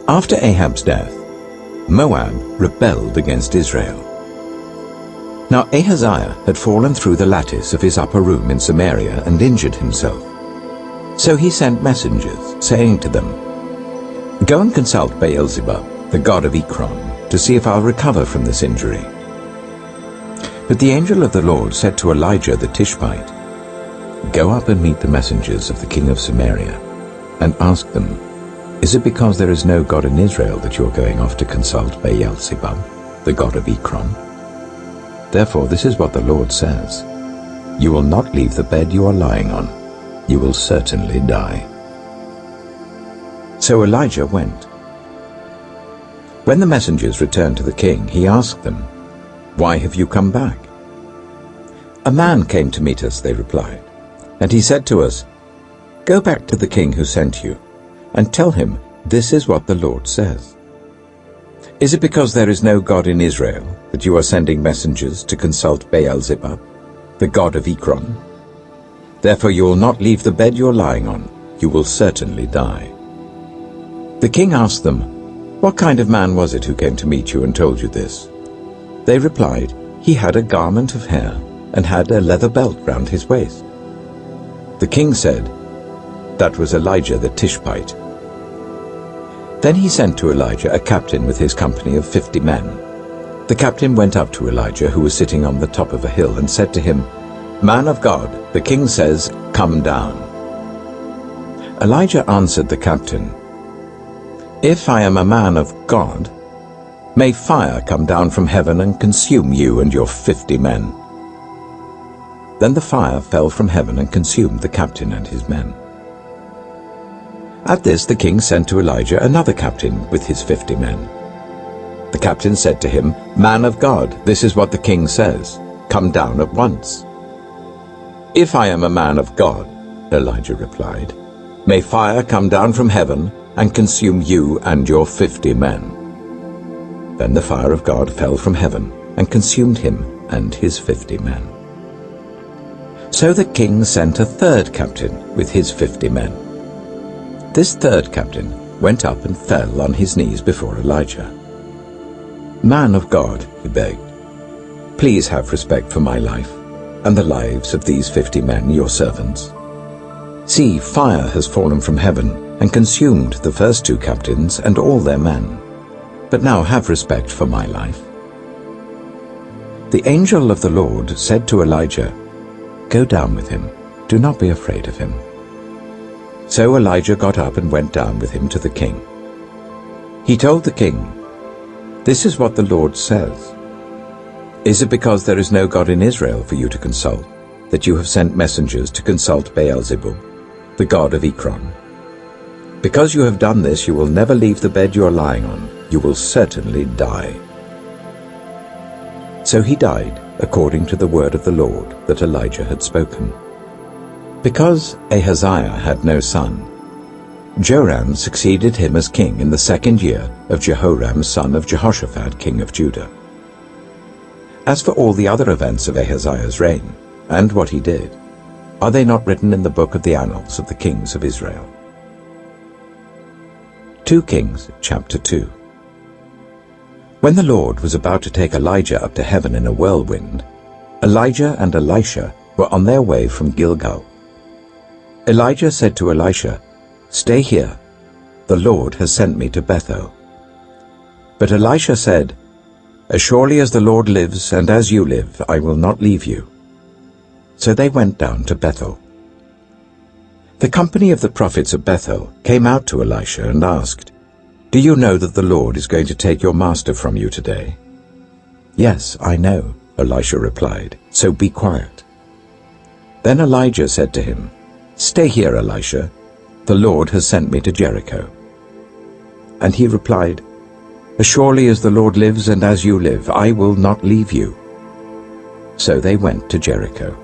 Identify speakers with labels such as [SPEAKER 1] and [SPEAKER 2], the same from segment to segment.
[SPEAKER 1] After Ahab's death, Moab rebelled against Israel. Now Ahaziah had fallen through the lattice of his upper room in Samaria and injured himself. So he sent messengers, saying to them, "Go and consult Beelzebub, the god of Ekron, to see if I'll recover from this injury." But the angel of the Lord said to Elijah the Tishbite, "Go up and meet the messengers of the king of Samaria, and ask them, is it because there is no God in Israel that you are going off to consult Beelzebub, the god of Ekron? Therefore this is what the Lord says, you will not leave the bed you are lying on. You will certainly die." So Elijah went. When the messengers returned to the king, he asked them, "Why have you come back?" "A man came to meet us," they replied, "and he said to us, 'Go back to the king who sent you, and tell him this is what the Lord says. Is it because there is no God in Israel that you are sending messengers to consult Beelzebub, the god of Ekron? Therefore you will not leave the bed you are lying on. You will certainly die.'" The king asked them, "What kind of man was it who came to meet you and told you this?" They replied, "He had a garment of hair and had a leather belt round his waist." The king said, "That was Elijah the Tishbite." Then he sent to Elijah a captain with his company of 50 men. The captain went up to Elijah, who was sitting on the top of a hill, and said to him, "Man of God, the king says, 'Come down.'" Elijah answered the captain, "If I am a man of God, may fire come down from heaven and consume you and your 50 men." Then the fire fell from heaven and consumed the captain and his men. At this the king sent to Elijah another captain with his 50 men. The captain said to him, "Man of God, this is what the king says, 'Come down at once.'" "If I am a man of God," Elijah replied, "may fire come down from heaven and consume you and your 50 men." Then the fire of God fell from heaven and consumed him and his 50 men. So the king sent a third captain with his 50 men. This third captain went up and fell on his knees before Elijah. "Man of God," he begged, "please have respect for my life and the lives of these 50 men, your servants. See, fire has fallen from heaven and consumed the first 2 captains and all their men. But now have respect for my life." The angel of the Lord said to Elijah, "Go down with him. Do not be afraid of him." So Elijah got up and went down with him to the king. He told the king, "This is what the Lord says. Is it because there is no God in Israel for you to consult, that you have sent messengers to consult Beelzebub, the god of Ekron? Because you have done this, you will never leave the bed you are lying on. You will certainly die." So he died according to the word of the Lord that Elijah had spoken. Because Ahaziah had no son, Joram succeeded him as king in the 2nd year of Jehoram son of Jehoshaphat, king of Judah. As for all the other events of Ahaziah's reign, and what he did, are they not written in the book of the annals of the kings of Israel? 2 Kings chapter 2. When the Lord was about to take Elijah up to heaven in a whirlwind, Elijah and Elisha were on their way from Gilgal. Elijah said to Elisha, "Stay here. The Lord has sent me to Bethel." But Elisha said, "As surely as the Lord lives and as you live, I will not leave you." So they went down to Bethel. The company of the prophets of Bethel came out to Elisha and asked, "Do you know that the Lord is going to take your master from you today?" "Yes, I know," Elisha replied, "so be quiet." Then Elijah said to him, "Stay here, Elisha. The Lord has sent me to Jericho." And he replied, "As surely as the Lord lives and as you live, I will not leave you." So they went to Jericho.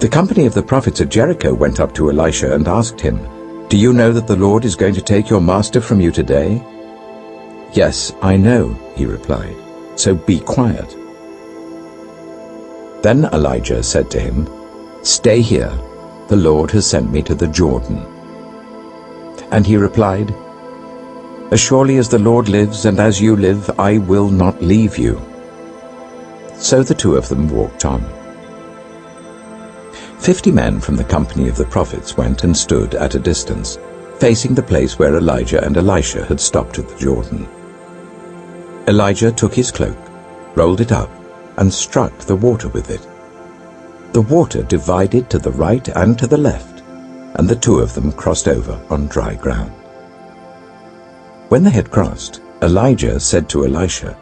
[SPEAKER 1] The company of the prophets at Jericho went up to Elisha and asked him, "Do you know that the Lord is going to take your master from you today?" "Yes, I know," he replied, "so be quiet." Then Elijah said to him, "Stay here. The Lord has sent me to the Jordan." And he replied, As surely as the Lord lives and as you live, I will not leave you." So the two of them walked on. 50 men from the company of the prophets went and stood at a distance, facing the place where Elijah and Elisha had stopped at the Jordan. Elijah took his cloak, rolled it up, and struck the water with it. The water divided to the right and to the left, and the two of them crossed over on dry ground. When they had crossed, Elijah said to Elisha,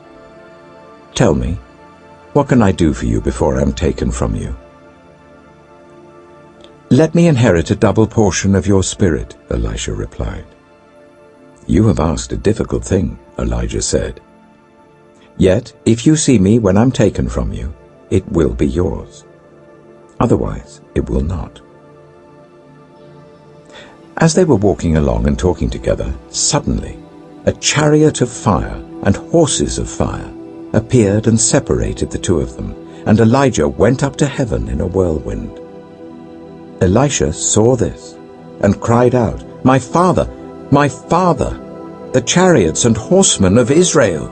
[SPEAKER 1] "Tell me, what can I do for you before I am taken from you?" "Let me inherit a double portion of your spirit," Elisha replied. "You have asked a difficult thing," Elijah said. "Yet, if you see me when I'm taken from you, it will be yours. Otherwise, it will not." As they were walking along and talking together, suddenly a chariot of fire and horses of fire appeared and separated the two of them, and Elijah went up to heaven in a whirlwind. Elisha saw this and cried out, my father, the chariots and horsemen of Israel!"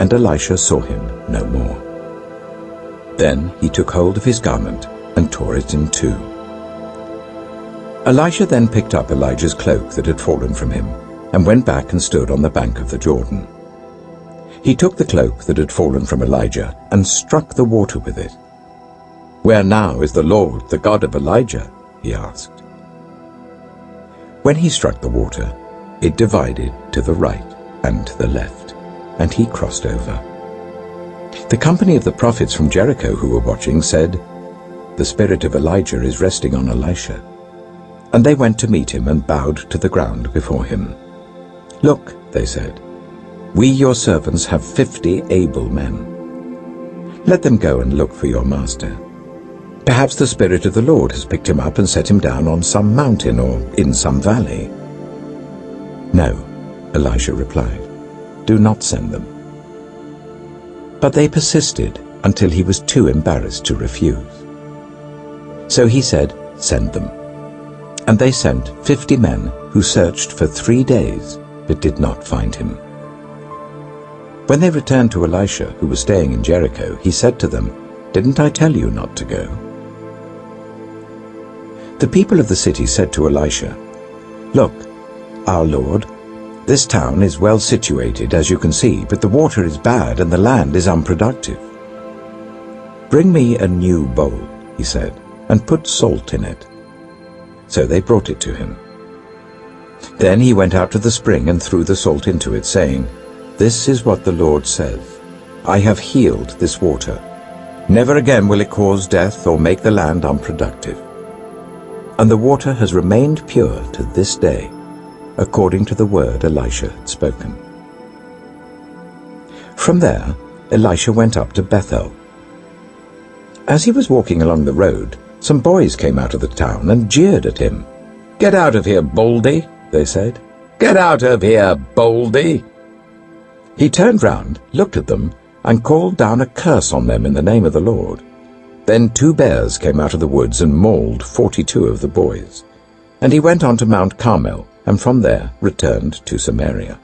[SPEAKER 1] And Elisha saw him no more. Then he took hold of his garment and tore it in two. Elisha then picked up Elijah's cloak that had fallen from him and went back and stood on the bank of the Jordan. He took the cloak that had fallen from Elijah and struck the water with it. "Where now is the Lord, the God of Elijah?" he asked. When he struck the water, it divided to the right and to the left, and he crossed over. The company of the prophets from Jericho who were watching said, "The spirit of Elijah is resting on Elisha." And they went to meet him and bowed to the ground before him. "Look," they said, "we your servants have 50 able men. Let them go and look for your master. Perhaps the Spirit of the Lord has picked him up and set him down on some mountain or in some valley." "No," Elisha replied, "do not send them." But they persisted until he was too embarrassed to refuse. So he said, "Send them." And they sent 50 men who searched for 3 days but did not find him. When they returned to Elisha, who was staying in Jericho, he said to them, "Didn't I tell you not to go?" The people of the city said to Elisha, "Look, our lord, this town is well situated, as you can see, but the water is bad and the land is unproductive. Bring me a new bowl," he said, "and put salt in it." So they brought it to him. Then he went out to the spring and threw the salt into it, saying, "This is what the Lord says, I have healed this water. Never again will it cause death or make the land unproductive." And the water has remained pure to this day, according to the word Elisha had spoken. From there, Elisha went up to Bethel. As he was walking along the road, some boys came out of the town and jeered at him. "Get out of here, Baldy," they said. "Get out of here, Baldy." He turned round, looked at them, and called down a curse on them in the name of the Lord. Then 2 bears came out of the woods and mauled 42 of the boys. And he went on to Mount Carmel, and from there returned to Samaria.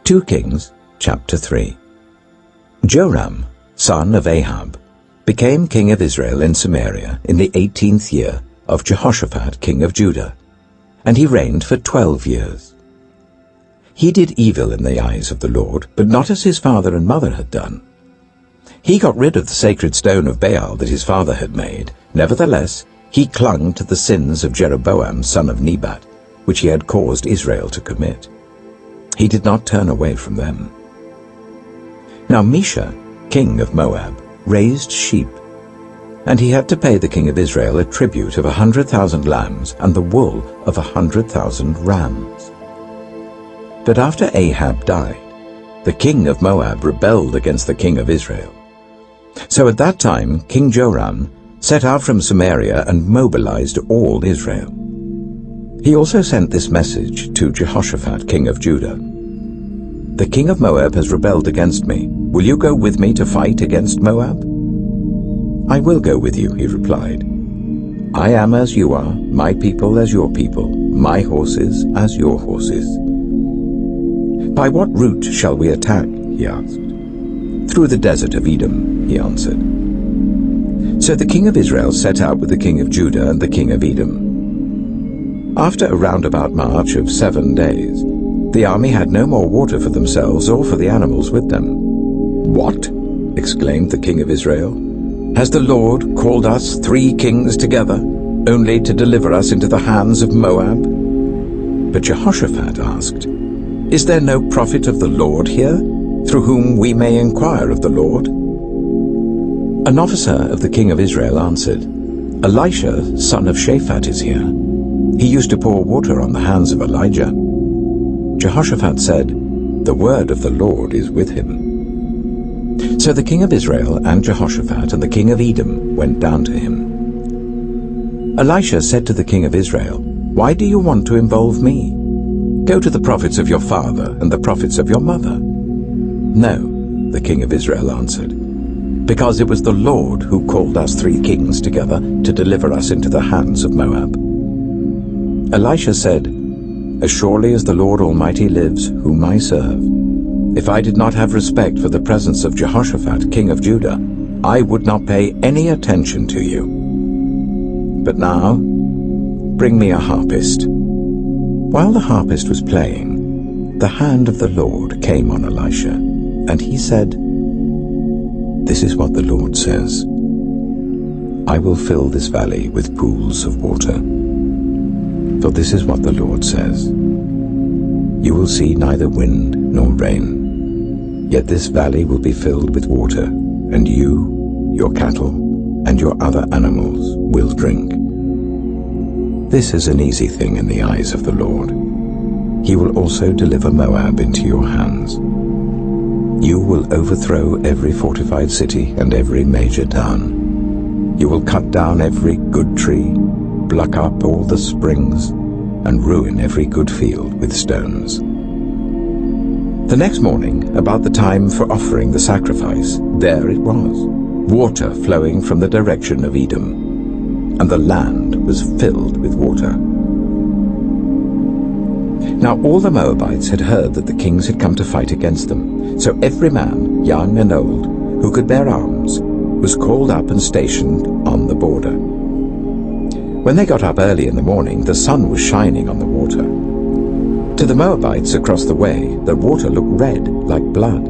[SPEAKER 1] 2 Kings, chapter 3. Joram, son of Ahab, became king of Israel in Samaria in the 18th year of Jehoshaphat, king of Judah, and he reigned for 12 years. He did evil in the eyes of the Lord, but not as his father and mother had done. He got rid of the sacred stone of Baal that his father had made. Nevertheless, he clung to the sins of Jeroboam, son of Nebat, which he had caused Israel to commit. He did not turn away from them. Now Mesha, king of Moab, raised sheep, and he had to pay the king of Israel a tribute of 100,000 lambs and the wool of 100,000 rams. But after Ahab died, the king of Moab rebelled against the king of Israel. So at that time King Joram set out from Samaria and mobilized all Israel. He also sent this message to Jehoshaphat, king of Judah. "The king of Moab has rebelled against me. Will you go with me to fight against Moab?" "I will go with you," he replied. "I am as you are, my people as your people, my horses as your horses." "By what route shall we attack?" he asked. "Through the desert of Edom," he answered. So the king of Israel set out with the king of Judah and the king of Edom. After a roundabout march of 7 days, the army had no more water for themselves or for the animals with them. "What?" exclaimed the king of Israel. "Has the Lord called us 3 kings together, only to deliver us into the hands of Moab?" But Jehoshaphat asked, "Is there no prophet of the Lord here, through whom we may inquire of the Lord?" An officer of the king of Israel answered, "Elisha, son of Shaphat, is here. He used to pour water on the hands of Elijah." Jehoshaphat said, "The word of the Lord is with him." So the king of Israel and Jehoshaphat and the king of Edom went down to him. Elisha said to the king of Israel, "Why do you want to involve me? Go to the prophets of your father and the prophets of your mother." "No," the king of Israel answered, "because it was the Lord who called us 3 kings together to deliver us into the hands of Moab." Elisha said, "As surely as the Lord Almighty lives, whom I serve, if I did not have respect for the presence of Jehoshaphat, king of Judah, I would not pay any attention to you. But now, bring me a harpist." While the harpist was playing, the hand of the Lord came on Elisha, and he said, "This is what the Lord says. I will fill this valley with pools of water. For this is what the Lord says. You will see neither wind nor rain. Yet this valley will be filled with water, and you, your cattle, and your other animals will drink. This is an easy thing in the eyes of the Lord. He will also deliver Moab into your hands. You will overthrow every fortified city and every major town. You will cut down every good tree, pluck up all the springs, and ruin every good field with stones." The next morning, about the time for offering the sacrifice, there it was, water flowing from the direction of Edom, and the land was filled with water. Now all the Moabites had heard that the kings had come to fight against them, so every man, young and old, who could bear arms, was called up and stationed on the border. When they got up early in the morning, the sun was shining on the water. To the Moabites across the way, the water looked red, like blood.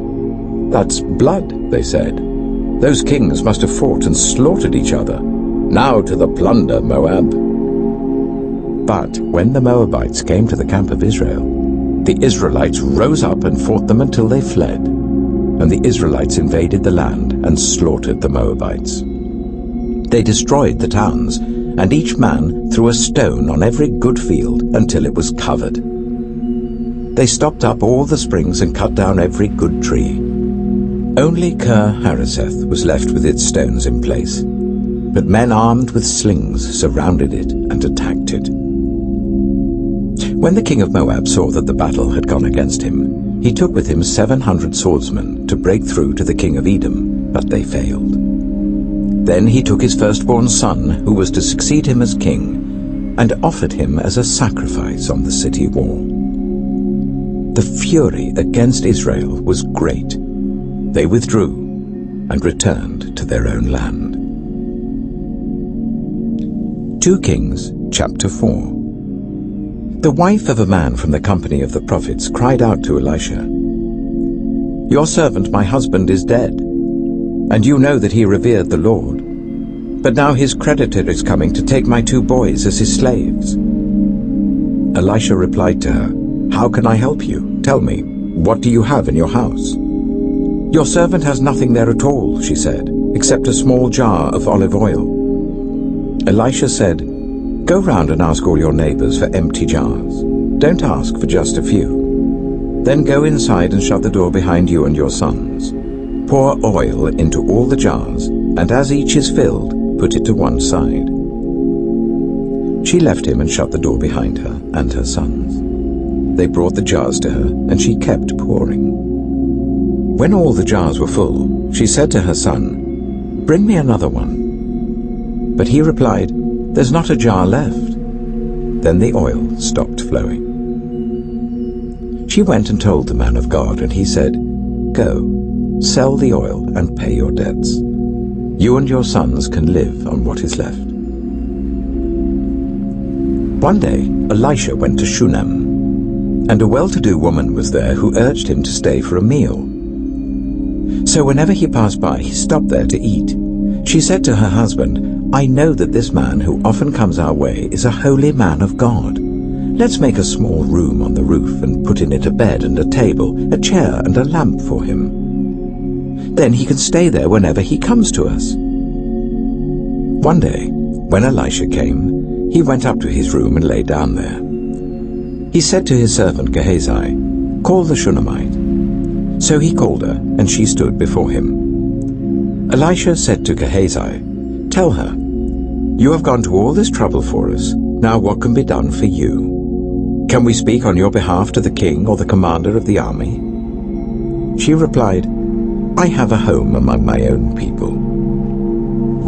[SPEAKER 1] "That's blood," they said. "Those kings must have fought and slaughtered each other. Now to the plunder, Moab." But when the Moabites came to the camp of Israel, the Israelites rose up and fought them until they fled, and the Israelites invaded the land and slaughtered the Moabites. They destroyed the towns, and each man threw a stone on every good field until it was covered. They stopped up all the springs and cut down every good tree. Only Kir-Hareseth was left with its stones in place, but men armed with slings surrounded it and attacked it. When the king of Moab saw that the battle had gone against him, he took with him 700 swordsmen to break through to the king of Edom, but they failed. Then he took his firstborn son, who was to succeed him as king, and offered him as a sacrifice on the city wall. The fury against Israel was great. They withdrew and returned to their own land. 2 Kings chapter 4. The wife of a man from the company of the prophets cried out to Elisha, "Your servant, my husband, is dead, and you know that he revered the Lord. But now his creditor is coming to take my 2 boys as his slaves." Elisha replied to her, "How can I help you? Tell me, what do you have in your house?" "Your servant has nothing there at all," she said, "except a small jar of olive oil." Elisha said, "Go round and ask all your neighbors for empty jars. Don't ask for just a few. Then go inside and shut the door behind you and your sons. Pour oil into all the jars, and as each is filled, put it to one side." She left him and shut the door behind her and her sons. They brought the jars to her, and she kept pouring. When all the jars were full, she said to her son, "Bring me another one." But he replied, "There's not a jar left." Then the oil stopped flowing. She went and told the man of God, and he said, "Go, sell the oil and pay your debts. You and your sons can live on what is left." One day, Elisha went to Shunem, and a well-to-do woman was there who urged him to stay for a meal. So whenever he passed by, he stopped there to eat. She said to her husband, "I know that this man who often comes our way is a holy man of God. Let's make a small room on the roof and put in it a bed and a table, a chair and a lamp for him. Then he can stay there whenever he comes to us." One day, when Elisha came, he went up to his room and lay down there. He said to his servant Gehazi, "Call the Shunammite." So he called her, and she stood before him. Elisha said to Gehazi, "Tell her, you have gone to all this trouble for us. Now what can be done for you? Can we speak on your behalf to the king or the commander of the army?" She replied, "I have a home among my own people."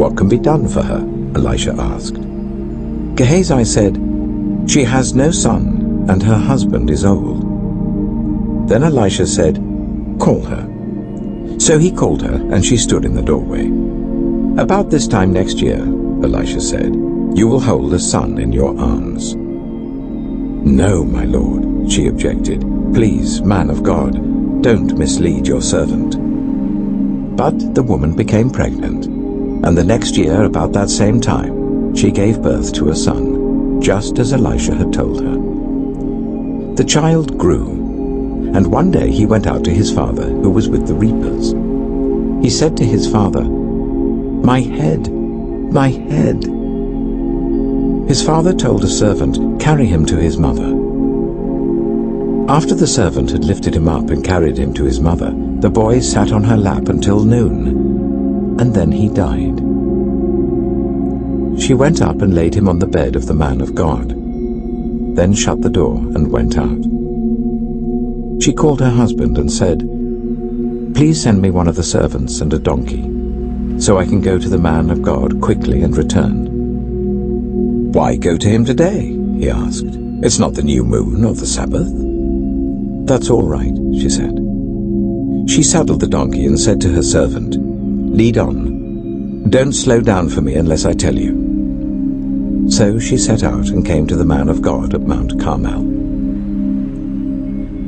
[SPEAKER 1] "What can be done for her?" Elisha asked. Gehazi said, "She has no son, and her husband is old." Then Elisha said, "Call her." So he called her, and she stood in the doorway. "About this time next year," Elisha said, "you will hold a son in your arms." "No, my lord," she objected. "Please, man of God, don't mislead your servant." But the woman became pregnant, and the next year, about that same time, she gave birth to a son, just as Elisha had told her. The child grew, and one day he went out to his father, who was with the reapers. He said to his father, "My head, my head." His father told a servant, "Carry him to his mother." After the servant had lifted him up and carried him to his mother, the boy sat on her lap until noon, and then he died. She went up and laid him on the bed of the man of God, then shut the door and went out. She called her husband and said, "Please send me one of the servants and a donkey, so I can go to the man of God quickly and return." "Why go to him today?" he asked. "It's not the new moon or the Sabbath." "That's all right," she said. She saddled the donkey and said to her servant, "Lead on. Don't slow down for me unless I tell you." So she set out and came to the man of God at Mount Carmel.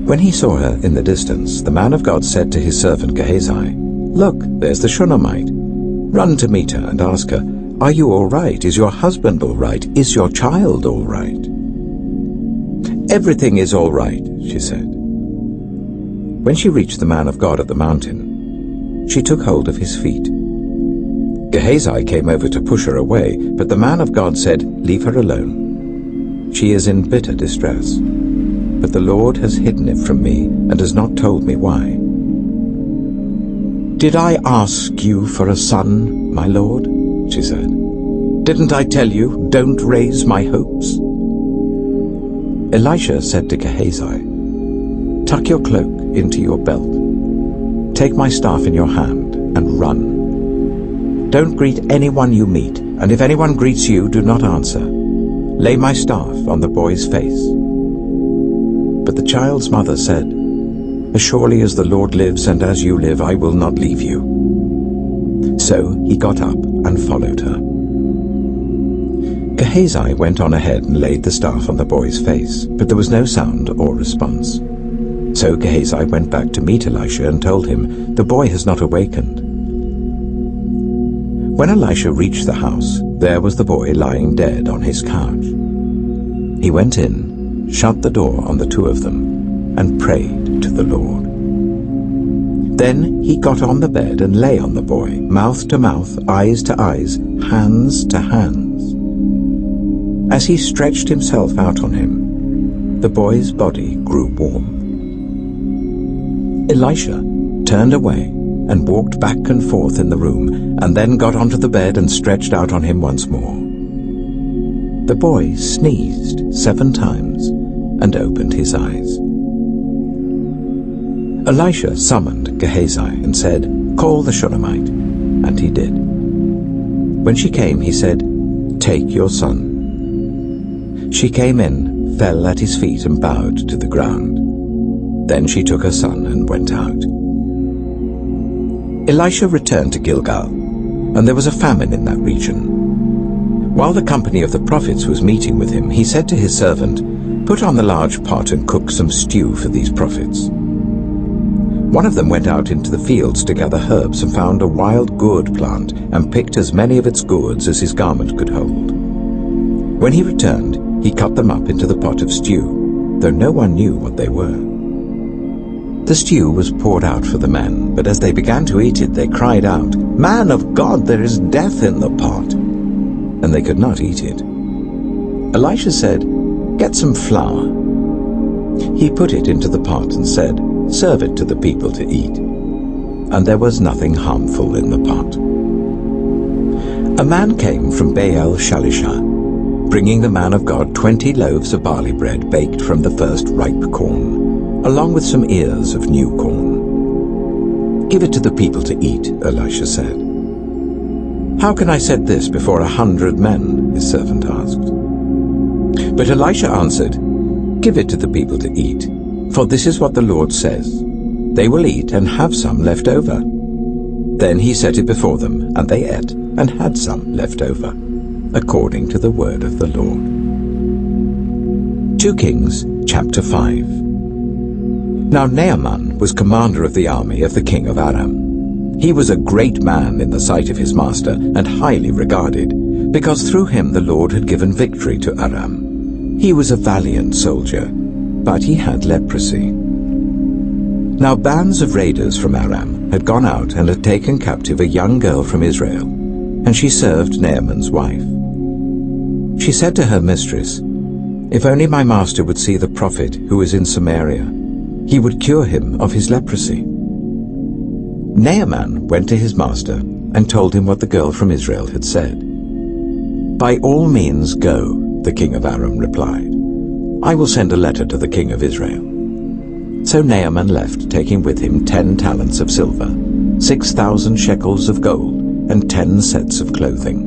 [SPEAKER 1] When he saw her in the distance, the man of God said to his servant Gehazi, "Look, there's the Shunammite. Run to meet her and ask her, 'Are you all right? Is your husband all right? Is your child all right?'" "Everything is all right," she said. When she reached the man of God at the mountain, she took hold of his feet. Gehazi came over to push her away, but the man of God said, "Leave her alone. She is in bitter distress, but the Lord has hidden it from me and has not told me why." "Did I ask you for a son, my lord?" she said. "Didn't I tell you, don't raise my hopes?" Elisha said to Gehazi, "Tuck your cloak into your belt. Take my staff in your hand and run. Don't greet anyone you meet, and if anyone greets you, do not answer. Lay my staff on the boy's face." But the child's mother said, "As surely as the Lord lives and as you live, I will not leave you." So he got up and followed her. Gehazi went on ahead and laid the staff on the boy's face, but there was no sound or response. So Gehazi went back to meet Elisha and told him, "The boy has not awakened." When Elisha reached the house, there was the boy lying dead on his couch. He went in, shut the door on the two of them, and prayed to the Lord. Then he got on the bed and lay on the boy, mouth to mouth, eyes to eyes, hands to hands. As he stretched himself out on him, the boy's body grew warm. Elisha turned away and walked back and forth in the room, and then got onto the bed and stretched out on him once more. The boy sneezed 7 times and opened his eyes. Elisha summoned Gehazi and said, "Call the Shunammite," and he did. When she came, he said, "Take your son." She came in, fell at his feet and bowed to the ground. Then she took her son and went out. Elisha returned to Gilgal, and there was a famine in that region. While the company of the prophets was meeting with him, he said to his servant, "Put on the large pot and cook some stew for these prophets." One of them went out into the fields to gather herbs and found a wild gourd plant and picked as many of its gourds as his garment could hold. When he returned, he cut them up into the pot of stew, though no one knew what they were. The stew was poured out for the men, but as they began to eat it, they cried out, "Man of God, there is death in the pot!" And they could not eat it. Elisha said, "Get some flour." He put it into the pot and said, "Serve it to the people to eat." And there was nothing harmful in the pot. A man came from Baal Shalisha, bringing the man of God 20 loaves of barley bread baked from the first ripe corn, along with some ears of new corn. "Give it to the people to eat," Elisha said. "How can I set this before 100 men?" his servant asked. But Elisha answered, "Give it to the people to eat, for this is what the Lord says. They will eat and have some left over." Then he set it before them, and they ate and had some left over, according to the word of the Lord. 2 Kings chapter 5. Now Naaman was commander of the army of the king of Aram. He was a great man in the sight of his master and highly regarded, because through him the Lord had given victory to Aram. He was a valiant soldier, but he had leprosy. Now bands of raiders from Aram had gone out and had taken captive a young girl from Israel, and she served Naaman's wife. She said to her mistress, "If only my master would see the prophet who is in Samaria, he would cure him of his leprosy." Naaman went to his master and told him what the girl from Israel had said. "By all means go," the king of Aram replied. "I will send a letter to the king of Israel." So Naaman left, taking with him 10 talents of silver, 6,000 shekels of gold, and 10 sets of clothing.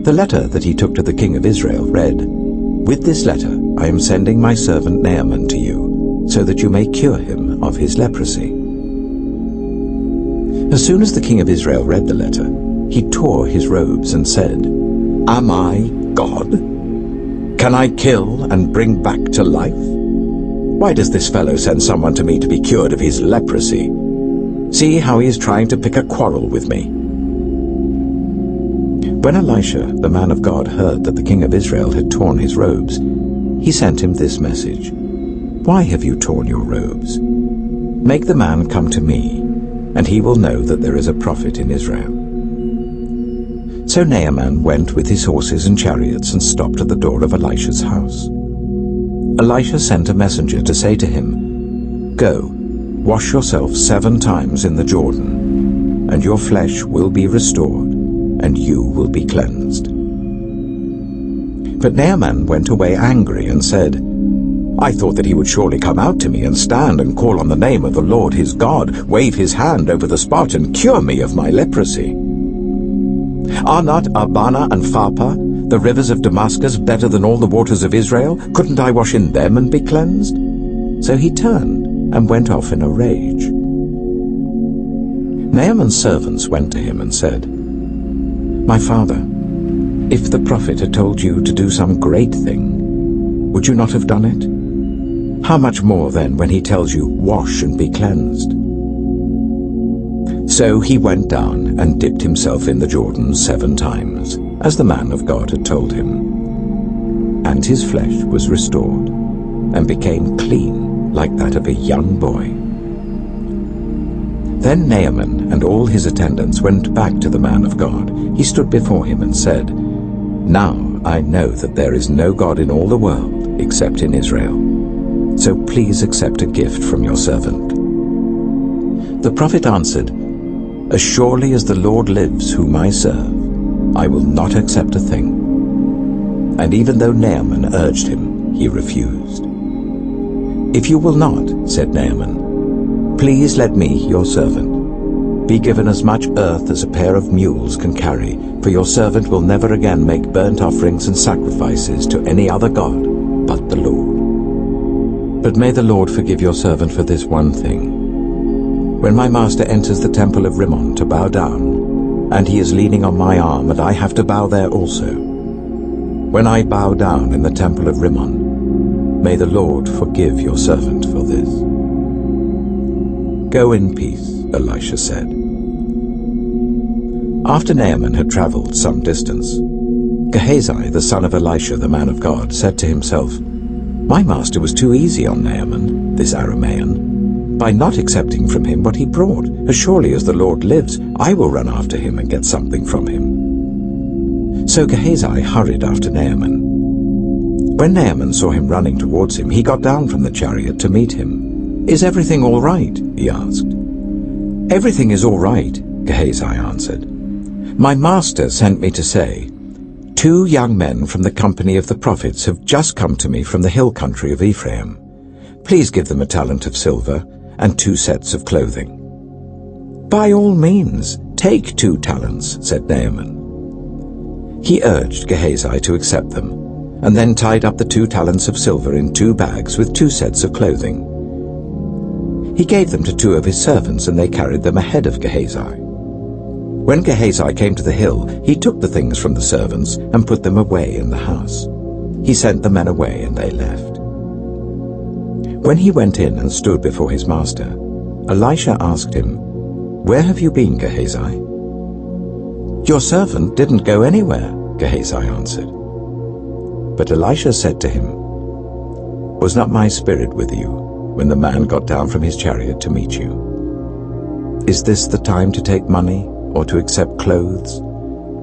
[SPEAKER 1] The letter that he took to the king of Israel read, "With this letter I am sending my servant Naaman to you, so that you may cure him of his leprosy." As soon as the king of Israel read the letter, he tore his robes and said, "Am I God? Can I kill and bring back to life? Why does this fellow send someone to me to be cured of his leprosy? See how he is trying to pick a quarrel with me." When Elisha, the man of God, heard that the king of Israel had torn his robes, he sent him this message, "Why have you torn your robes? Make the man come to me, and he will know that there is a prophet in Israel." So Naaman went with his horses and chariots and stopped at the door of Elisha's house. Elisha sent a messenger to say to him, "Go, wash yourself 7 times in the Jordan, and your flesh will be restored, and you will be cleansed." But Naaman went away angry and said, "I thought that he would surely come out to me and stand and call on the name of the Lord his God, wave his hand over the spot and cure me of my leprosy. Are not Abana and Pharpar, the rivers of Damascus, better than all the waters of Israel? Couldn't I wash in them and be cleansed?" So he turned and went off in a rage. Naaman's servants went to him and said, "My father, if the prophet had told you to do some great thing, would you not have done it? How much more then when he tells you, 'Wash and be cleansed'?" So he went down and dipped himself in the Jordan 7 times, as the man of God had told him. And his flesh was restored, and became clean like that of a young boy. Then Naaman and all his attendants went back to the man of God. He stood before him and said, "Now I know that there is no God in all the world except in Israel. So please accept a gift from your servant." The prophet answered, "As surely as the Lord lives whom I serve, I will not accept a thing." And even though Naaman urged him, he refused. "If you will not," said Naaman, "please let me, your servant, Be given as much earth as a pair of mules can carry, for your servant will never again make burnt offerings and sacrifices to any other god but the Lord. But may the Lord forgive your servant for this one thing. When my master enters the temple of Rimmon to bow down, and he is leaning on my arm, and I have to bow there also, when I bow down in the temple of Rimmon, may the Lord forgive your servant for this." "Go in peace," Elisha said. After Naaman had traveled some distance, Gehazi, the son of Elisha, the man of God, said to himself, "My master was too easy on Naaman, this Aramean, by not accepting from him what he brought. As surely as the Lord lives, I will run after him and get something from him." So Gehazi hurried after Naaman. When Naaman saw him running towards him, he got down from the chariot to meet him. "Is everything all right?" he asked. "Everything is all right," Gehazi answered. "My master sent me to say, 2 young men from the company of the prophets have just come to me from the hill country of Ephraim. Please give them a talent of silver and 2 sets of clothing." "By all means, take 2 talents," said Naaman. He urged Gehazi to accept them, and then tied up the 2 talents of silver in 2 bags with 2 sets of clothing. He gave them to 2 of his servants, and they carried them ahead of Gehazi. When Gehazi came to the hill, he took the things from the servants and put them away in the house. He sent the men away, and they left. When he went in and stood before his master, Elisha asked him, "Where have you been, Gehazi?" "Your servant didn't go anywhere," Gehazi answered. But Elisha said to him, "Was not my spirit with you when the man got down from his chariot to meet you? Is this the time to take money, or to accept clothes,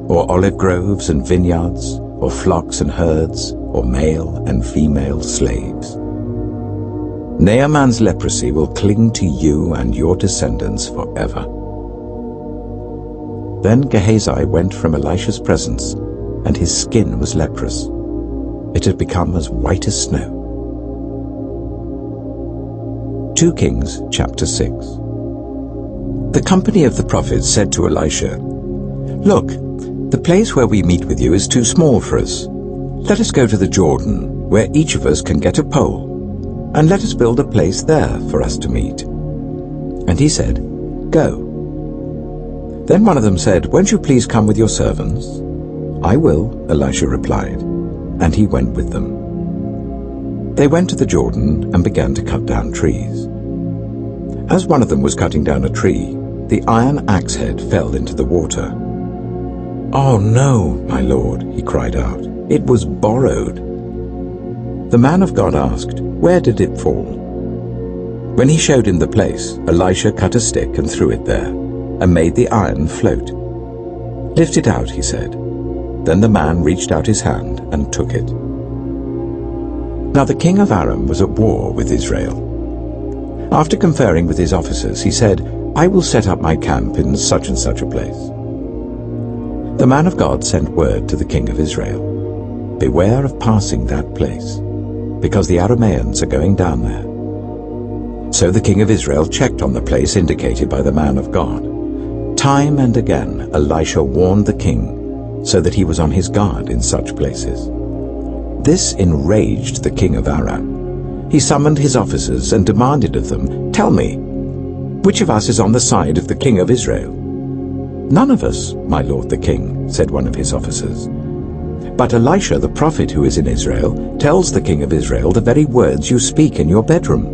[SPEAKER 1] or olive groves and vineyards, or flocks and herds, or male and female slaves? Naaman's leprosy will cling to you and your descendants forever." Then Gehazi went from Elisha's presence, and his skin was leprous. It had become as white as snow. 2 Kings chapter 6. The company of the prophets said to Elisha, "Look, the place where we meet with you is too small for us. Let us go to the Jordan, where each of us can get a pole, and let us build a place there for us to meet." And he said, "Go." Then one of them said, "Won't you please come with your servants?" "I will," Elisha replied, and he went with them. They went to the Jordan and began to cut down trees. As one of them was cutting down a tree, the iron axe head fell into the water. "Oh no, my lord," he cried out, "it was borrowed." The man of God asked, "Where did it fall?" When he showed him the place, Elisha cut a stick and threw it there, and made the iron float. "Lift it out," he said. Then the man reached out his hand and took it. Now the king of Aram was at war with Israel. After conferring with his officers, he said, "I will set up my camp in such and such a place." The man of God sent word to the king of Israel, "Beware of passing that place, because the Arameans are going down there." So the king of Israel checked on the place indicated by the man of God. Time and again Elisha warned the king, so that he was on his guard in such places. This enraged the king of Aram. He summoned his officers and demanded of them, "Tell me, which of us is on the side of the king of Israel?" "None of us, my lord the king," said one of his officers. "But Elisha the prophet who is in Israel tells the king of Israel the very words you speak in your bedroom."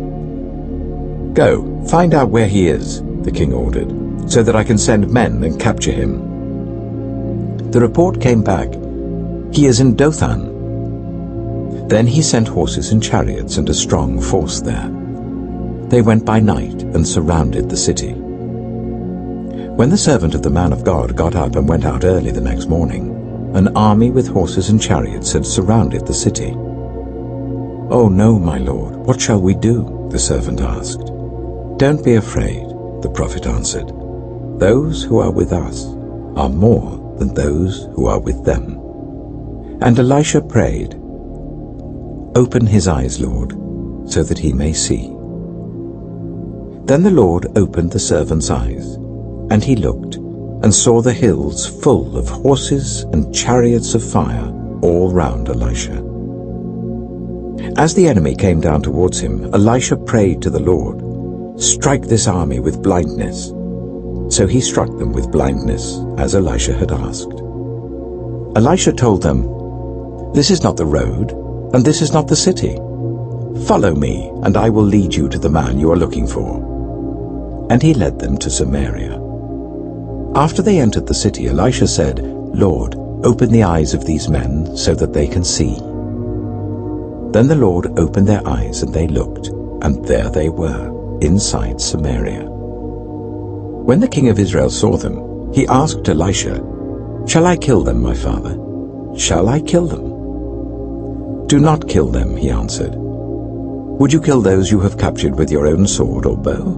[SPEAKER 1] "Go, find out where he is," the king ordered, "so that I can send men and capture him." The report came back, "He is in Dothan." Then he sent horses and chariots and a strong force there. They went by night and surrounded the city. When the servant of the man of God got up and went out early the next morning, an army with horses and chariots had surrounded the city. "Oh no, my lord, what shall we do?" the servant asked. "Don't be afraid," the prophet answered. "Those who are with us are more than those who are with them." And Elisha prayed, "Open his eyes, Lord, so that he may see." Then the Lord opened the servant's eyes, And he looked, and saw the hills full of horses and chariots of fire all round Elisha. As the enemy came down towards him, Elisha prayed to the Lord, "Strike this army with blindness." So he struck them with blindness, as Elisha had asked. Elisha told them, "This is not the road, and this is not the city. Follow me, and I will lead you to the man you are looking for." And he led them to Samaria. After they entered the city, Elisha said, "Lord, open the eyes of these men so that they can see." Then the Lord opened their eyes, and they looked, and there they were, inside Samaria. When the king of Israel saw them, he asked Elisha, "Shall I kill them, my father? Shall I kill them?" "Do not kill them," he answered. "Would you kill those you have captured with your own sword or bow?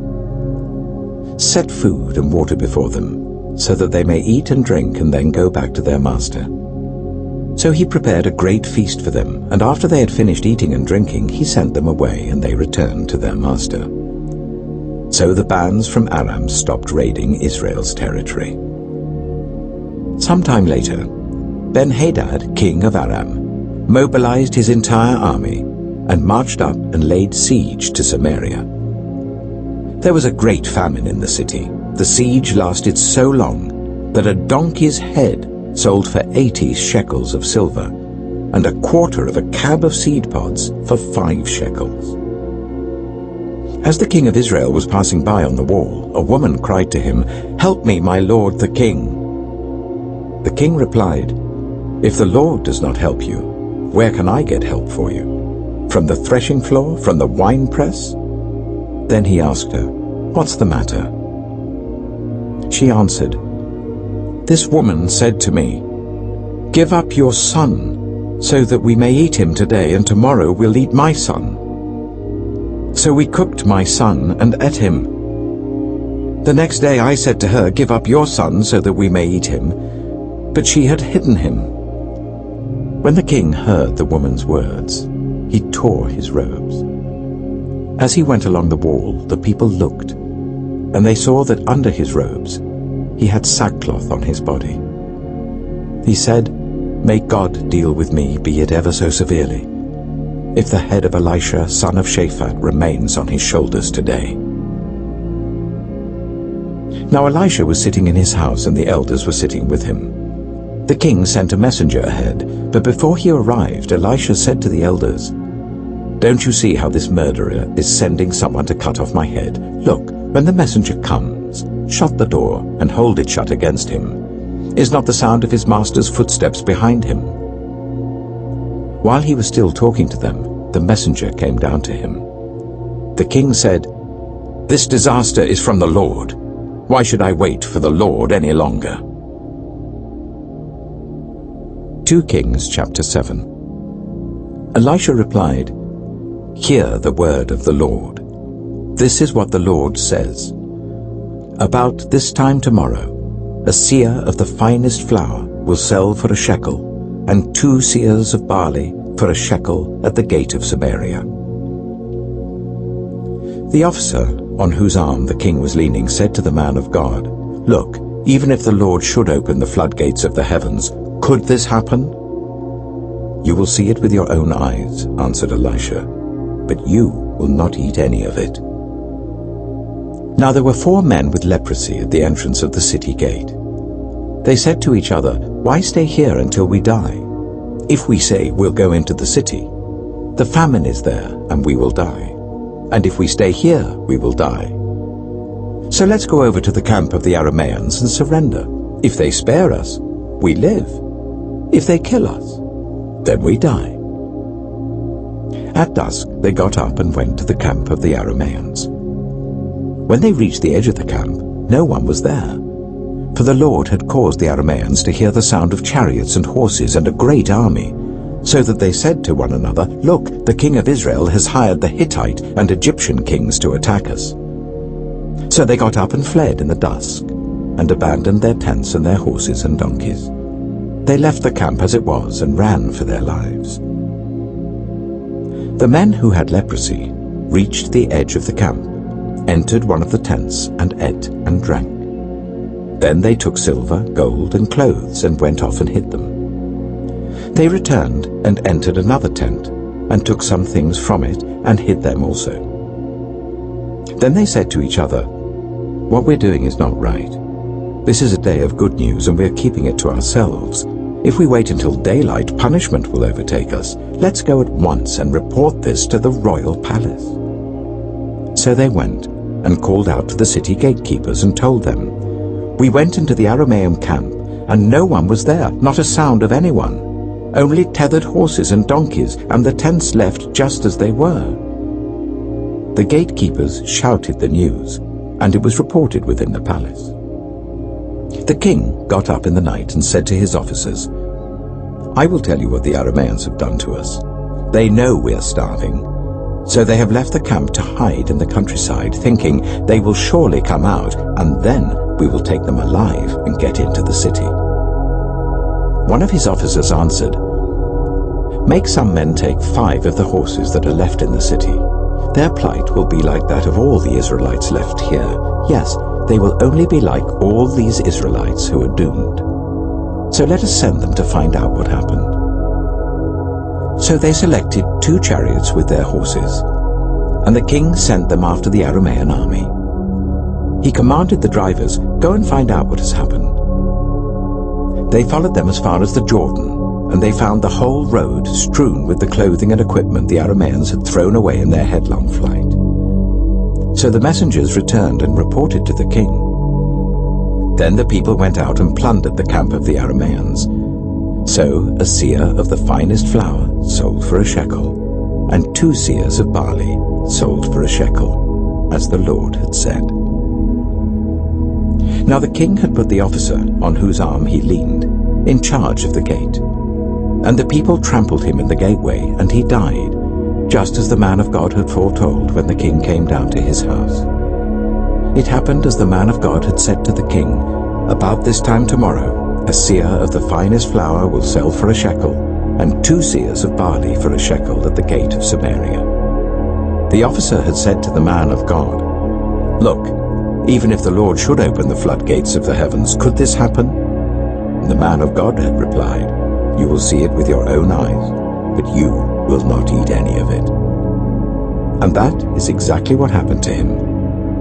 [SPEAKER 1] Set food and water before them, so that they may eat and drink and then go back to their master." So he prepared a great feast for them, and after they had finished eating and drinking, he sent them away, and they returned to their master. So the bands from Aram stopped raiding Israel's territory. Sometime later, Ben-Hadad, king of Aram, mobilized his entire army and marched up and laid siege to Samaria. There was a great famine in the city. The siege lasted so long that a donkey's head sold for 80 shekels of silver, and a quarter of a cab of seed pods for 5 shekels. As the king of Israel was passing by on the wall, a woman cried to him, "Help me, my lord the king." The king replied, "If the Lord does not help you, where can I get help for you? From the threshing floor, from the winepress?" Then he asked her, "What's the matter?" She answered, "This woman said to me, 'Give up your son, so that we may eat him today, and tomorrow we'll eat my son.' So we cooked my son and ate him. The next day I said to her, 'Give up your son, so that we may eat him.' But she had hidden him." When the king heard the woman's words, he tore his robes. As he went along the wall, the people looked, and they saw that under his robes he had sackcloth on his body. He said, "May God deal with me, be it ever so severely, if the head of Elisha, son of Shaphat, remains on his shoulders today." Now Elisha was sitting in his house, and the elders were sitting with him. The king sent a messenger ahead, but before he arrived, Elisha said to the elders, "Don't you see how this murderer is sending someone to cut off my head? Look, when the messenger comes, shut the door and hold it shut against him. Is not the sound of his master's footsteps behind him?" While he was still talking to them, the messenger came down to him. The king said, "This disaster is from the Lord. Why should I wait for the Lord any longer?" 2 Kings chapter 7. Elisha replied, "Hear the word of the Lord. This is what the Lord says. About this time tomorrow, a seah of the finest flour will sell for a shekel, and 2 seahs of barley for a shekel at the gate of Samaria." The officer on whose arm the king was leaning said to the man of God, "Look, even if the Lord should open the floodgates of the heavens, could this happen?" "You will see it with your own eyes," answered Elisha, "but you will not eat any of it." Now there were 4 men with leprosy at the entrance of the city gate. They said to each other, "Why stay here until we die? If we say we'll go into the city, the famine is there and we will die. And if we stay here, we will die. So let's go over to the camp of the Arameans and surrender. If they spare us, we live. If they kill us, then we die." At dusk they got up and went to the camp of the Arameans. When they reached the edge of the camp, no one was there, for the Lord had caused the Arameans to hear the sound of chariots and horses and a great army, so that they said to one another, "Look, the king of Israel has hired the Hittite and Egyptian kings to attack us." So they got up and fled in the dusk, and abandoned their tents and their horses and donkeys. They left the camp as it was and ran for their lives. The men who had leprosy reached the edge of the camp, entered one of the tents, and ate and drank. Then they took silver, gold, and clothes and went off and hid them. They returned and entered another tent and took some things from it and hid them also. Then they said to each other, "What we're doing is not right. This is a day of good news and we're keeping it to ourselves. If we wait until daylight, punishment will overtake us. Let's go at once and report this to the royal palace." So they went and called out to the city gatekeepers and told them, "We went into the Aramean camp, and no one was there, not a sound of anyone. Only tethered horses and donkeys, and the tents left just as they were." The gatekeepers shouted the news, and it was reported within the palace. The king got up in the night and said to his officers, "I will tell you what the Arameans have done to us. They know we are starving, so they have left the camp to hide in the countryside, thinking they will surely come out, and then we will take them alive and get into the city." One of his officers answered, "Make some men take 5 of the horses that are left in the city. Their plight will be like that of all the Israelites left here. Yes, they will only be like all these Israelites who are doomed. So let us send them to find out what happened." So they selected 2 chariots with their horses, and the king sent them after the Aramean army. He commanded the drivers, "Go and find out what has happened." They followed them as far as the Jordan, and they found the whole road strewn with the clothing and equipment the Arameans had thrown away in their headlong flight. So the messengers returned and reported to the king. Then the people went out and plundered the camp of the Arameans. So a seah of the finest flour sold for a shekel, and 2 seahs of barley sold for a shekel, as the Lord had said. Now the king had put the officer on whose arm he leaned in charge of the gate. And the people trampled him in the gateway, and he died, just as the man of God had foretold when the king came down to his house. It happened as the man of God had said to the king, "About this time tomorrow, a seah of the finest flour will sell for a shekel, and 2 seahs of barley for a shekel at the gate of Samaria." The officer had said to the man of God, "Look, even if the Lord should open the floodgates of the heavens, could this happen?" And the man of God had replied, "You will see it with your own eyes, but you will not eat any of it." And that is exactly what happened to him,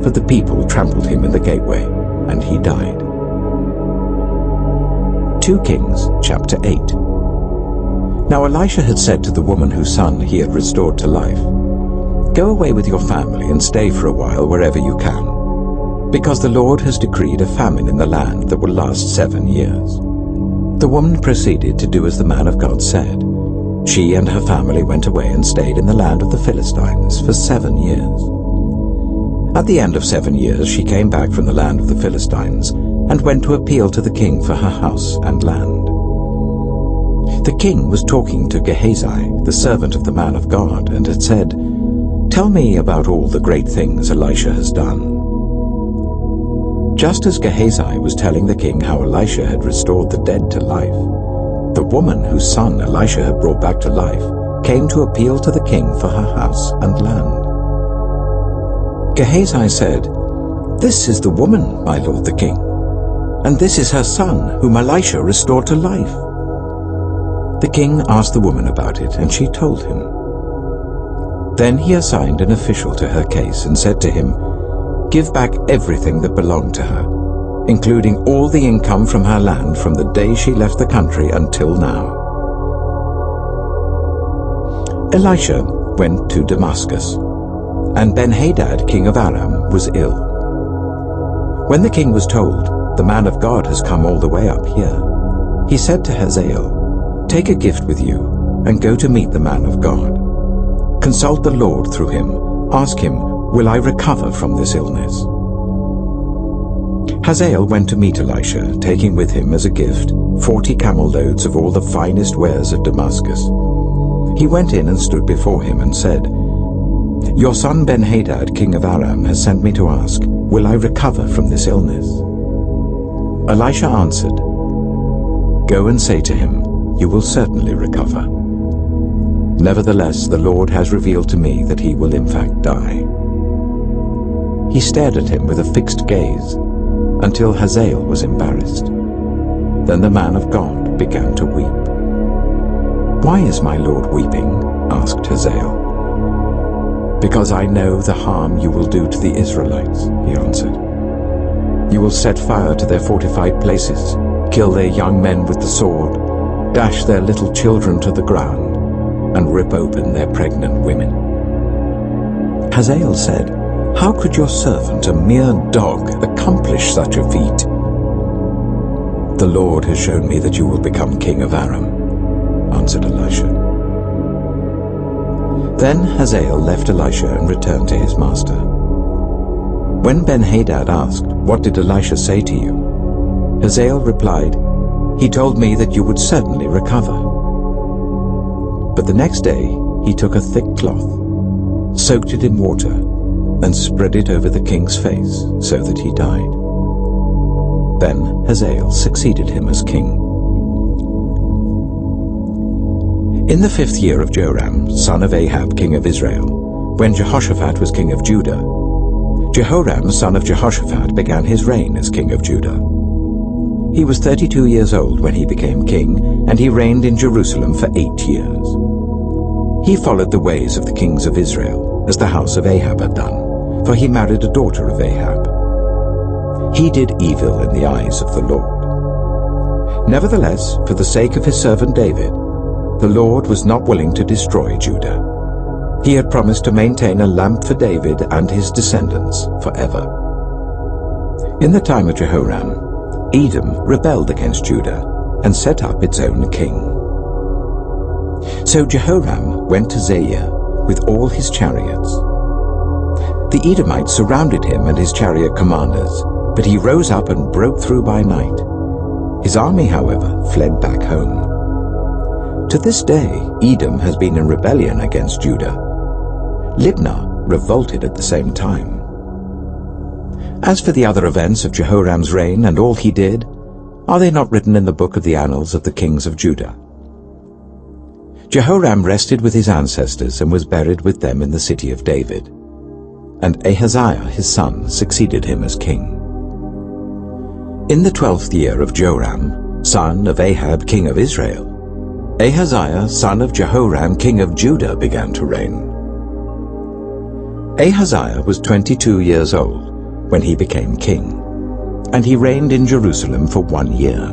[SPEAKER 1] for the people trampled him in the gateway, and he died. 2 Kings chapter 8. Now Elisha had said to the woman whose son he had restored to life, "Go away with your family and stay for a while wherever you can, because the Lord has decreed a famine in the land that will last 7 years." The woman proceeded to do as the man of God said. She and her family went away and stayed in the land of the Philistines for 7 years. At the end of 7 years she came back from the land of the Philistines and went to appeal to the king for her house and land. The king was talking to Gehazi, the servant of the man of God, and had said, "Tell me about all the great things Elisha has done." Just as Gehazi was telling the king how Elisha had restored the dead to life, the woman whose son Elisha had brought back to life came to appeal to the king for her house and land. Gehazi said, "This is the woman, my lord the king, and this is her son whom Elisha restored to life." The king asked the woman about it, and she told him. Then he assigned an official to her case and said to him, "Give back everything that belonged to her, including all the income from her land from the day she left the country until now." Elisha went to Damascus, and Ben-Hadad, king of Aram, was ill. When the king was told, "The man of God has come all the way up here," he said to Hazael, "Take a gift with you and go to meet the man of God. Consult the Lord through him. Ask him, 'Will I recover from this illness?'" Hazael went to meet Elisha, taking with him as a gift 40 camel loads of all the finest wares of Damascus. He went in and stood before him and said, "Your son Ben-Hadad, king of Aram, has sent me to ask, 'Will I recover from this illness?'" Elisha answered, "Go and say to him, 'You will certainly recover.' Nevertheless, the Lord has revealed to me that he will in fact die." He stared at him with a fixed gaze, until Hazael was embarrassed. Then the man of God began to weep. "Why is my lord weeping?" asked Hazael. "Because I know the harm you will do to the Israelites," he answered. "You will set fire to their fortified places, kill their young men with the sword, dash their little children to the ground, and rip open their pregnant women." Hazael said, "How could your servant, a mere dog, accomplish such a feat?" "The Lord has shown me that you will become king of Aram," answered Elisha. Then Hazael left Elisha and returned to his master. When Ben-Hadad asked, "What did Elisha say to you?" Hazael replied, "He told me that you would certainly recover." But the next day he took a thick cloth, soaked it in water, and spread it over the king's face so that he died. Then Hazael succeeded him as king. In the 5th year of Joram, son of Ahab, king of Israel, when Jehoshaphat was king of Judah, Jehoram, son of Jehoshaphat, began his reign as king of Judah. He was 32 years old when he became king, and he reigned in Jerusalem for 8 years. He followed the ways of the kings of Israel, as the house of Ahab had done, for he married a daughter of Ahab. He did evil in the eyes of the Lord. Nevertheless, for the sake of his servant David, the Lord was not willing to destroy Judah. He had promised to maintain a lamp for David and his descendants forever. In the time of Jehoram, Edom rebelled against Judah and set up its own king. So Jehoram went to Zair with all his chariots. The Edomites surrounded him and his chariot commanders, but he rose up and broke through by night. His army, however, fled back home. To this day, Edom has been in rebellion against Judah. Libnah revolted at the same time. As for the other events of Jehoram's reign and all he did, are they not written in the book of the annals of the kings of Judah? Jehoram rested with his ancestors and was buried with them in the city of David. And Ahaziah his son succeeded him as king. In the 12th year of Joram, son of Ahab king of Israel, Ahaziah son of Jehoram king of Judah began to reign. Ahaziah was 22 years old when he became king, and he reigned in Jerusalem for 1 year.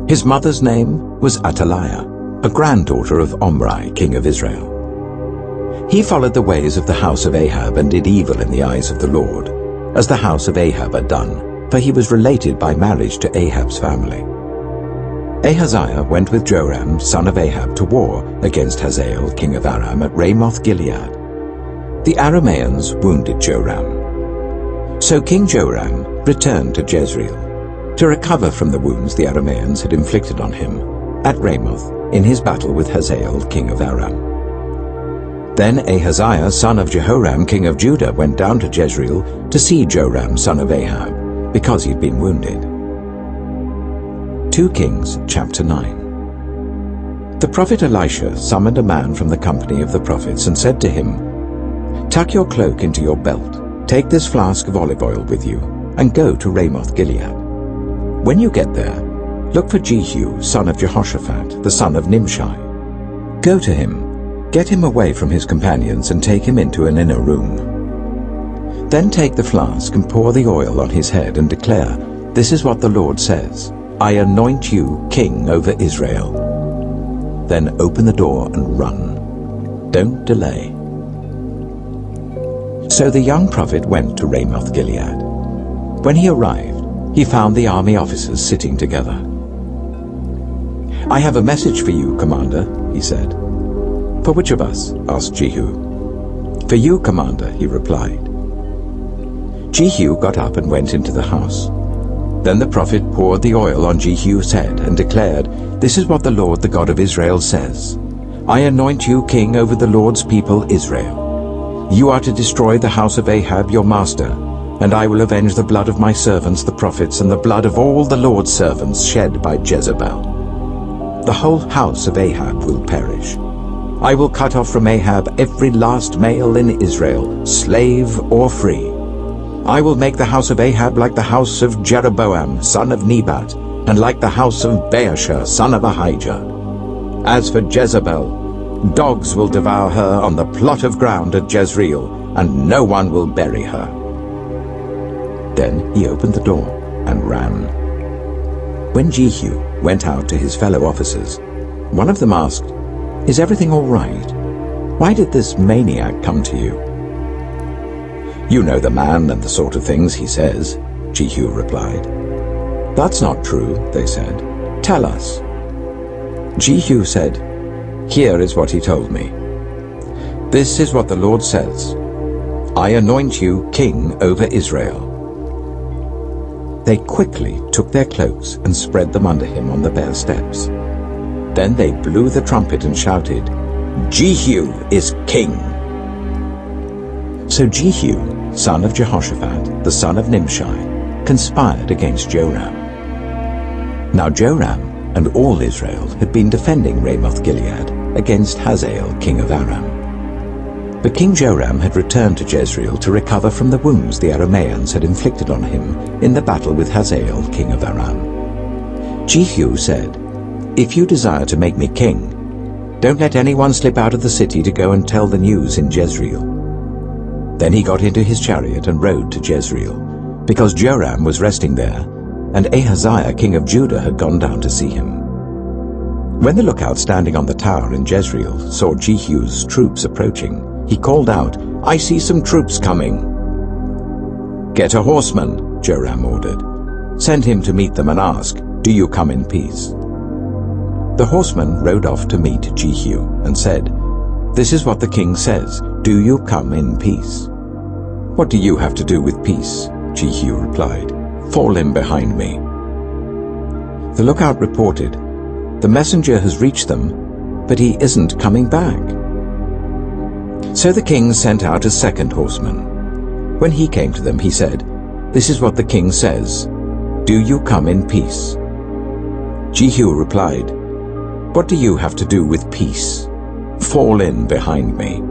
[SPEAKER 1] His mother's name was Athaliah, a granddaughter of Omri, king of Israel. He followed the ways of the house of Ahab and did evil in the eyes of the Lord, as the house of Ahab had done, for he was related by marriage to Ahab's family. Ahaziah went with Joram, son of Ahab, to war against Hazael, king of Aram, at Ramoth-Gilead. The Arameans wounded Joram. So King Joram returned to Jezreel to recover from the wounds the Arameans had inflicted on him at Ramoth in his battle with Hazael, king of Aram. Then Ahaziah, son of Jehoram, king of Judah, went down to Jezreel to see Joram, son of Ahab, because he'd been wounded. 2 Kings chapter 9. The prophet Elisha summoned a man from the company of the prophets and said to him, "Tuck your cloak into your belt, take this flask of olive oil with you, and go to Ramoth-Gilead. When you get there, look for Jehu, son of Jehoshaphat, the son of Nimshi. Go to him, get him away from his companions, and take him into an inner room. Then take the flask and pour the oil on his head and declare, 'This is what the Lord says, I anoint you king over Israel.' Then open the door and run. Don't delay." So the young prophet went to Ramoth-Gilead. When he arrived, he found the army officers sitting together. "I have a message for you, commander," he said. "For which of us?" asked Jehu. "For you, commander," he replied. Jehu got up and went into the house. Then the prophet poured the oil on Jehu's head and declared, "This is what the Lord, the God of Israel, says. I anoint you king over the Lord's people Israel. You are to destroy the house of Ahab your master, and I will avenge the blood of my servants the prophets and the blood of all the Lord's servants shed by Jezebel. The whole house of Ahab will perish. I will cut off from Ahab every last male in Israel, slave or free. I will make the house of Ahab like the house of Jeroboam, son of Nebat, and like the house of Baasha, son of Ahijah. As for Jezebel, dogs will devour her on the plot of ground at Jezreel, and no one will bury her." Then he opened the door and ran. When Jehu went out to his fellow officers, one of them asked, "Is everything all right? Why did this maniac come to you?" "You know the man and the sort of things he says," Jehu replied. "That's not true," they said. "Tell us." Jehu said, "Here is what he told me. This is what the Lord says, I anoint you king over Israel." They quickly took their cloaks and spread them under him on the bare steps. Then they blew the trumpet and shouted, "Jehu is king!" So Jehu, son of Jehoshaphat, the son of Nimshi, conspired against Joram. Now Joram and all Israel had been defending Ramoth-Gilead against Hazael, king of Aram. But King Joram had returned to Jezreel to recover from the wounds the Arameans had inflicted on him in the battle with Hazael, king of Aram. Jehu said, "If you desire to make me king, don't let anyone slip out of the city to go and tell the news in Jezreel." Then he got into his chariot and rode to Jezreel, because Joram was resting there, and Ahaziah, king of Judah, had gone down to see him. When the lookout standing on the tower in Jezreel saw Jehu's troops approaching, he called out, "I see some troops coming." "Get a horseman," Joram ordered. "Send him to meet them and ask, 'Do you come in peace?'" The horseman rode off to meet Jehu and said, "This is what the king says, 'Do you come in peace?'" "What do you have to do with peace?" Jehu replied. "Fall in behind me." The lookout reported, "The messenger has reached them, but he isn't coming back." So the king sent out a second horseman. When he came to them, he said, "This is what the king says, 'Do you come in peace?'" Jehu replied, "What do you have to do with peace? Fall in behind me."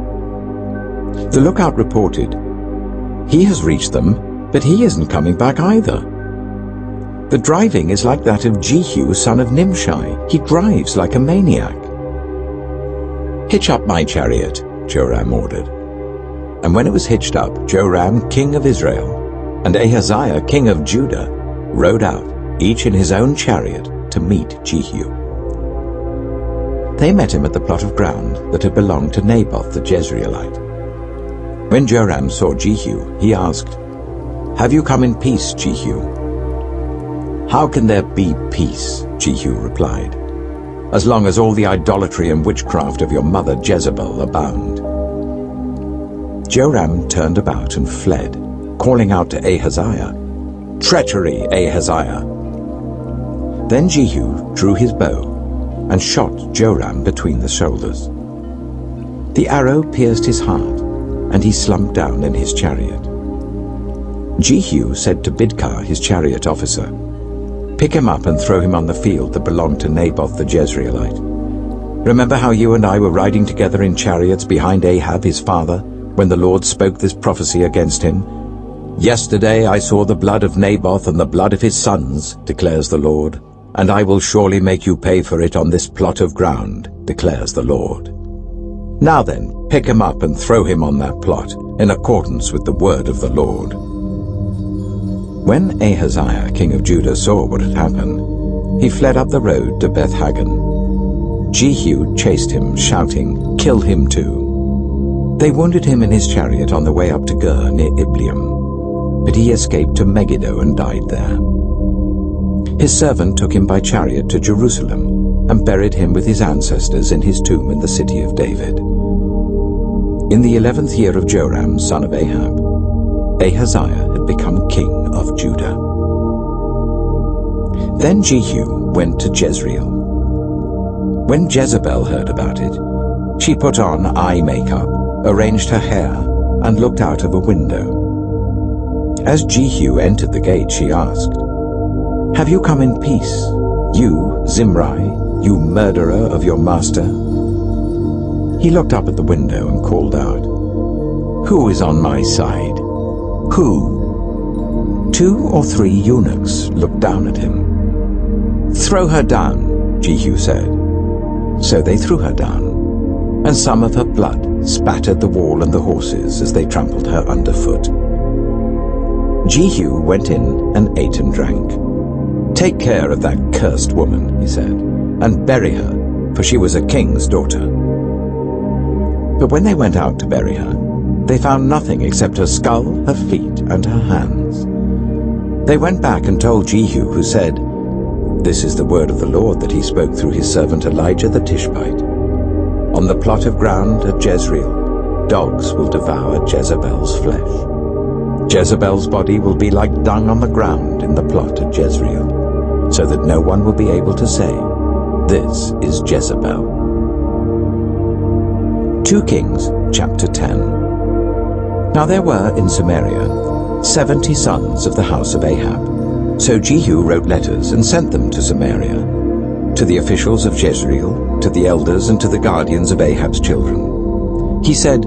[SPEAKER 1] The lookout reported, "He has reached them, but he isn't coming back either. The driving is like that of Jehu, son of Nimshi. He drives like a maniac." "Hitch up my chariot," Joram ordered. And when it was hitched up, Joram, king of Israel, and Ahaziah, king of Judah, rode out, each in his own chariot, to meet Jehu. They met him at the plot of ground that had belonged to Naboth the Jezreelite. When Joram saw Jehu, he asked, "Have you come in peace, Jehu?" "How can there be peace?" Jehu replied, "as long as all the idolatry and witchcraft of your mother Jezebel abound." Joram turned about and fled, calling out to Ahaziah, "Treachery, Ahaziah!" Then Jehu drew his bow and shot Joram between the shoulders. The arrow pierced his heart, and he slumped down in his chariot. Jehu said to Bidkar, his chariot officer, "Pick him up and throw him on the field that belonged to Naboth the Jezreelite. Remember how you and I were riding together in chariots behind Ahab his father, when the Lord spoke this prophecy against him? 'Yesterday I saw the blood of Naboth and the blood of his sons, declares the Lord, and I will surely make you pay for it on this plot of ground, declares the Lord. Now then, pick him up and throw him on that plot, in accordance with the word of the Lord.'" When Ahaziah, king of Judah, saw what had happened, he fled up the road to Beth-Hagan. Jehu chased him, shouting, "Kill him too!" They wounded him in his chariot on the way up to Gur near Ibleam, but he escaped to Megiddo and died there. His servant took him by chariot to Jerusalem and buried him with his ancestors in his tomb in the city of David. In the 11th year of Joram, son of Ahab, Ahaziah had become king of Judah. Then Jehu went to Jezreel. When Jezebel heard about it, she put on eye makeup, arranged her hair, and looked out of a window. As Jehu entered the gate, she asked, "Have you come in peace, you, Zimri, you murderer of your master?" He looked up at the window and called out, "Who is on my side? Who?" 2 or 3 eunuchs looked down at him. "Throw her down," Jehu said. So they threw her down, and some of her blood spattered the wall and the horses as they trampled her underfoot. Jehu went in and ate and drank. "Take care of that cursed woman," he said, "and bury her, for she was a king's daughter." But when they went out to bury her, they found nothing except her skull, her feet, and her hands. They went back and told Jehu, who said, "This is the word of the Lord that he spoke through his servant Elijah the Tishbite. On the plot of ground at Jezreel, dogs will devour Jezebel's flesh. Jezebel's body will be like dung on the ground in the plot at Jezreel, so that no one will be able to say, 'This is Jezebel.'" 2 Kings chapter 10. Now there were in Samaria 70 sons of the house of Ahab. So Jehu wrote letters and sent them to Samaria, to the officials of Jezreel, to the elders and to the guardians of Ahab's children. He said,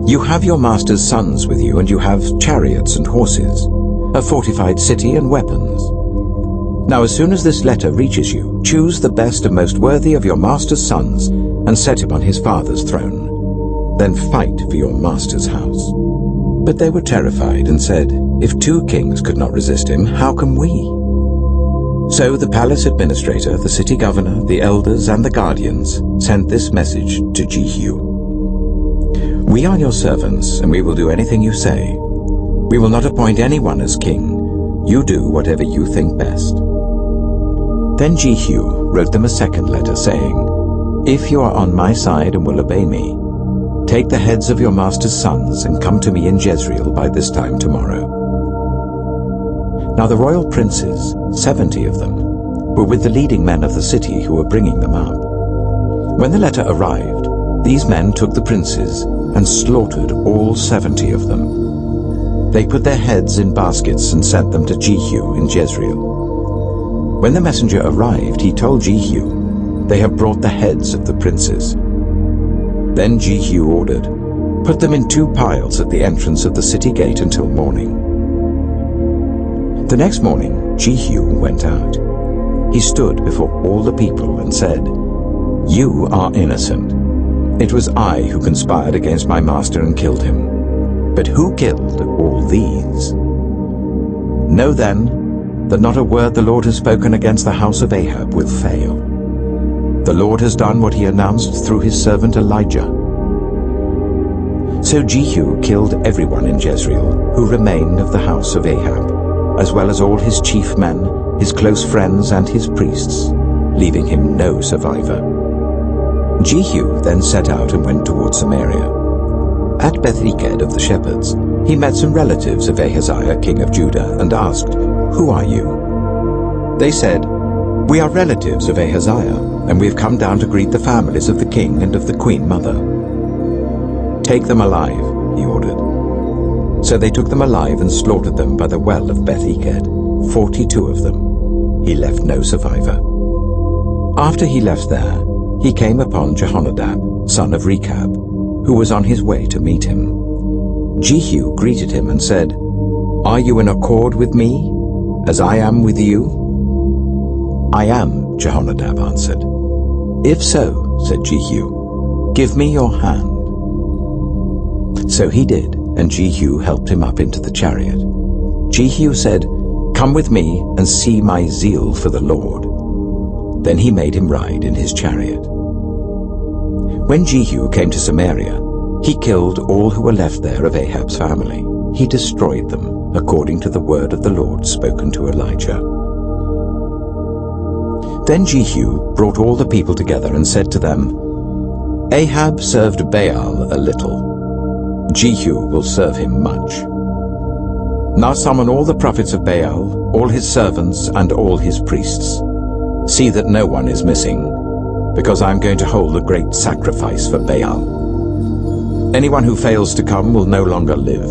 [SPEAKER 1] "You have your master's sons with you, and you have chariots and horses, a fortified city and weapons. Now as soon as this letter reaches you, choose the best and most worthy of your master's sons and set him on his father's throne. Then fight for your master's house." But they were terrified and said, "If 2 kings could not resist him, how can we?" So the palace administrator, the city governor, the elders, and the guardians sent this message to Jehu. "We are your servants, and we will do anything you say. We will not appoint anyone as king. You do whatever you think best." Then Jehu wrote them a second letter, saying, "If you are on my side and will obey me, take the heads of your master's sons and come to me in Jezreel by this time tomorrow." Now the royal princes, 70 of them, were with the leading men of the city who were bringing them up. When the letter arrived, these men took the princes and slaughtered all 70 of them. They put their heads in baskets and sent them to Jehu in Jezreel. When the messenger arrived, he told Jehu, "They have brought the heads of the princes." Then Jehu ordered, "Put them in 2 piles at the entrance of the city gate until morning." The next morning Jehu went out. He stood before all the people and said, "You are innocent. It was I who conspired against my master and killed him. But who killed all these? Know then that not a word the Lord has spoken against the house of Ahab will fail. The Lord has done what he announced through his servant Elijah." So Jehu killed everyone in Jezreel who remained of the house of Ahab, as well as all his chief men, his close friends, and his priests, leaving him no survivor. Jehu then set out and went toward Samaria. At Beth-eked of the shepherds, he met some relatives of Ahaziah, king of Judah, and asked, "Who are you?" They said, "We are relatives of Ahaziah, and we have come down to greet the families of the king and of the queen mother." "Take them alive," he ordered. So they took them alive and slaughtered them by the well of Beth-eked, 42 of them. He left no survivor. After he left there, he came upon Jehonadab, son of Rechab, who was on his way to meet him. Jehu greeted him and said, "Are you in accord with me, as I am with you?" "I am," Jehonadab answered. "If so," said Jehu, "give me your hand." So he did, and Jehu helped him up into the chariot. Jehu said, "Come with me and see my zeal for the Lord." Then he made him ride in his chariot. When Jehu came to Samaria, he killed all who were left there of Ahab's family. He destroyed them, according to the word of the Lord spoken to Elijah. Then Jehu brought all the people together and said to them, "Ahab served Baal a little. Jehu will serve him much. Now summon all the prophets of Baal, all his servants and all his priests. See that no one is missing, because I am going to hold a great sacrifice for Baal. Anyone who fails to come will no longer live."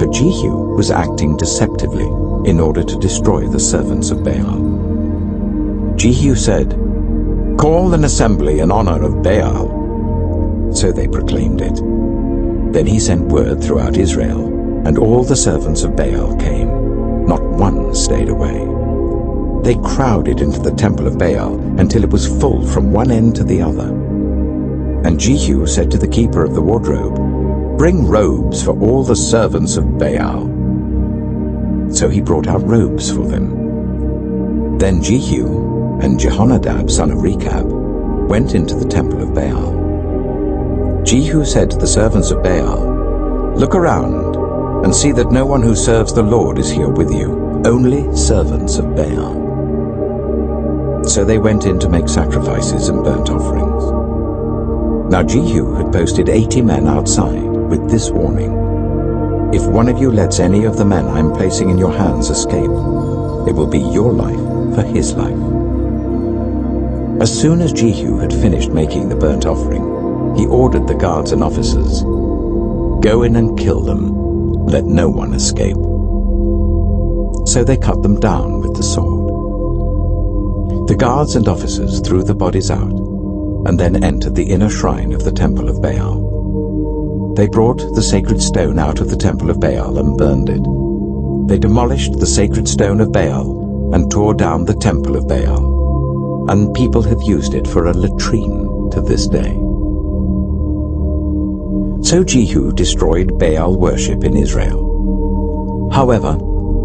[SPEAKER 1] But Jehu was acting deceptively in order to destroy the servants of Baal. Jehu said, "Call an assembly in honor of Baal." So they proclaimed it. Then he sent word throughout Israel, and all the servants of Baal came. Not one stayed away. They crowded into the temple of Baal until it was full from one end to the other. And Jehu said to the keeper of the wardrobe, "Bring robes for all the servants of Baal." So he brought out robes for them. Then Jehu and Jehonadab, son of Rechab, went into the temple of Baal. Jehu said to the servants of Baal, "Look around and see that no one who serves the Lord is here with you, only servants of Baal." So they went in to make sacrifices and burnt offerings. Now Jehu had posted 80 men outside with this warning: "If one of you lets any of the men I am placing in your hands escape, it will be your life for his life." As soon as Jehu had finished making the burnt offering, he ordered the guards and officers, "Go in and kill them. Let no one escape." So they cut them down with the sword. The guards and officers threw the bodies out and then entered the inner shrine of the temple of Baal. They brought the sacred stone out of the temple of Baal and burned it. They demolished the sacred stone of Baal and tore down the temple of Baal, and people have used it for a latrine to this day. So Jehu destroyed Baal worship in Israel. However,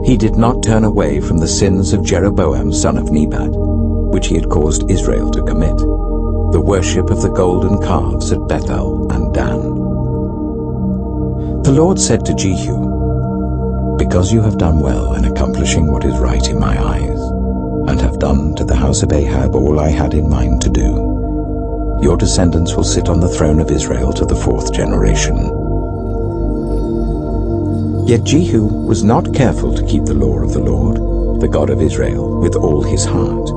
[SPEAKER 1] he did not turn away from the sins of Jeroboam son of Nebat, which he had caused Israel to commit, the worship of the golden calves at Bethel and Dan. The Lord said to Jehu, "Because you have done well in accomplishing what is right in my eyes, and have done to the house of Ahab all I had in mind to do, your descendants will sit on the throne of Israel to the 4th generation." Yet Jehu was not careful to keep the law of the Lord, the God of Israel, with all his heart.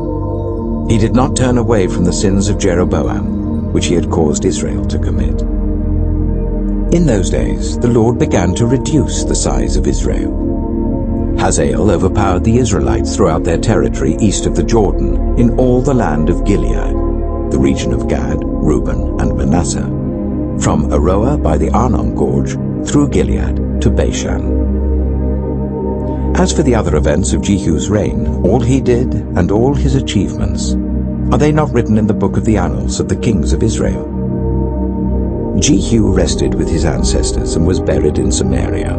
[SPEAKER 1] He did not turn away from the sins of Jeroboam, which he had caused Israel to commit. In those days, the Lord began to reduce the size of Israel. Hazael overpowered the Israelites throughout their territory east of the Jordan in all the land of Gilead, the region of Gad, Reuben, and Manasseh, from Aroer by the Arnon Gorge through Gilead to Bashan. As for the other events of Jehu's reign, all he did and all his achievements, are they not written in the book of the annals of the kings of Israel? Jehu rested with his ancestors and was buried in Samaria,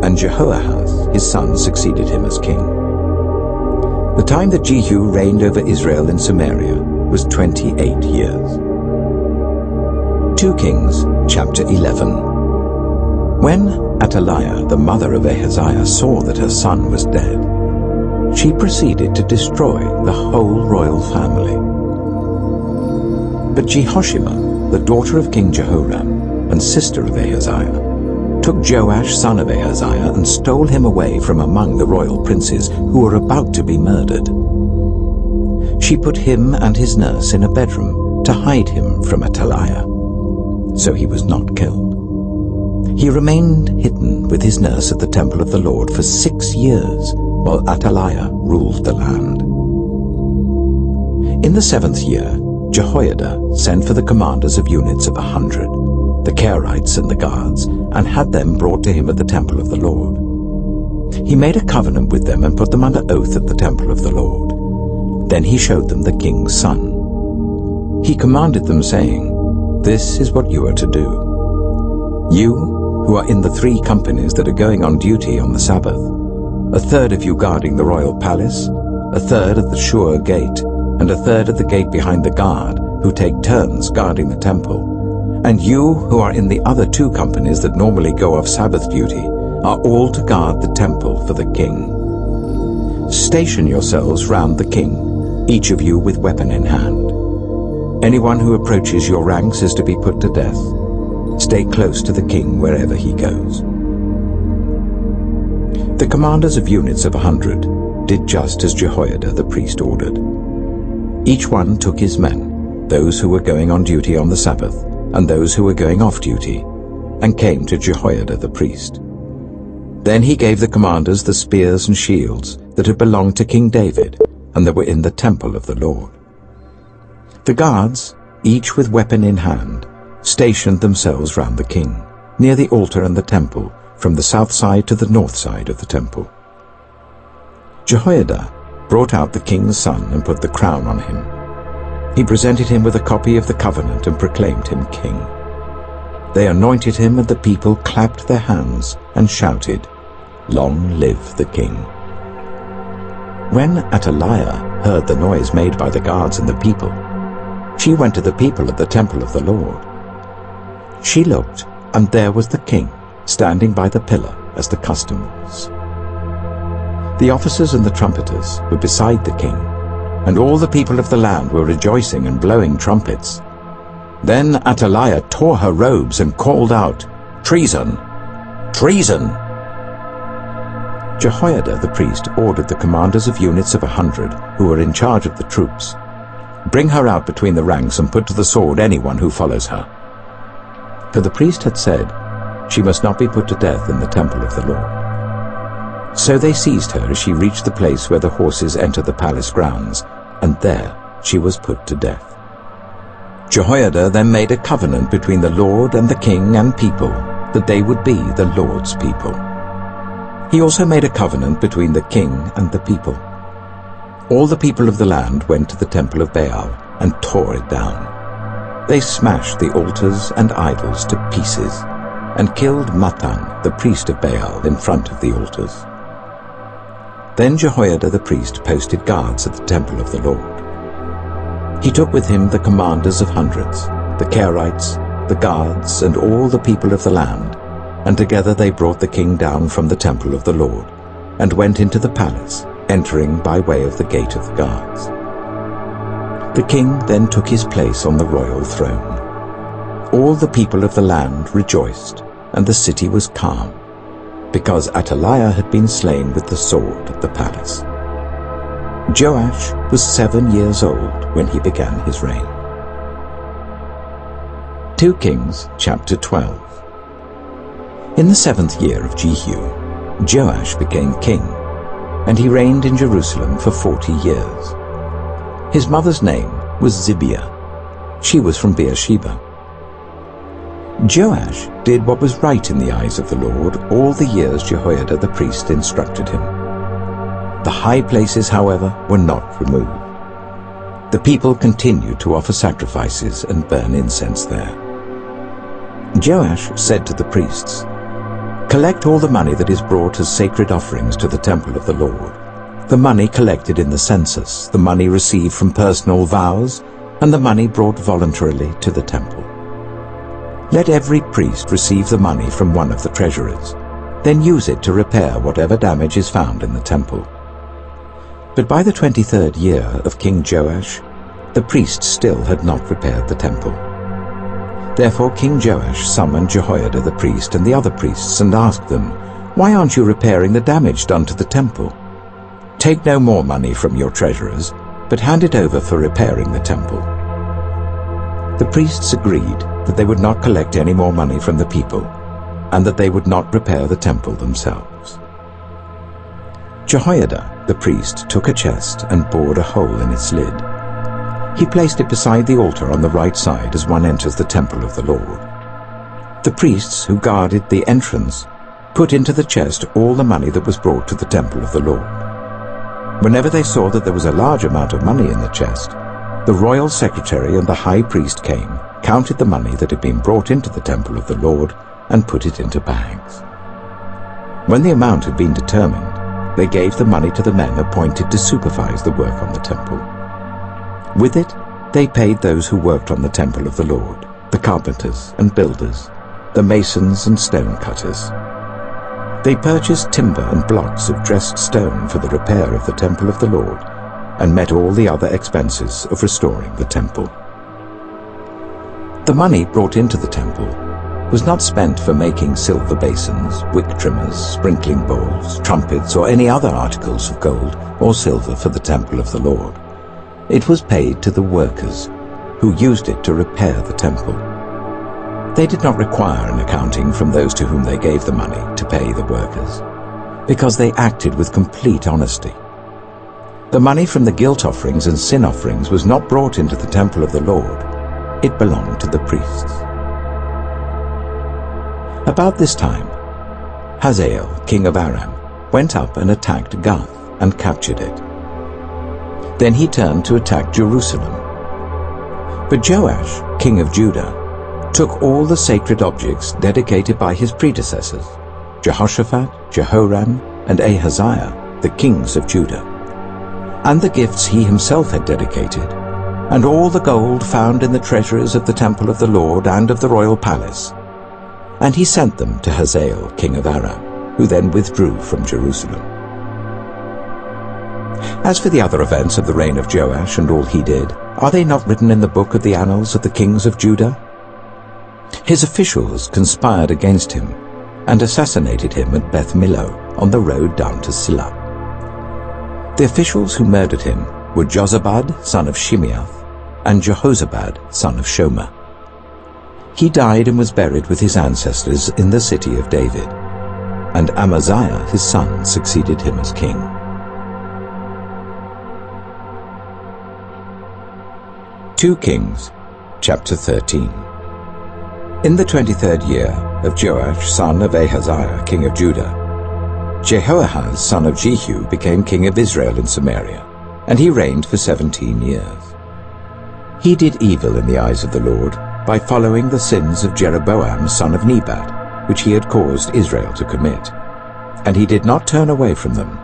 [SPEAKER 1] and Jehoahaz his son succeeded him as king. The time that Jehu reigned over Israel in Samaria was 28 years. 2 Kings chapter 11. When Athaliah, the mother of Ahaziah, saw that her son was dead, she proceeded to destroy the whole royal family. But Jehosheba, the daughter of King Jehoram and sister of Ahaziah, took Joash son of Ahaziah and stole him away from among the royal princes who were about to be murdered. She put him and his nurse in a bedroom to hide him from Athaliah, so he was not killed. He remained hidden with his nurse at the temple of the Lord for 6 years, while Athaliah ruled the land. In the 7th year, Jehoiada sent for the commanders of units of 100, the Kerites and the guards, and had them brought to him at the temple of the Lord. He made a covenant with them and put them under oath at the temple of the Lord. Then he showed them the king's son. He commanded them, saying, "This is what you are to do. You, who are in the 3 companies that are going on duty on the Sabbath, a third of you guarding the royal palace, a third at the Shur gate, and a third at the gate behind the guard, who take turns guarding the temple, and you who are in the other 2 companies that normally go off Sabbath duty, are all to guard the temple for the king. Station yourselves round the king, each of you with weapon in hand. Anyone who approaches your ranks is to be put to death. Stay close to the king wherever he goes." The commanders of units of 100 did just as Jehoiada the priest ordered. Each one took his men, those who were going on duty on the Sabbath, and those who were going off duty, and came to Jehoiada the priest. Then he gave the commanders the spears and shields that had belonged to King David, and that were in the temple of the Lord. The guards, each with weapon in hand, stationed themselves round the king, near the altar and the temple, from the south side to the north side of the temple. Jehoiada brought out the king's son and put the crown on him. He presented him with a copy of the covenant and proclaimed him king. They anointed him, and the people clapped their hands and shouted, "Long live the king." When Athaliah heard the noise made by the guards and the people, she went to the people at the temple of the Lord. She looked, and there was the king, standing by the pillar as the custom was. The officers and the trumpeters were beside the king, and all the people of the land were rejoicing and blowing trumpets. Then Athaliah tore her robes and called out, "Treason! Treason!" Jehoiada the priest ordered the commanders of units of 100 who were in charge of the troops, "Bring her out between the ranks and put to the sword anyone who follows her." For the priest had said, "She must not be put to death in the temple of the Lord." So they seized her as she reached the place where the horses enter the palace grounds, and there she was put to death. Jehoiada then made a covenant between the Lord and the king and people, that they would be the Lord's people. He also made a covenant between the king and the people. All the people of the land went to the temple of Baal and tore it down. They smashed the altars and idols to pieces and killed Mattan, the priest of Baal, in front of the altars. Then Jehoiada the priest posted guards at the temple of the Lord. He took with him the commanders of hundreds, the Kerites, the guards, and all the people of the land, and together they brought the king down from the temple of the Lord, and went into the palace, entering by way of the gate of the guards. The king then took his place on the royal throne. All the people of the land rejoiced, and the city was calm, because Athaliah had been slain with the sword at the palace. Joash was 7 years old when he began his reign. 2 Kings chapter 12. In the 7th year of Jehu, Joash became king, and he reigned in Jerusalem for 40 years. His mother's name was Zibiah. She was from Beersheba. Joash did what was right in the eyes of the Lord all the years Jehoiada the priest instructed him. The high places, however, were not removed. The people continued to offer sacrifices and burn incense there. Joash said to the priests, "Collect all the money that is brought as sacred offerings to the temple of the Lord, the money collected in the census, the money received from personal vows, and the money brought voluntarily to the temple. Let every priest receive the money from one of the treasurers, then use it to repair whatever damage is found in the temple." But by the 23rd year of King Joash, the priests still had not repaired the temple. Therefore King Joash summoned Jehoiada the priest and the other priests and asked them, "Why aren't you repairing the damage done to the temple? Take no more money from your treasurers, but hand it over for repairing the temple." The priests agreed that they would not collect any more money from the people, and that they would not repair the temple themselves. Jehoiada the priest took a chest and bored a hole in its lid. He placed it beside the altar on the right side as one enters the temple of the Lord. The priests who guarded the entrance put into the chest all the money that was brought to the temple of the Lord. Whenever they saw that there was a large amount of money in the chest, the royal secretary and the high priest came, counted the money that had been brought into the temple of the Lord, and put it into bags. When the amount had been determined, they gave the money to the men appointed to supervise the work on the temple. With it, they paid those who worked on the temple of the Lord, the carpenters and builders, the masons and stone cutters. They purchased timber and blocks of dressed stone for the repair of the temple of the Lord, and met all the other expenses of restoring the temple. The money brought into the temple was not spent for making silver basins, wick trimmers, sprinkling bowls, trumpets, or any other articles of gold or silver for the temple of the Lord. It was paid to the workers, who used it to repair the temple. They did not require an accounting from those to whom they gave the money to pay the workers, because they acted with complete honesty. The money from the guilt offerings and sin offerings was not brought into the temple of the Lord. It belonged to the priests. About this time, Hazael, king of Aram, went up and attacked Gath and captured it. Then he turned to attack Jerusalem. But Joash, king of Judah, took all the sacred objects dedicated by his predecessors, Jehoshaphat, Jehoram, and Ahaziah, the kings of Judah, and the gifts he himself had dedicated, and all the gold found in the treasuries of the temple of the Lord and of the royal palace. And he sent them to Hazael, king of Aram, who then withdrew from Jerusalem. As for the other events of the reign of Joash and all he did, are they not written in the book of the annals of the kings of Judah? His officials conspired against him and assassinated him at Beth Millo on the road down to Silla. The officials who murdered him were Jozabad, son of Shimeath, and Jehozabad, son of Shomer. He died and was buried with his ancestors in the city of David, and Amaziah his son succeeded him as king. 2 Kings, chapter 13. In the 23rd year of Joash, son of Ahaziah, king of Judah, Jehoahaz, son of Jehu, became king of Israel in Samaria, and he reigned for 17 years. He did evil in the eyes of the Lord by following the sins of Jeroboam, son of Nebat, which he had caused Israel to commit, and he did not turn away from them.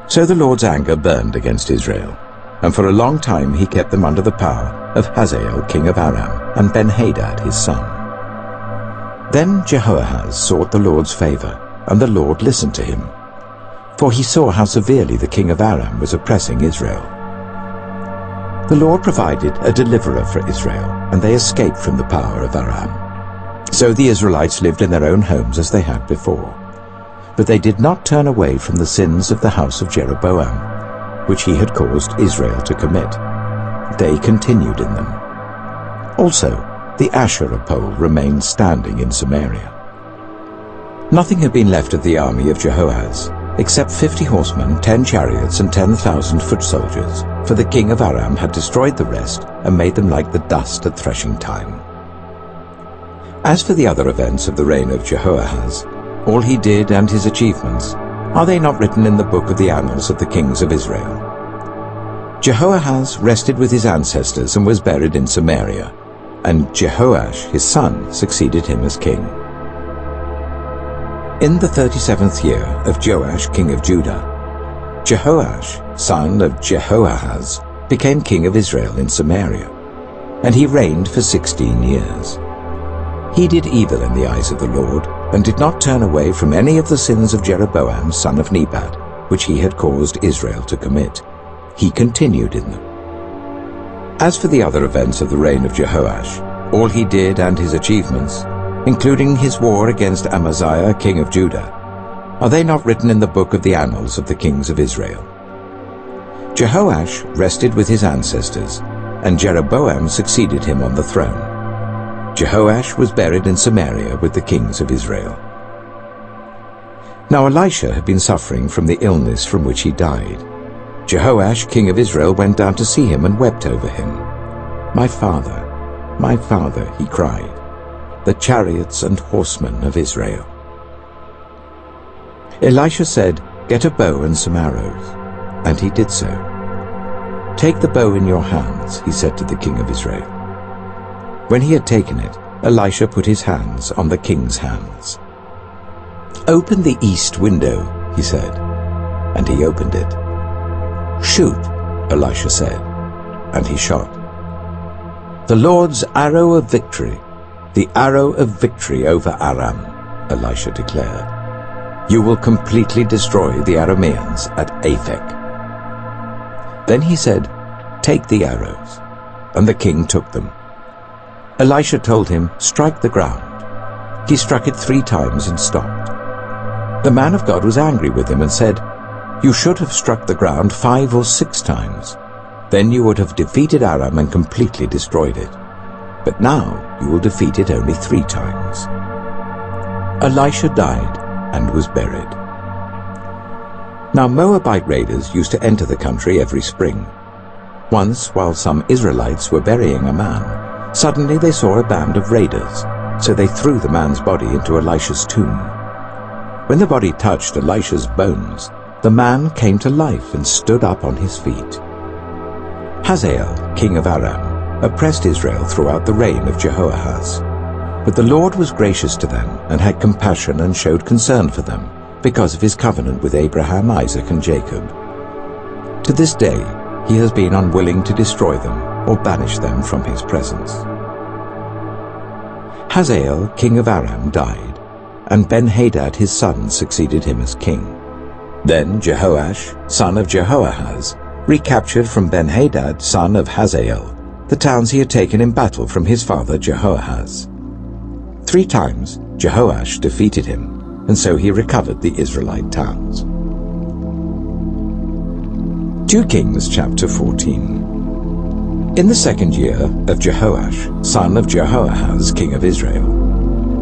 [SPEAKER 1] So the Lord's anger burned against Israel, and for a long time he kept them under the power of Hazael, king of Aram, and Ben-Hadad his son. Then Jehoahaz sought the Lord's favor, and the Lord listened to him, for he saw how severely the king of Aram was oppressing Israel. The Lord provided a deliverer for Israel, and they escaped from the power of Aram. So the Israelites lived in their own homes as they had before. But they did not turn away from the sins of the house of Jeroboam, which he had caused Israel to commit. They continued in them. Also, the Asherah pole remained standing in Samaria. Nothing had been left of the army of Jehoahaz, except 50 horsemen, 10 chariots, and 10,000 foot soldiers, for the king of Aram had destroyed the rest and made them like the dust at threshing time. As for the other events of the reign of Jehoahaz, all he did and his achievements, are they not written in the book of the annals of the kings of Israel? Jehoahaz rested with his ancestors and was buried in Samaria, and Jehoash his son succeeded him as king. In the 37th year of Joash king of Judah, Jehoash, son of Jehoahaz, became king of Israel in Samaria, and he reigned for 16 years. He did evil in the eyes of the Lord, and did not turn away from any of the sins of Jeroboam son of Nebat, which he had caused Israel to commit. He continued in them. As for the other events of the reign of Jehoash, all he did and his achievements, including his war against Amaziah king of Judah, are they not written in the book of the annals of the kings of Israel? Jehoash rested with his ancestors, and Jeroboam succeeded him on the throne. Jehoash was buried in Samaria with the kings of Israel. Now Elisha had been suffering from the illness from which he died. Jehoash, king of Israel, went down to see him and wept over him. my father, he cried, the chariots and horsemen of Israel." Elisha said, "Get a bow and some arrows." And he did so. "Take the bow in your hands," he said to the king of Israel. When he had taken it, Elisha put his hands on the king's hands. "Open the east window," he said, and he opened it. "Shoot," Elisha said, and he shot. "The Lord's arrow of victory, the arrow of victory over Aram," Elisha declared. "You will completely destroy the Arameans at Aphek." Then he said, "Take the arrows," and the king took them. Elisha told him, "Strike the ground." He struck it 3 times and stopped. The man of God was angry with him and said, "You should have struck the ground 5 or 6 times. Then you would have defeated Aram and completely destroyed it. But now you will defeat it only 3 times." Elisha died and was buried. Now Moabite raiders used to enter the country every spring. Once, while some Israelites were burying a man, suddenly they saw a band of raiders, so they threw the man's body into Elisha's tomb. When the body touched Elisha's bones, the man came to life and stood up on his feet. Hazael, king of Aram, oppressed Israel throughout the reign of Jehoahaz. But the Lord was gracious to them and had compassion and showed concern for them because of his covenant with Abraham, Isaac, and Jacob. To this day, he has been unwilling to destroy them or banish them from his presence. Hazael, king of Aram, died, and Ben-Hadad his son succeeded him as king. Then Jehoash, son of Jehoahaz, recaptured from Ben-Hadad, son of Hazael, the towns he had taken in battle from his father Jehoahaz. 3 times Jehoash defeated him, and so he recovered the Israelite towns. 2 Kings chapter 14. In the 2nd year of Jehoash, son of Jehoahaz, king of Israel,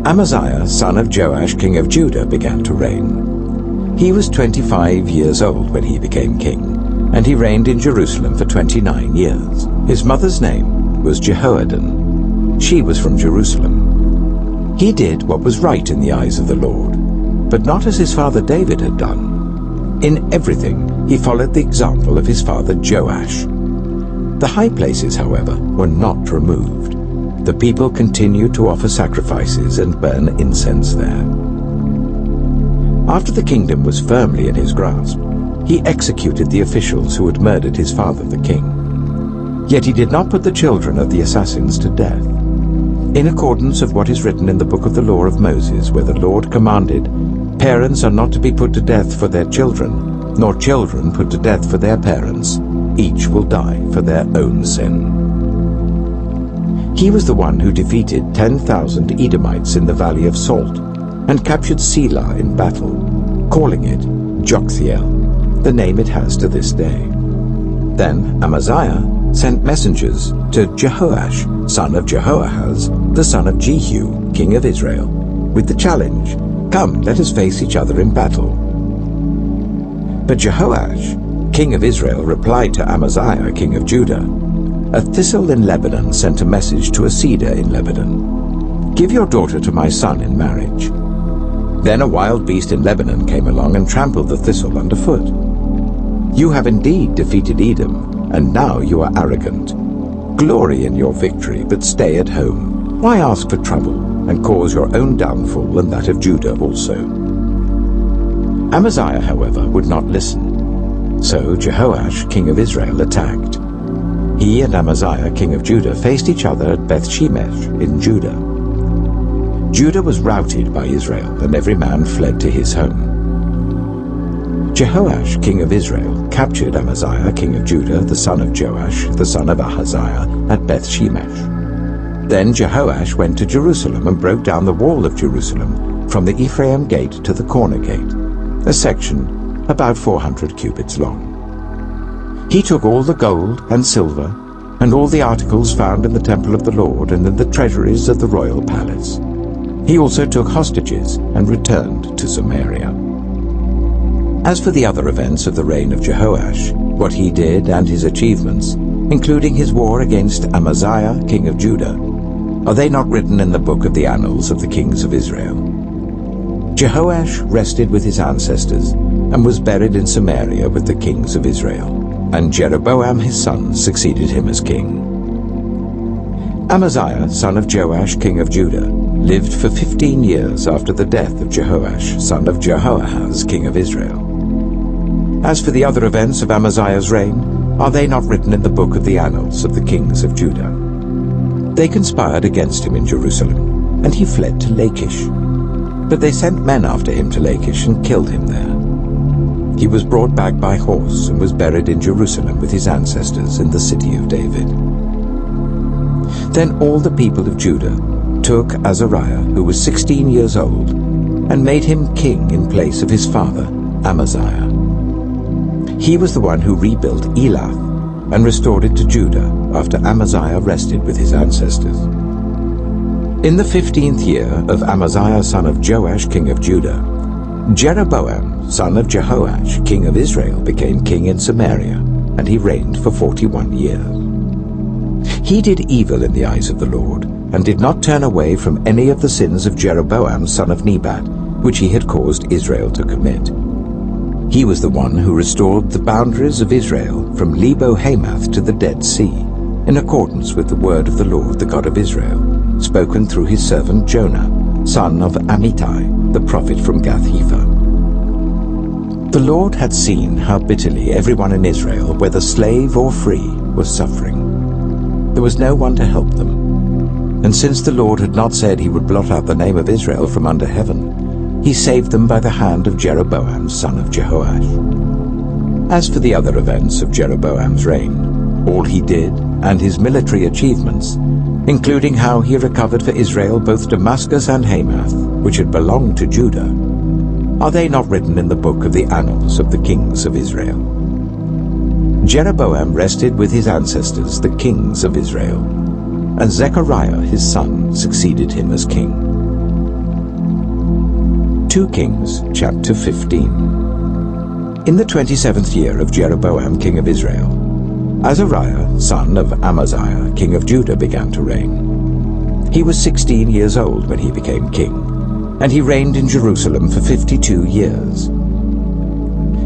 [SPEAKER 1] Amaziah, son of Joash, king of Judah, began to reign. He was 25 years old when he became king, and he reigned in Jerusalem for 29 years. His mother's name was Jehoaddan. She was from Jerusalem. He did what was right in the eyes of the Lord, but not as his father David had done. In everything he followed the example of his father Joash. The high places, however, were not removed. The people continued to offer sacrifices and burn incense there. After the kingdom was firmly in his grasp, he executed the officials who had murdered his father the king. Yet he did not put the children of the assassins to death. In accordance with what is written in the book of the law of Moses, where the Lord commanded, "Parents are not to be put to death for their children, nor children put to death for their parents. Each will die for their own sin." He was the one who defeated 10,000 Edomites in the Valley of Salt and captured Selah in battle, calling it Joktheel, the name it has to this day. Then Amaziah sent messengers to Jehoash, son of Jehoahaz, the son of Jehu, king of Israel, with the challenge, "Come, let us face each other in battle." But Jehoash, king of Israel, replied to Amaziah, king of Judah, "A thistle in Lebanon sent a message to a cedar in Lebanon. Give your daughter to my son in marriage." Then a wild beast in Lebanon came along and trampled the thistle underfoot. "You have indeed defeated Edom, and now you are arrogant. Glory in your victory, but stay at home. Why ask for trouble and cause your own downfall and that of Judah also?" Amaziah, however, would not listen. So Jehoash, king of Israel, attacked. He and Amaziah, king of Judah, faced each other at Beth-shemesh in Judah. Judah was routed by Israel, and every man fled to his home. Jehoash, king of Israel, captured Amaziah, king of Judah, the son of Joash, the son of Ahaziah, at Beth-shemesh. Then Jehoash went to Jerusalem and broke down the wall of Jerusalem from the Ephraim gate to the corner gate, a section about 400 cubits long. He took all the gold and silver and all the articles found in the temple of the Lord and in the treasuries of the royal palace. He also took hostages and returned to Samaria. As for the other events of the reign of Jehoash, what he did and his achievements, including his war against Amaziah, king of Judah, are they not written in the book of the annals of the kings of Israel? Jehoash rested with his ancestors and was buried in Samaria with the kings of Israel, and Jeroboam his son succeeded him as king. Amaziah, son of Joash, king of Judah, lived for 15 years after the death of Jehoash, son of Jehoahaz, king of Israel. As for the other events of Amaziah's reign, are they not written in the book of the annals of the kings of Judah? They conspired against him in Jerusalem, and he fled to Lachish. But they sent men after him to Lachish and killed him there. He was brought back by horse and was buried in Jerusalem with his ancestors in the city of David. Then all the people of Judah took Azariah, who was 16 years old, and made him king in place of his father, Amaziah. He was the one who rebuilt Elath and restored it to Judah after Amaziah rested with his ancestors. In the 15th year of Amaziah son of Joash, king of Judah, Jeroboam son of Jehoash, king of Israel, became king in Samaria, and he reigned for 41 years. He did evil in the eyes of the Lord, and did not turn away from any of the sins of Jeroboam son of Nebat, which he had caused Israel to commit. He was the one who restored the boundaries of Israel from Lebo-Hamath to the Dead Sea, in accordance with the word of the Lord, the God of Israel, spoken through his servant Jonah, son of Amittai, the prophet from Gath-hepher. The Lord had seen how bitterly everyone in Israel, whether slave or free, was suffering. There was no one to help them. And since the Lord had not said he would blot out the name of Israel from under heaven, he saved them by the hand of Jeroboam, son of Jehoash. As for the other events of Jeroboam's reign, all he did and his military achievements, including how he recovered for Israel both Damascus and Hamath, which had belonged to Judah, are they not written in the book of the annals of the kings of Israel? Jeroboam rested with his ancestors, the kings of Israel, and Zechariah his son succeeded him as king. 2 Kings chapter 15. In the 27th year of Jeroboam king of Israel, Azariah son of Amaziah king of Judah began to reign. He was 16 years old when he became king, and he reigned in Jerusalem for 52 years.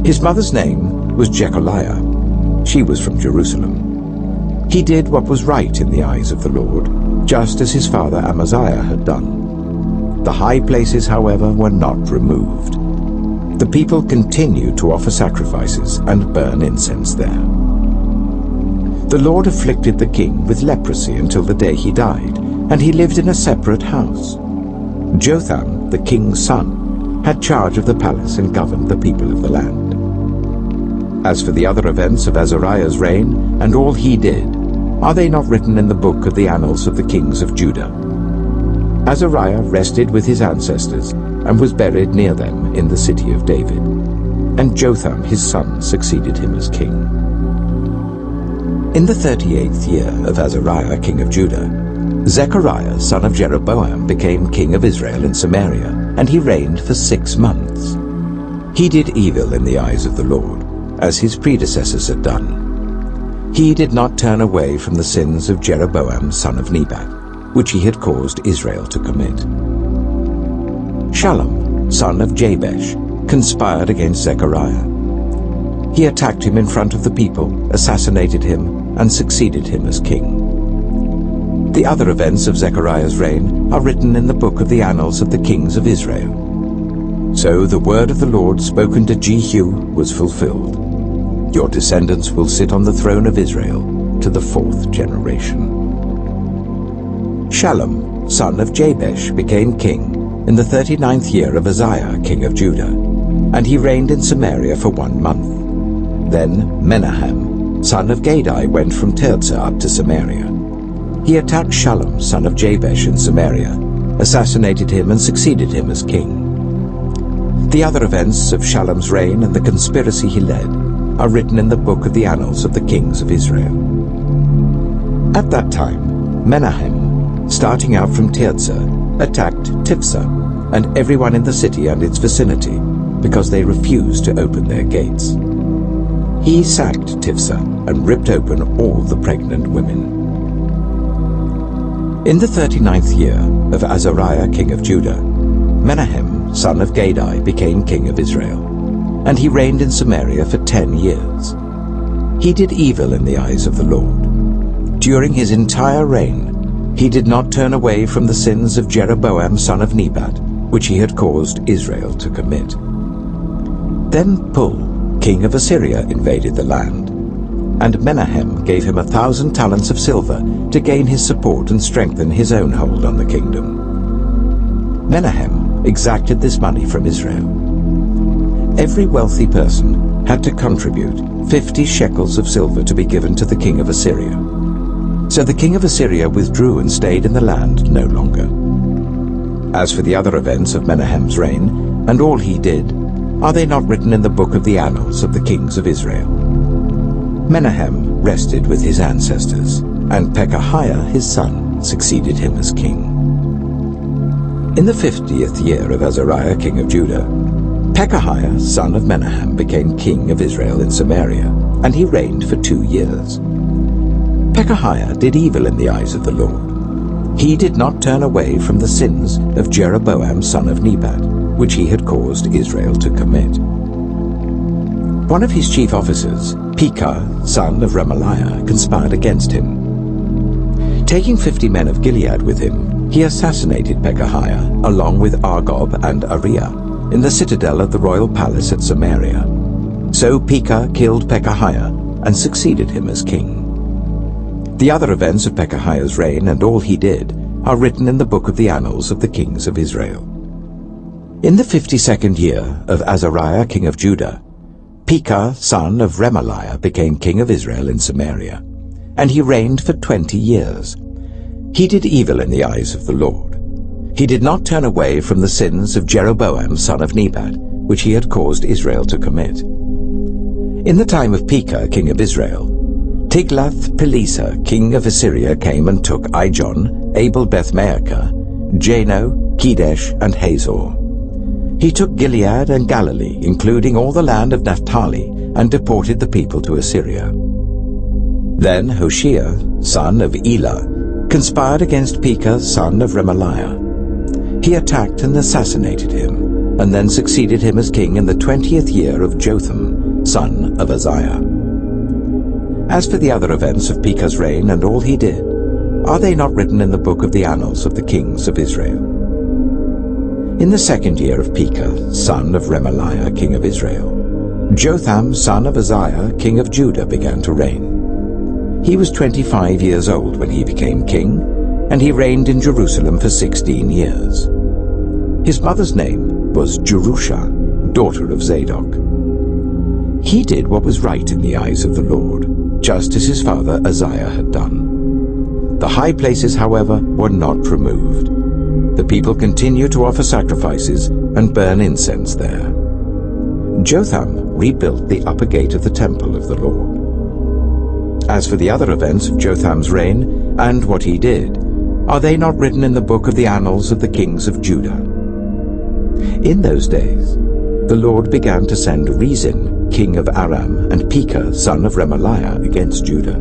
[SPEAKER 1] His mother's name was Jecholiah. She was from Jerusalem. He did what was right in the eyes of the Lord, just as his father Amaziah had done. The high places, however, were not removed. The people continued to offer sacrifices and burn incense there. The Lord afflicted the king with leprosy until the day he died, and he lived in a separate house. Jotham, the king's son, had charge of the palace and governed the people of the land. As for the other events of Azariah's reign, and all he did, are they not written in the book of the annals of the kings of Judah? Azariah rested with his ancestors, and was buried near them in the city of David. And Jotham his son succeeded him as king. In the 38th year of Azariah king of Judah, Zechariah son of Jeroboam became king of Israel in Samaria, and he reigned for 6 months. He did evil in the eyes of the Lord, as his predecessors had done. He did not turn away from the sins of Jeroboam son of Nebat, which he had caused Israel to commit. Shallum son of Jabesh conspired against Zechariah. He attacked him in front of the people, assassinated him, and succeeded him as king. The other events of Zechariah's reign are written in the book of the annals of the kings of Israel. So the word of the Lord spoken to Jehu was fulfilled. Your descendants will sit on the throne of Israel to the 4th generation. Shallum, son of Jabesh, became king in the 39th year of Uzziah, king of Judah, and he reigned in Samaria for 1 month. Then Menahem, son of Gadai, went from Tirzah up to Samaria. He attacked Shallum, son of Jabesh, in Samaria, assassinated him, and succeeded him as king. The other events of Shallum's reign and the conspiracy he led are written in the book of the annals of the kings of Israel. At that time, Menahem, starting out from Tirzah, attacked Tiphsah and everyone in the city and its vicinity, because they refused to open their gates. He sacked Tiphsah and ripped open all the pregnant women. In the 39th year of Azariah king of Judah, Menahem son of Gadai became king of Israel, and he reigned in Samaria for 10 years. He did evil in the eyes of the Lord. During his entire reign, he did not turn away from the sins of Jeroboam son of Nebat, which he had caused Israel to commit. Then Pul, king of Assyria, invaded the land, and Menahem gave him 1,000 talents of silver to gain his support and strengthen his own hold on the kingdom. Menahem exacted this money from Israel. Every wealthy person had to contribute 50 shekels of silver to be given to the king of Assyria. So the king of Assyria withdrew and stayed in the land no longer. As for the other events of Menahem's reign, and all he did, are they not written in the book of the annals of the kings of Israel? Menahem rested with his ancestors, and Pekahiah his son succeeded him as king. In the 50th year of Azariah king of Judah, Pekahiah son of Menahem became king of Israel in Samaria, and he reigned for 2 years. Pekahiah did evil in the eyes of the Lord. He did not turn away from the sins of Jeroboam son of Nebat, which he had caused Israel to commit. One of his chief officers, Pekah, son of Remaliah, conspired against him. Taking 50 men of Gilead with him, he assassinated Pekahiah along with Argob and Ariah in the citadel of the royal palace at Samaria. So Pekah killed Pekahiah and succeeded him as king. The other events of Pekahiah's reign and all he did are written in the book of the annals of the kings of Israel. In the 52nd year of Azariah king of Judah, Pekah son of Remaliah became king of Israel in Samaria, and he reigned for 20 years. He did evil in the eyes of the Lord. He did not turn away from the sins of Jeroboam son of Nebat, which he had caused Israel to commit. In the time of Pekah king of Israel, Tiglath-Pileser king of Assyria came and took Ijon, Abel-Beth-Maachah, Jano, Kedesh, and Hazor. He took Gilead and Galilee, including all the land of Naphtali, and deported the people to Assyria. Then Hoshea, son of Elah, conspired against Pekah, son of Remaliah. He attacked and assassinated him, and then succeeded him as king in the 20th year of Jotham, son of Uzziah. As for the other events of Pekah's reign and all he did, are they not written in the book of the annals of the kings of Israel? In the 2nd year of Pekah, son of Remaliah, king of Israel, Jotham, son of Uzziah, king of Judah, began to reign. He was 25 years old when he became king, and he reigned in Jerusalem for 16 years. His mother's name was Jerusha, daughter of Zadok. He did what was right in the eyes of the Lord, just as his father Uzziah had done. The high places, however, were not removed. The people continued to offer sacrifices and burn incense there. Jotham rebuilt the upper gate of the temple of the Lord. As for the other events of Jotham's reign and what he did, are they not written in the book of the annals of the kings of Judah? In those days, the Lord began to send Rezin, king of Aram, and Pekah, son of Remaliah, against Judah.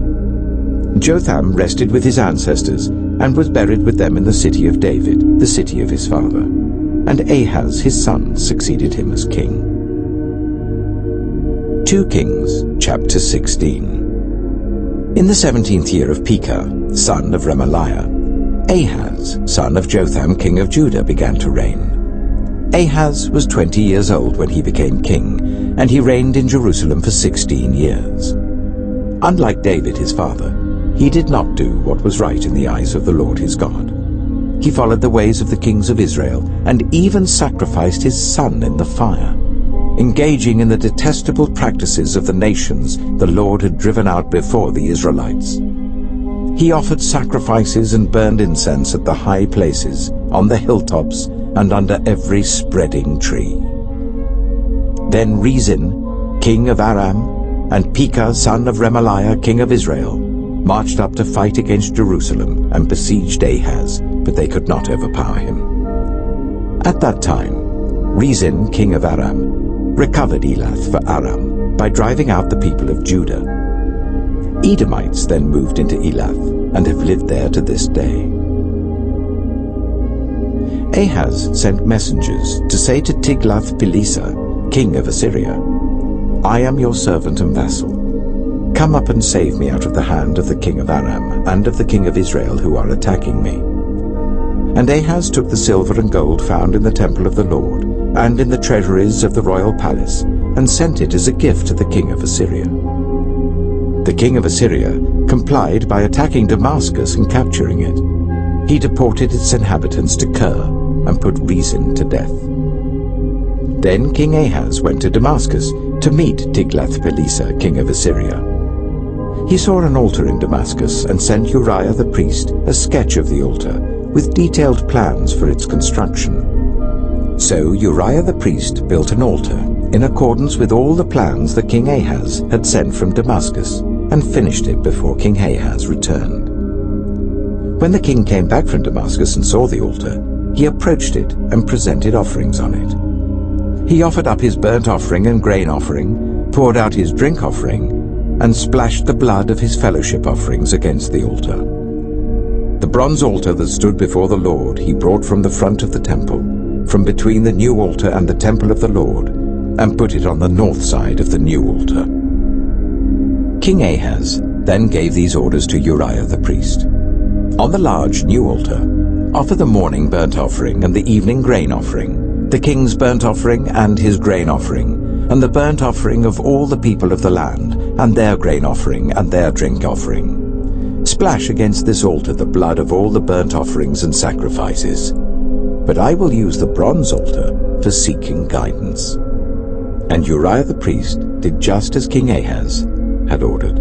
[SPEAKER 1] Jotham rested with his ancestors and was buried with them in the city of David, the city of his father, and Ahaz his son succeeded him as king. 2 Kings chapter 16. In the 17th year of Pekah, son of Remaliah, Ahaz, son of Jotham, king of Judah, began to reign. Ahaz was 20 years old when he became king, and he reigned in Jerusalem for 16 years. Unlike David his father, he did not do what was right in the eyes of the Lord his God. He followed the ways of the kings of Israel, and even sacrificed his son in the fire, engaging in the detestable practices of the nations the Lord had driven out before the Israelites. He offered sacrifices and burned incense at the high places, on the hilltops, and under every spreading tree. Then Rezin, king of Aram, and Pekah, son of Remaliah, king of Israel, marched up to fight against Jerusalem and besieged Ahaz, but they could not overpower him. At that time, Rezin, king of Aram, recovered Elath for Aram by driving out the people of Judah. Edomites then moved into Elath and have lived there to this day. Ahaz sent messengers to say to Tiglath-Pileser, king of Assyria, "I am your servant and vassal. Come up and save me out of the hand of the king of Aram and of the king of Israel who are attacking me." And Ahaz took the silver and gold found in the temple of the Lord and in the treasuries of the royal palace and sent it as a gift to the king of Assyria. The king of Assyria complied by attacking Damascus and capturing it. He deported its inhabitants to Kir and put Rezin to death. Then King Ahaz went to Damascus to meet Tiglath-Pileser, king of Assyria. He saw an altar in Damascus and sent Uriah the priest a sketch of the altar with detailed plans for its construction. So Uriah the priest built an altar in accordance with all the plans that King Ahaz had sent from Damascus and finished it before King Ahaz returned. When the king came back from Damascus and saw the altar, he approached it and presented offerings on it. He offered up his burnt offering and grain offering, poured out his drink offering, and splashed the blood of his fellowship offerings against the altar. The bronze altar that stood before the Lord he brought from the front of the temple, from between the new altar and the temple of the Lord, and put it on the north side of the new altar. King Ahaz then gave these orders to Uriah the priest. On the large new altar, offer the morning burnt offering and the evening grain offering, the king's burnt offering and his grain offering, and the burnt offering of all the people of the land, and their grain offering and their drink offering. Splash against this altar the blood of all the burnt offerings and sacrifices. But I will use the bronze altar for seeking guidance. And Uriah the priest did just as King Ahaz had ordered.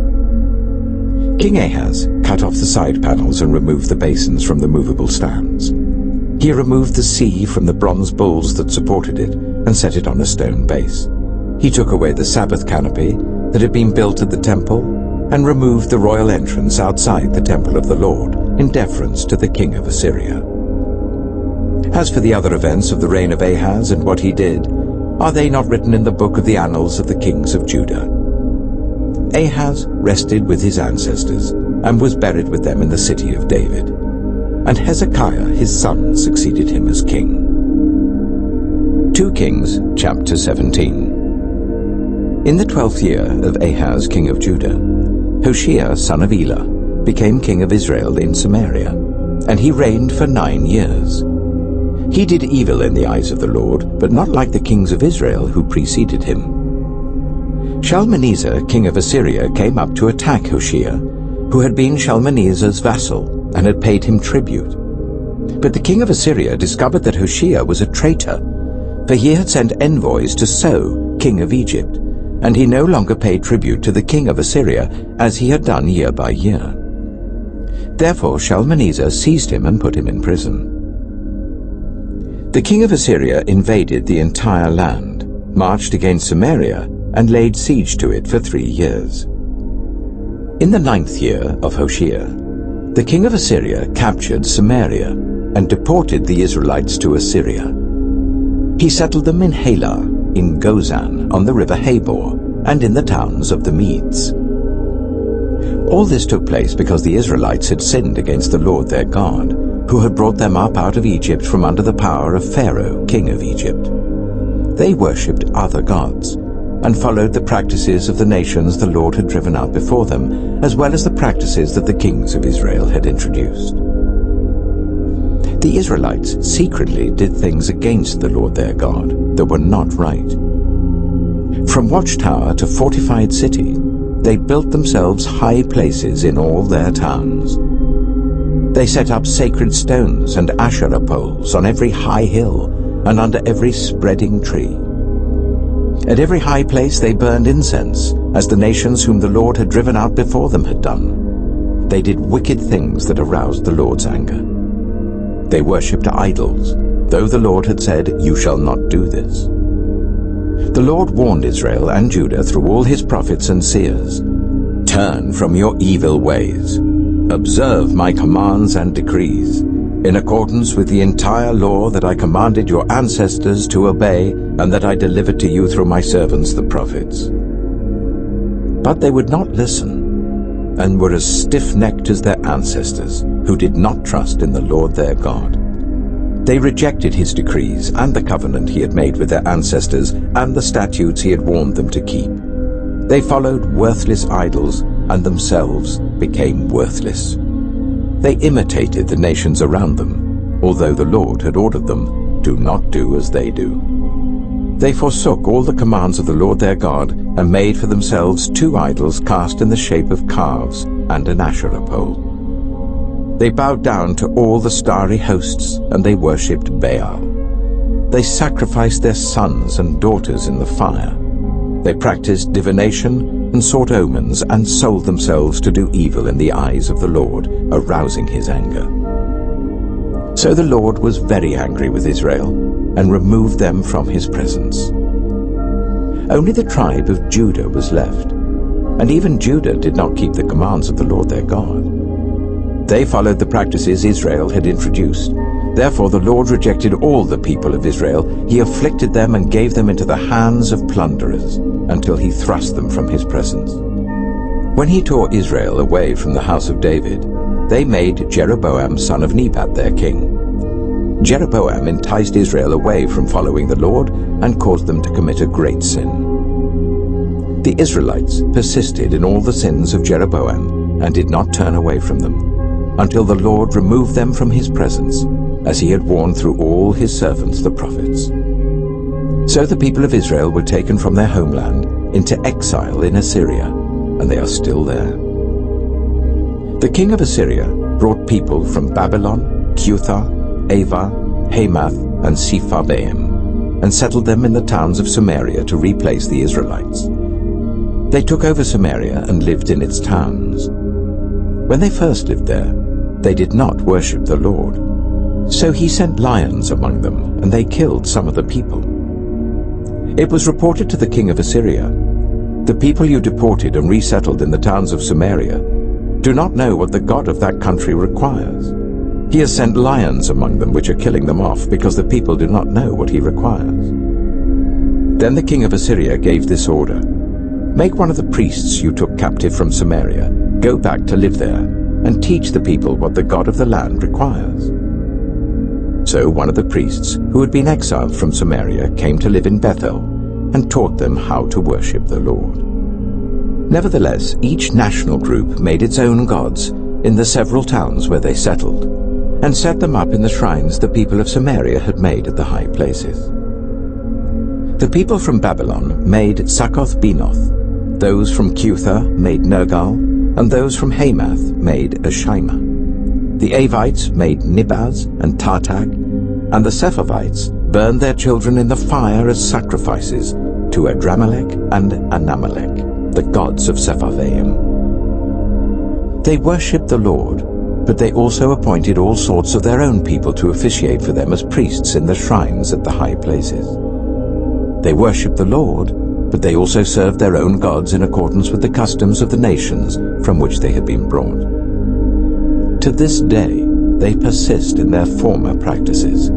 [SPEAKER 1] King Ahaz cut off the side panels and removed the basins from the movable stands. He removed the sea from the bronze bowls that supported it and set it on a stone base. He took away the Sabbath canopy that had been built at the temple and removed the royal entrance outside the temple of the Lord in deference to the king of Assyria. As for the other events of the reign of Ahaz and what he did, are they not written in the book of the annals of the kings of Judah? Ahaz rested with his ancestors and was buried with them in the city of David. And Hezekiah his son succeeded him as king. 2 Kings chapter 17. In the 12th year of Ahaz king of Judah, Hoshea son of Elah became king of Israel in Samaria, and he reigned for 9 years. He did evil in the eyes of the Lord, but not like the kings of Israel who preceded him. Shalmaneser king of Assyria came up to attack Hoshea, who had been Shalmaneser's vassal and had paid him tribute. But the king of Assyria discovered that Hoshea was a traitor, for he had sent envoys to So, king of Egypt, and he no longer paid tribute to the king of Assyria as he had done year by year. Therefore Shalmaneser seized him and put him in prison. The king of Assyria invaded the entire land, marched against Samaria, and laid siege to it for 3 years. In the 9th year of Hoshea, the king of Assyria captured Samaria and deported the Israelites to Assyria. He settled them in Halah, in Gozan, on the river Habor, and in the towns of the Medes. All this took place because the Israelites had sinned against the Lord their God, who had brought them up out of Egypt from under the power of Pharaoh, king of Egypt. They worshipped other gods, and followed the practices of the nations the Lord had driven out before them, as well as the practices that the kings of Israel had introduced. The Israelites secretly did things against the Lord their God that were not right. From watchtower to fortified city, they built themselves high places in all their towns. They set up sacred stones and Asherah poles on every high hill and under every spreading tree. At every high place they burned incense, as the nations whom the Lord had driven out before them had done. They did wicked things that aroused the Lord's anger. They worshipped idols, though the Lord had said, "You shall not do this." The Lord warned Israel and Judah through all his prophets and seers, "Turn from your evil ways. Observe my commands and decrees, in accordance with the entire law that I commanded your ancestors to obey and that I delivered to you through my servants the prophets." But they would not listen, and were as stiff-necked as their ancestors, who did not trust in the Lord their God. They rejected his decrees and the covenant he had made with their ancestors and the statutes he had warned them to keep. They followed worthless idols and themselves became worthless. They imitated the nations around them, although the Lord had ordered them, "Do not do as they do." They forsook all the commands of the Lord their God and made for themselves 2 idols cast in the shape of calves and an Asherah pole. They bowed down to all the starry hosts and they worshipped Baal. They sacrificed their sons and daughters in the fire. They practiced divination and sought omens and sold themselves to do evil in the eyes of the Lord, arousing his anger. So the Lord was very angry with Israel and removed them from his presence. Only the tribe of Judah was left, and even Judah did not keep the commands of the Lord their God. They followed the practices Israel had introduced. Therefore the Lord rejected all the people of Israel. He afflicted them and gave them into the hands of plunderers until he thrust them from his presence. When he tore Israel away from the house of David, they made Jeroboam son of Nebat their king. Jeroboam enticed Israel away from following the Lord and caused them to commit a great sin. The Israelites persisted in all the sins of Jeroboam and did not turn away from them, until the Lord removed them from his presence, as he had warned through all his servants the prophets. So the people of Israel were taken from their homeland into exile in Assyria, and they are still there. The king of Assyria brought people from Babylon, Cuthah, Ava, Hamath, and Sepharvaim, and settled them in the towns of Samaria to replace the Israelites. They took over Samaria and lived in its towns. When they first lived there, they did not worship the Lord. So he sent lions among them, and they killed some of the people. It was reported to the king of Assyria, "The people you deported and resettled in the towns of Samaria do not know what the God of that country requires. He has sent lions among them which are killing them off because the people do not know what he requires." Then the king of Assyria gave this order, "Make one of the priests you took captive from Samaria go back to live there and teach the people what the God of the land requires." So one of the priests who had been exiled from Samaria came to live in Bethel and taught them how to worship the Lord. Nevertheless, each national group made its own gods in the several towns where they settled, and set them up in the shrines the people of Samaria had made at the high places. The people from Babylon made Succoth-Benoth, those from Cuthah made Nergal, and those from Hamath made Ashima. The Avites made Nibaz and Tartak, and the Sepharvites burned their children in the fire as sacrifices to Adramelech and Anamelech, the gods of Sepharvaim. They worshipped the Lord, but they also appointed all sorts of their own people to officiate for them as priests in the shrines at the high places. They worshipped the Lord, but they also served their own gods in accordance with the customs of the nations from which they had been brought. To this day, they persist in their former practices.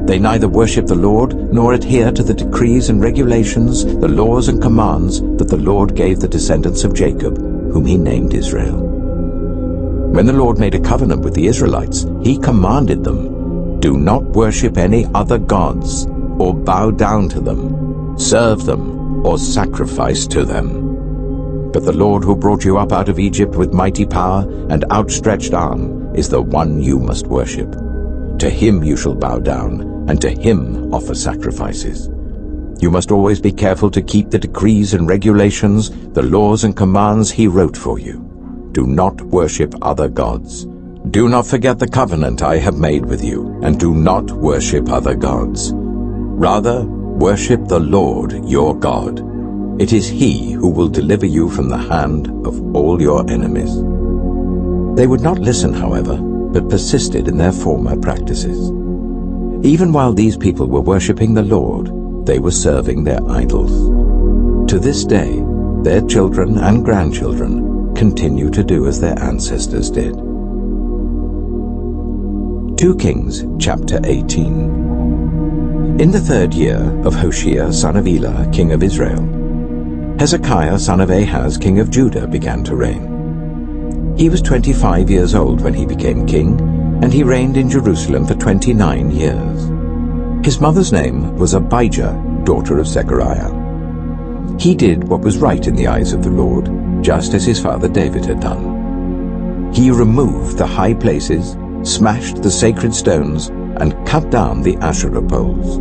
[SPEAKER 1] They neither worship the Lord nor adhere to the decrees and regulations, the laws and commands that the Lord gave the descendants of Jacob, whom he named Israel. When the Lord made a covenant with the Israelites, he commanded them, "Do not worship any other gods, or bow down to them, serve them, or sacrifice to them. But the Lord who brought you up out of Egypt with mighty power and outstretched arm is the one you must worship. To him you shall bow down, and to him offer sacrifices. You must always be careful to keep the decrees and regulations, the laws and commands he wrote for you. Do not worship other gods. Do not forget the covenant I have made with you, and do not worship other gods. Rather, worship the Lord your God. It is he who will deliver you from the hand of all your enemies." They would not listen, however, but persisted in their former practices. Even while these people were worshipping the Lord, they were serving their idols. To this day, their children and grandchildren continue to do as their ancestors did. 2 Kings chapter 18. In the 3rd year of Hoshea son of Elah, king of Israel, Hezekiah son of Ahaz, king of Judah, began to reign. He was 25 years old when he became king, and he reigned in Jerusalem for 29 years. His mother's name was Abijah, daughter of Zechariah. He did what was right in the eyes of the Lord, just as his father David had done. He removed the high places, smashed the sacred stones, and cut down the Asherah poles.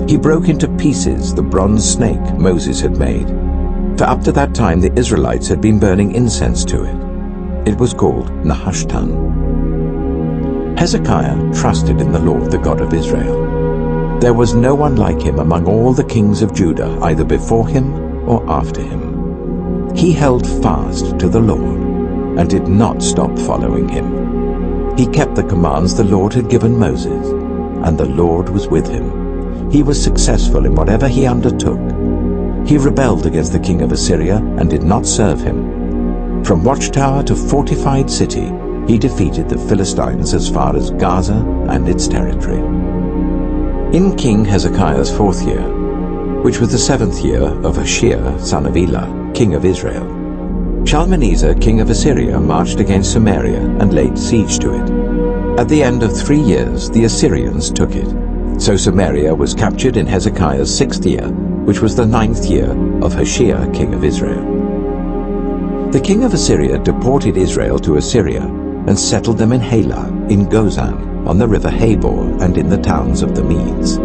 [SPEAKER 1] He broke into pieces the bronze snake Moses had made, for up to that time the Israelites had been burning incense to it. It was called Nehushtan. Hezekiah trusted in the Lord, the God of Israel. There was no one like him among all the kings of Judah, either before him or after him. He held fast to the Lord and did not stop following him. He kept the commands the Lord had given Moses, and the Lord was with him. He was successful in whatever he undertook. He rebelled against the king of Assyria and did not serve him. From watchtower to fortified city, he defeated the Philistines as far as Gaza and its territory. In King Hezekiah's 4th year, which was the 7th year of Hoshea son of Elah, king of Israel, Shalmaneser king of Assyria marched against Samaria and laid siege to it. At the end of 3 years, the Assyrians took it. So Samaria was captured in Hezekiah's 6th year, which was the 9th year of Hoshea, king of Israel. The king of Assyria deported Israel to Assyria and settled them in Halah, in Gozan, on the river Habor, and in the towns of the Medes.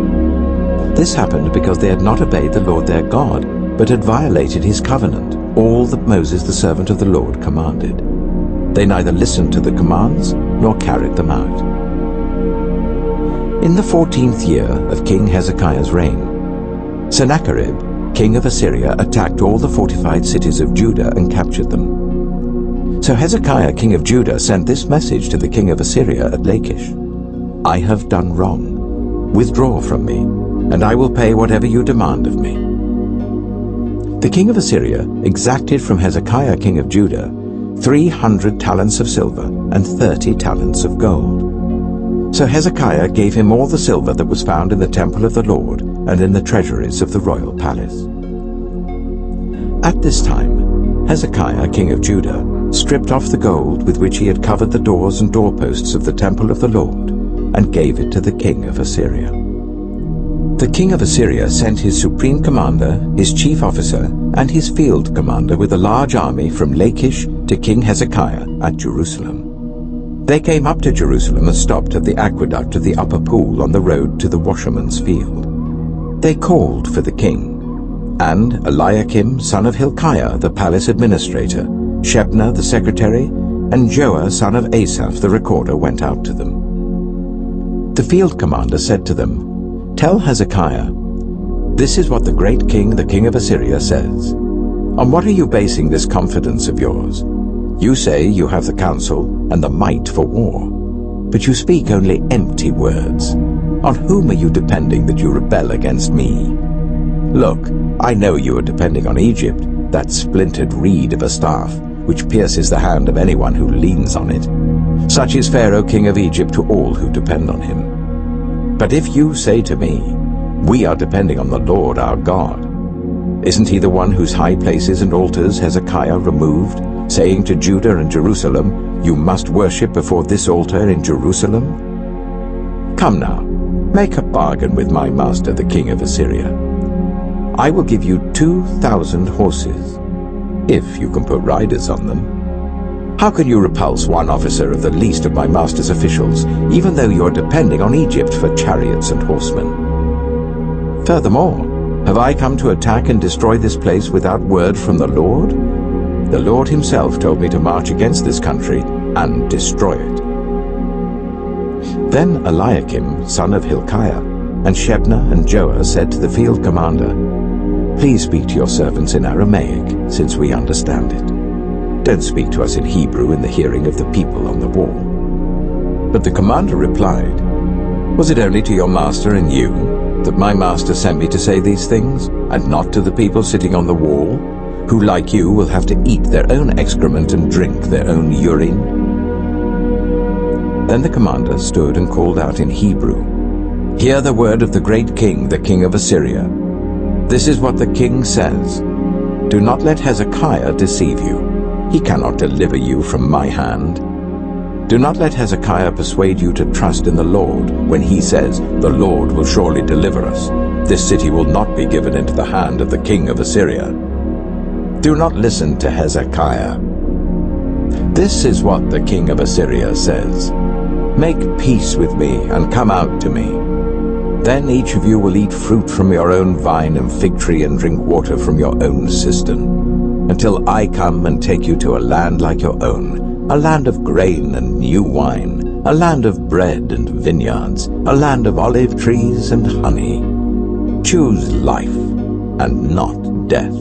[SPEAKER 1] This happened because they had not obeyed the Lord their God, but had violated his covenant, all that Moses the servant of the Lord commanded. They neither listened to the commands nor carried them out. In the 14th year of King Hezekiah's reign, Sennacherib, king of Assyria, attacked all the fortified cities of Judah and captured them. So Hezekiah, king of Judah, sent this message to the king of Assyria at Lachish: "I have done wrong. Withdraw from me, and I will pay whatever you demand of me." The king of Assyria exacted from Hezekiah, king of Judah, 300 talents of silver and 30 talents of gold. So Hezekiah gave him all the silver that was found in the temple of the Lord and in the treasuries of the royal palace. At this time, Hezekiah, king of Judah, stripped off the gold with which he had covered the doors and doorposts of the temple of the Lord and gave it to the king of Assyria. The king of Assyria sent his supreme commander, his chief officer, and his field commander with a large army from Lachish to King Hezekiah at Jerusalem. They came up to Jerusalem and stopped at the aqueduct of the upper pool on the road to the washerman's field. They called for the king, and Eliakim, son of Hilkiah, the palace administrator, Shebna, the secretary, and Joah, son of Asaph, the recorder, went out to them. The field commander said to them, "Tell Hezekiah, this is what the great king, the king of Assyria, says. On what are you basing this confidence of yours? You say you have the counsel and the might for war, but you speak only empty words. On whom are you depending that you rebel against me? Look, I know you are depending on Egypt, that splintered reed of a staff, which pierces the hand of anyone who leans on it. Such is Pharaoh, king of Egypt, to all who depend on him. But if you say to me, 'We are depending on the Lord our God,' isn't he the one whose high places and altars Hezekiah removed, saying to Judah and Jerusalem, 'You must worship before this altar in Jerusalem'? Come now, make a bargain with my master, the king of Assyria. I will give you 2,000 horses, if you can put riders on them. How can you repulse one officer of the least of my master's officials, even though you are depending on Egypt for chariots and horsemen? Furthermore, have I come to attack and destroy this place without word from the Lord? The Lord himself told me to march against this country and destroy it." Then Eliakim, son of Hilkiah, and Shebna and Joah said to the field commander, "Please speak to your servants in Aramaic, since we understand it. Don't speak to us in Hebrew in the hearing of the people on the wall." But the commander replied, "Was it only to your master and you that my master sent me to say these things, and not to the people sitting on the wall, who like you will have to eat their own excrement and drink their own urine?" Then the commander stood and called out in Hebrew, "Hear the word of the great king, the king of Assyria. This is what the king says. Do not let Hezekiah deceive you. He cannot deliver you from my hand. Do not let Hezekiah persuade you to trust in the Lord when he says, 'The Lord will surely deliver us. This city will not be given into the hand of the king of Assyria.' Do not listen to Hezekiah. This is what the king of Assyria says. 'Make peace with me and come out to me. Then each of you will eat fruit from your own vine and fig tree and drink water from your own cistern, until I come and take you to a land like your own, a land of grain and new wine, a land of bread and vineyards, a land of olive trees and honey. Choose life and not death.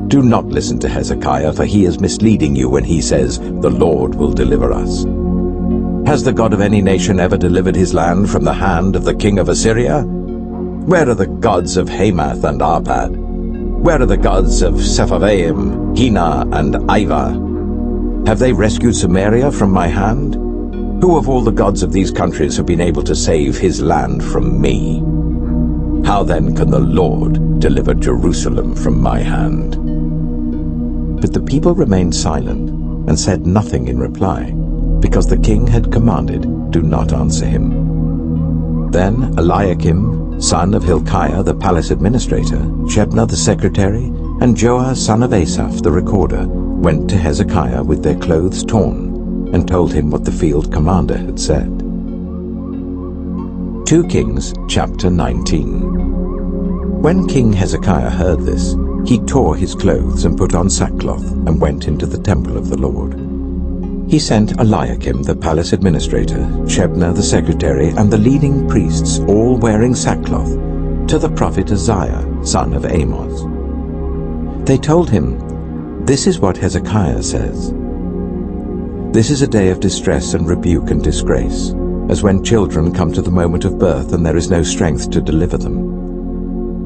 [SPEAKER 1] Do not listen to Hezekiah, for he is misleading you when he says, 'The Lord will deliver us.' Has the God of any nation ever delivered his land from the hand of the king of Assyria? Where are the gods of Hamath and Arpad? Where are the gods of Sepharvaim, Hena, and Ivah? Have they rescued Samaria from my hand? Who of all the gods of these countries have been able to save his land from me? How then can the Lord deliver Jerusalem from my hand?" But the people remained silent and said nothing in reply, because the king had commanded, "Do not answer him." Then Eliakim, son of Hilkiah the palace administrator, Shebna the secretary, and Joah son of Asaph the recorder went to Hezekiah with their clothes torn and told him what the field commander had said. 2 Kings chapter 19. When King Hezekiah heard this, he tore his clothes and put on sackcloth and went into the temple of the Lord. He sent Eliakim the palace administrator, Shebna the secretary, and the leading priests, all wearing sackcloth, to the prophet Isaiah, son of Amos. They told him, "This is what Hezekiah says. This is a day of distress and rebuke and disgrace, as when children come to the moment of birth and there is no strength to deliver them.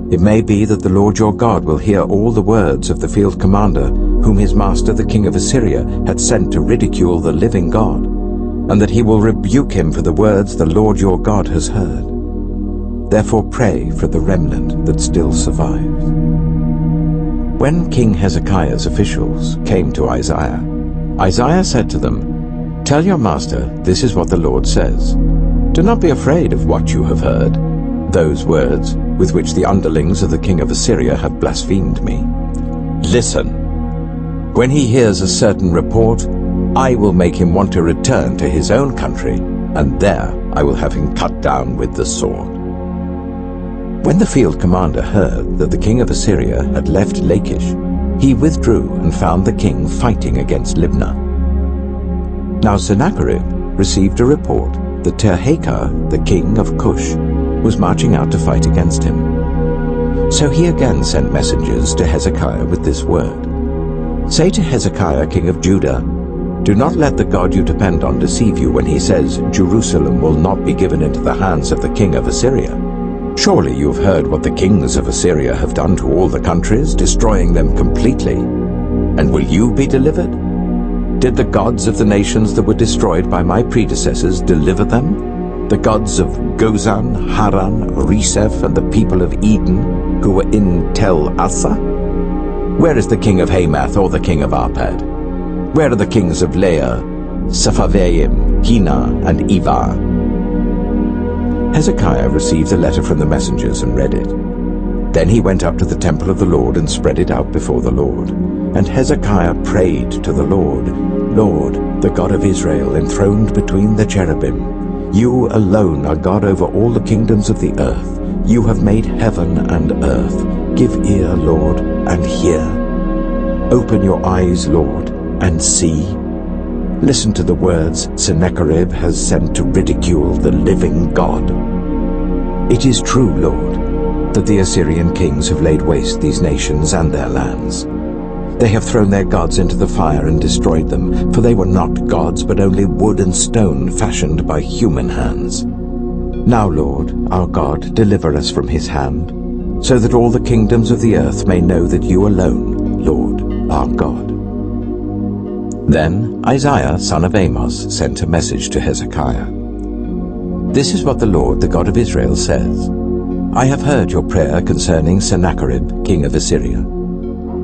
[SPEAKER 1] It may be that the Lord your God will hear all the words of the field commander, whom his master the king of Assyria had sent to ridicule the living God, and that he will rebuke him for the words the Lord your God has heard. Therefore pray for the remnant that still survives." When King Hezekiah's officials came to Isaiah, Isaiah said to them, "Tell your master, this is what the Lord says. Do not be afraid of what you have heard, those words with which the underlings of the king of Assyria have blasphemed me. Listen. When he hears a certain report, I will make him want to return to his own country, and there I will have him cut down with the sword." When the field commander heard that the king of Assyria had left Lachish, he withdrew and found the king fighting against Libnah. Now Sennacherib received a report that Tirhakah, the king of Cush, was marching out to fight against him. So he again sent messengers to Hezekiah with this word: "Say to Hezekiah, king of Judah, do not let the God you depend on deceive you when he says, 'Jerusalem will not be given into the hands of the king of Assyria.' Surely you have heard what the kings of Assyria have done to all the countries, destroying them completely. And will you be delivered? Did the gods of the nations that were destroyed by my predecessors deliver them? The gods of Gozan, Haran, Reseph, and the people of Eden, who were in Tel Assa? Where is the king of Hamath or the king of Arpad? Where are the kings of Lair, Sepharvaim, Hena, and Ivah?" Hezekiah received the letter from the messengers and read it. Then he went up to the temple of the Lord and spread it out before the Lord. And Hezekiah prayed to the Lord, "Lord, the God of Israel, enthroned between the cherubim, you alone are God over all the kingdoms of the earth. You have made heaven and earth. Give ear, Lord, and hear. Open your eyes, Lord, and see. Listen to the words Sennacherib has sent to ridicule the living God. It is true, Lord, that the Assyrian kings have laid waste these nations and their lands. They have thrown their gods into the fire and destroyed them, for they were not gods, but only wood and stone fashioned by human hands. Now, Lord, our God, deliver us from his hand, so that all the kingdoms of the earth may know that you alone, Lord, are God." Then Isaiah, son of Amos, sent a message to Hezekiah. "This is what the Lord, the God of Israel, says. I have heard your prayer concerning Sennacherib, king of Assyria.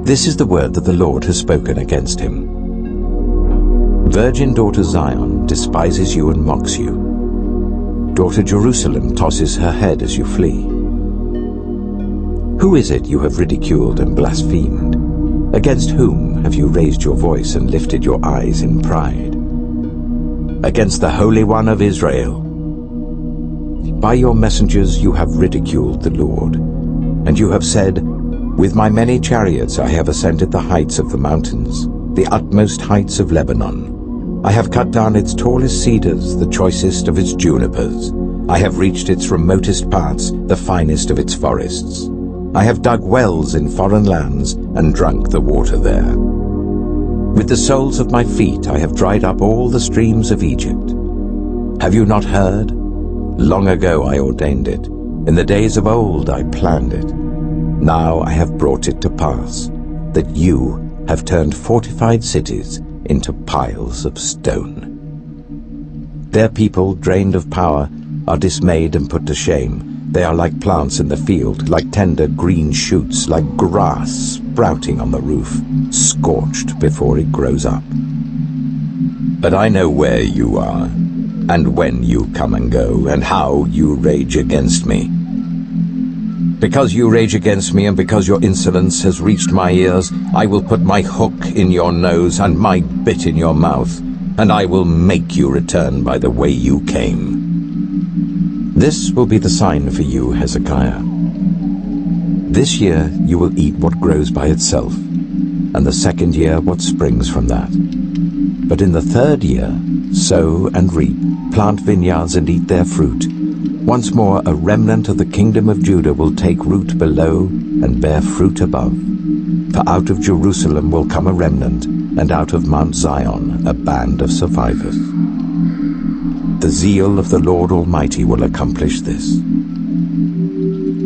[SPEAKER 1] This is the word that the Lord has spoken against him. Virgin daughter Zion despises you and mocks you. Daughter Jerusalem tosses her head as you flee. Who is it you have ridiculed and blasphemed? Against whom have you raised your voice and lifted your eyes in pride? Against the Holy One of Israel. By your messengers you have ridiculed the Lord, and you have said, 'With my many chariots I have ascended the heights of the mountains, the utmost heights of Lebanon. I have cut down its tallest cedars, the choicest of its junipers. I have reached its remotest parts, the finest of its forests. I have dug wells in foreign lands and drunk the water there. With the soles of my feet I have dried up all the streams of Egypt. Have you not heard? Long ago I ordained it. In the days of old I planned it. Now I have brought it to pass, that you have turned fortified cities into piles of stone. Their people, drained of power, are dismayed and put to shame. They are like plants in the field, like tender green shoots, like grass sprouting on the roof, scorched before it grows up. But I know where you are, and when you come and go, and how you rage against me. Because you rage against me, and because your insolence has reached my ears, I will put my hook in your nose and my bit in your mouth, and I will make you return by the way you came. This will be the sign for you, Hezekiah. This year you will eat what grows by itself, and the second year what springs from that. But in the third year, sow and reap, plant vineyards and eat their fruit. Once more a remnant of the kingdom of Judah will take root below and bear fruit above. For out of Jerusalem will come a remnant, and out of Mount Zion a band of survivors. The zeal of the Lord Almighty will accomplish this.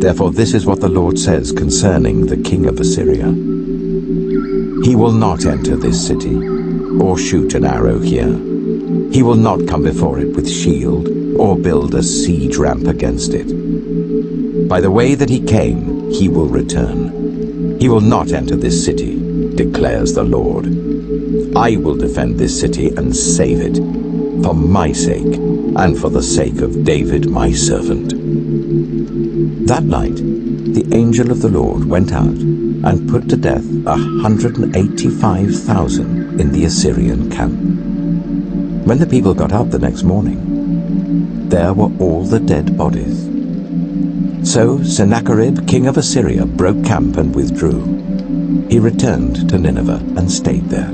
[SPEAKER 1] Therefore this is what the Lord says concerning the king of Assyria. He will not enter this city, or shoot an arrow here. He will not come before it with shield, or build a siege ramp against it. By the way that he came, he will return. He will not enter this city, declares the Lord. I will defend this city and save it, for my sake, and for the sake of David my servant. That night, the angel of the Lord went out and put to death 185,000 in the Assyrian camp. When the people got up the next morning, there were all the dead bodies. So Sennacherib, king of Assyria, broke camp and withdrew. He returned to Nineveh and stayed there.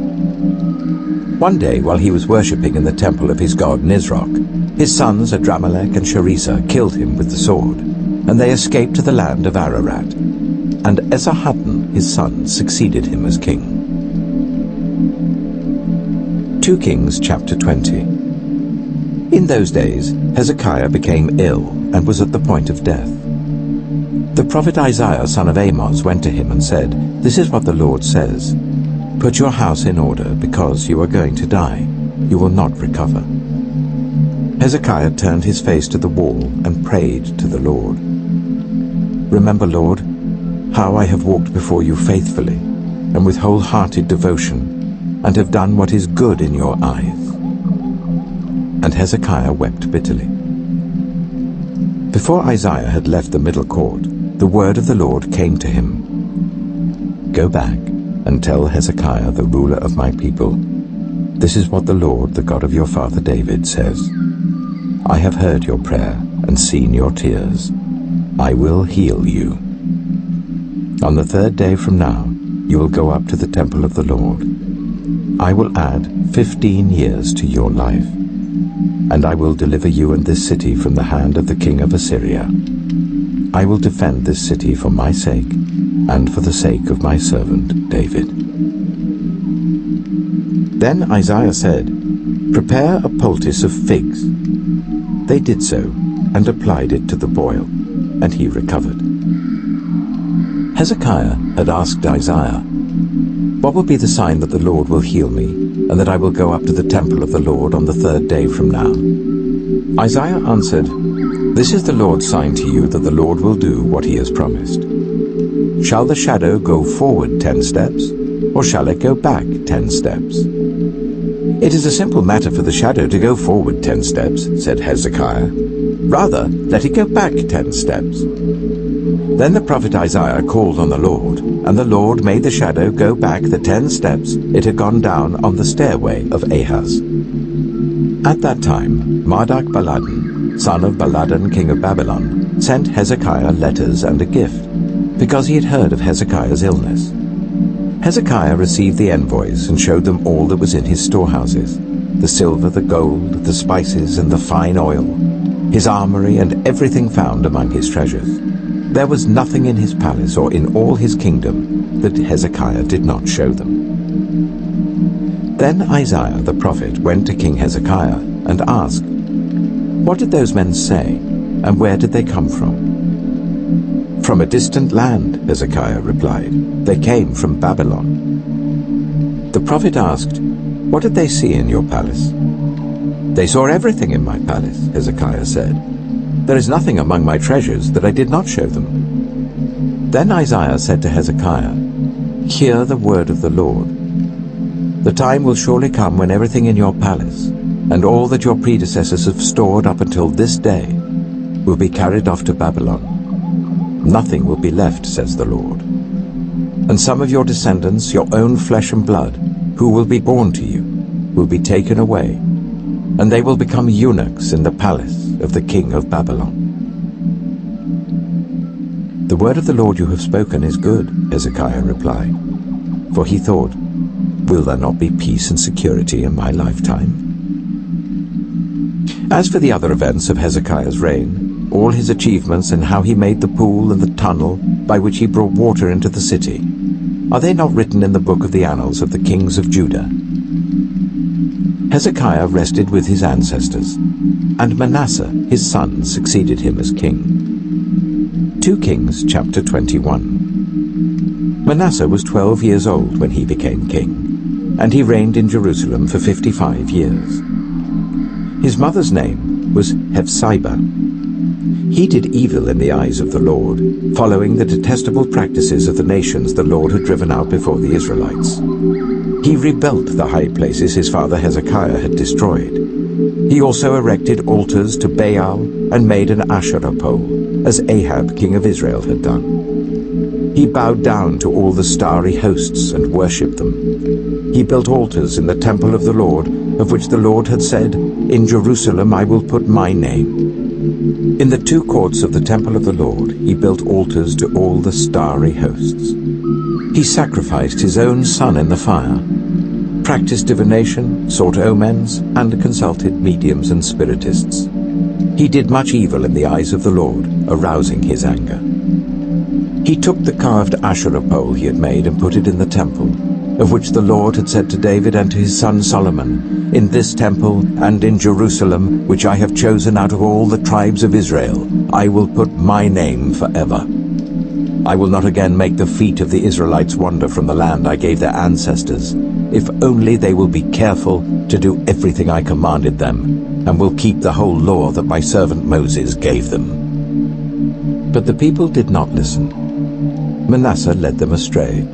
[SPEAKER 1] One day, while he was worshipping in the temple of his god Nisroch, his sons Adramelech and Sharezer killed him with the sword, and they escaped to the land of Ararat. And Esarhaddon, his son, succeeded him as king. 2 Kings chapter 20. In those days, Hezekiah became ill and was at the point of death. The prophet Isaiah, son of Amoz, went to him and said, "This is what the Lord says. Put your house in order, because you are going to die. You will not recover." Hezekiah turned his face to the wall and prayed to the Lord. "Remember, Lord, how I have walked before you faithfully and with wholehearted devotion, and have done what is good in your eyes." And Hezekiah wept bitterly. Before Isaiah had left the middle court, the word of the Lord came to him. "Go back and tell Hezekiah, the ruler of my people, this is what the Lord, the God of your father David, says. I have heard your prayer and seen your tears. I will heal you. On the third day from now, you will go up to the temple of the Lord. I will add 15 years to your life, and I will deliver you and this city from the hand of the king of Assyria. I will defend this city for my sake and for the sake of my servant David." Then Isaiah said, "Prepare a poultice of figs." They did so and applied it to the boil, and he recovered. Hezekiah had asked Isaiah, "What will be the sign that the Lord will heal me, and that I will go up to the temple of the Lord on the third day from now?" Isaiah answered, "This is the Lord's sign to you that the Lord will do what he has promised. Shall the shadow go forward 10 steps, or shall it go back 10 steps?" "It is a simple matter for the shadow to go forward 10 steps, said Hezekiah. "Rather, let it go back 10 steps. Then the prophet Isaiah called on the Lord, and the Lord made the shadow go back the 10 steps it had gone down on the stairway of Ahaz. At that time, Marduk-Baladan, son of Baladan, king of Babylon, sent Hezekiah letters and a gift, because he had heard of Hezekiah's illness. Hezekiah received the envoys and showed them all that was in his storehouses, the silver, the gold, the spices, and the fine oil, his armory, and everything found among his treasures. There was nothing in his palace or in all his kingdom that Hezekiah did not show them. Then Isaiah the prophet went to King Hezekiah and asked, "What did those men say, and where did they come from?" "From a distant land," Hezekiah replied. "They came from Babylon." The prophet asked, "What did they see in your palace?" "They saw everything in my palace," Hezekiah said. "There is nothing among my treasures that I did not show them." Then Isaiah said to Hezekiah, "Hear the word of the Lord. The time will surely come when everything in your palace, and all that your predecessors have stored up until this day, will be carried off to Babylon. Nothing will be left, says the Lord. And some of your descendants, your own flesh and blood, who will be born to you, will be taken away, and they will become eunuchs in the palace of the king of Babylon. The word of the Lord you have spoken is good, Hezekiah replied. For he thought, will there not be peace and security in my lifetime? As for the other events of Hezekiah's reign, all his achievements and how he made the pool and the tunnel by which he brought water into the city, are they not written in the book of the annals of the kings of Judah? Hezekiah rested with his ancestors, and Manasseh his son succeeded him as king. 2 Kings chapter 21. Manasseh was 12 years old when he became king, and he reigned in Jerusalem for 55 years. His mother's name was Hephzibah. He did evil in the eyes of the Lord, following the detestable practices of the nations the Lord had driven out before the Israelites. He rebuilt the high places his father Hezekiah had destroyed. He also erected altars to Baal and made an Asherah pole, as Ahab king of Israel had done. He bowed down to all the starry hosts and worshipped them. He built altars in the temple of the Lord, of which the Lord had said, in Jerusalem I will put my name. In the 2 courts of the temple of the Lord he built altars to all the starry hosts. He sacrificed his own son in the fire, practiced divination, sought omens, and consulted mediums and spiritists. He did much evil in the eyes of the Lord, arousing his anger. He took the carved Asherah pole he had made and put it in the temple, of which the Lord had said to David and to his son Solomon, in this temple and in Jerusalem, which I have chosen out of all the tribes of Israel, I will put my name forever. I will not again make the feet of the Israelites wander from the land I gave their ancestors, if only they will be careful to do everything I commanded them, and will keep the whole law that my servant Moses gave them. But the people did not listen. Manasseh led them astray,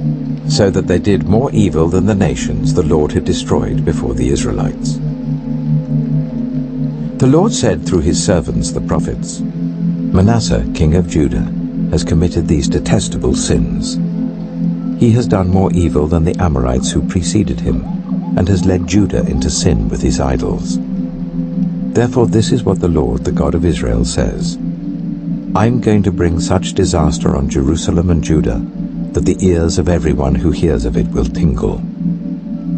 [SPEAKER 1] so that they did more evil than the nations the Lord had destroyed before the Israelites. The Lord said through his servants the prophets, Manasseh, king of Judah, has committed these detestable sins. He has done more evil than the Amorites who preceded him, and has led Judah into sin with his idols. Therefore this is what the Lord, the God of Israel, says, I am going to bring such disaster on Jerusalem and Judah that the ears of everyone who hears of it will tingle.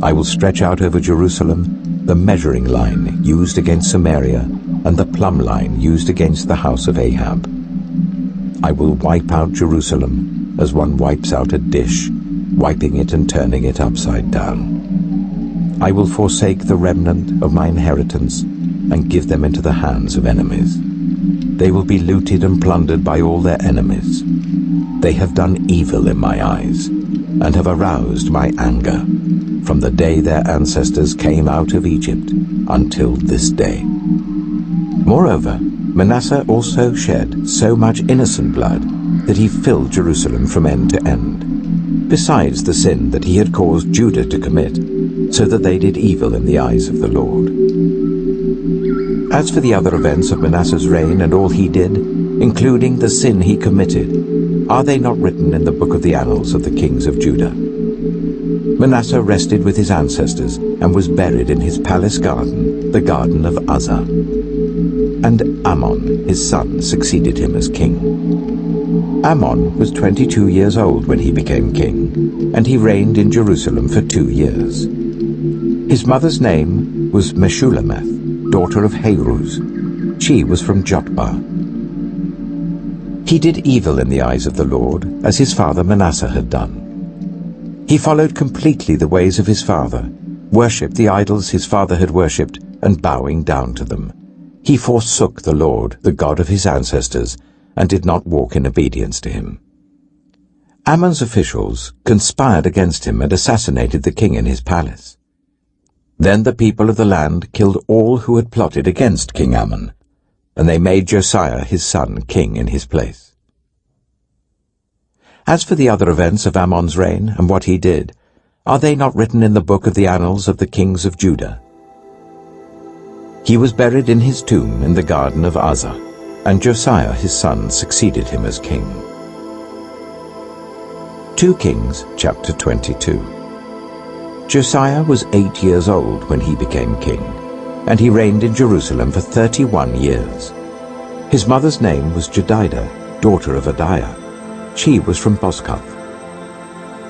[SPEAKER 1] I will stretch out over Jerusalem the measuring line used against Samaria and the plumb line used against the house of Ahab. I will wipe out Jerusalem as one wipes out a dish, wiping it and turning it upside down. I will forsake the remnant of my inheritance and give them into the hands of enemies. They will be looted and plundered by all their enemies. They have done evil in my eyes, and have aroused my anger, from the day their ancestors came out of Egypt until this day. Moreover, Manasseh also shed so much innocent blood that he filled Jerusalem from end to end, besides the sin that he had caused Judah to commit, so that they did evil in the eyes of the Lord. As for the other events of Manasseh's reign and all he did, including the sin he committed, are they not written in the book of the annals of the kings of Judah? Manasseh rested with his ancestors and was buried in his palace garden, the garden of Uzzah. And Ammon, his son, succeeded him as king. Ammon was 22 years old when he became king, and he reigned in Jerusalem for 2 years. His mother's name was Meshullemeth, daughter of Haruz. She was from Jotbah. He did evil in the eyes of the Lord, as his father Manasseh had done. He followed completely the ways of his father, worshipped the idols his father had worshipped, and bowing down to them. He forsook the Lord, the God of his ancestors, and did not walk in obedience to him. Ammon's officials conspired against him and assassinated the king in his palace. Then the people of the land killed all who had plotted against King Ammon, and they made Josiah his son king in his place. As for the other events of Ammon's reign and what he did, Are they not written in the book of the annals of the kings of Judah? He was buried in his tomb in the garden of Uzzah, and Josiah his son succeeded him as king. 2 Kings chapter 22. Josiah was 8 years old when he became king, and he reigned in Jerusalem for 31 years. His mother's name was Jedidah, daughter of Adiah. She was from Boscath.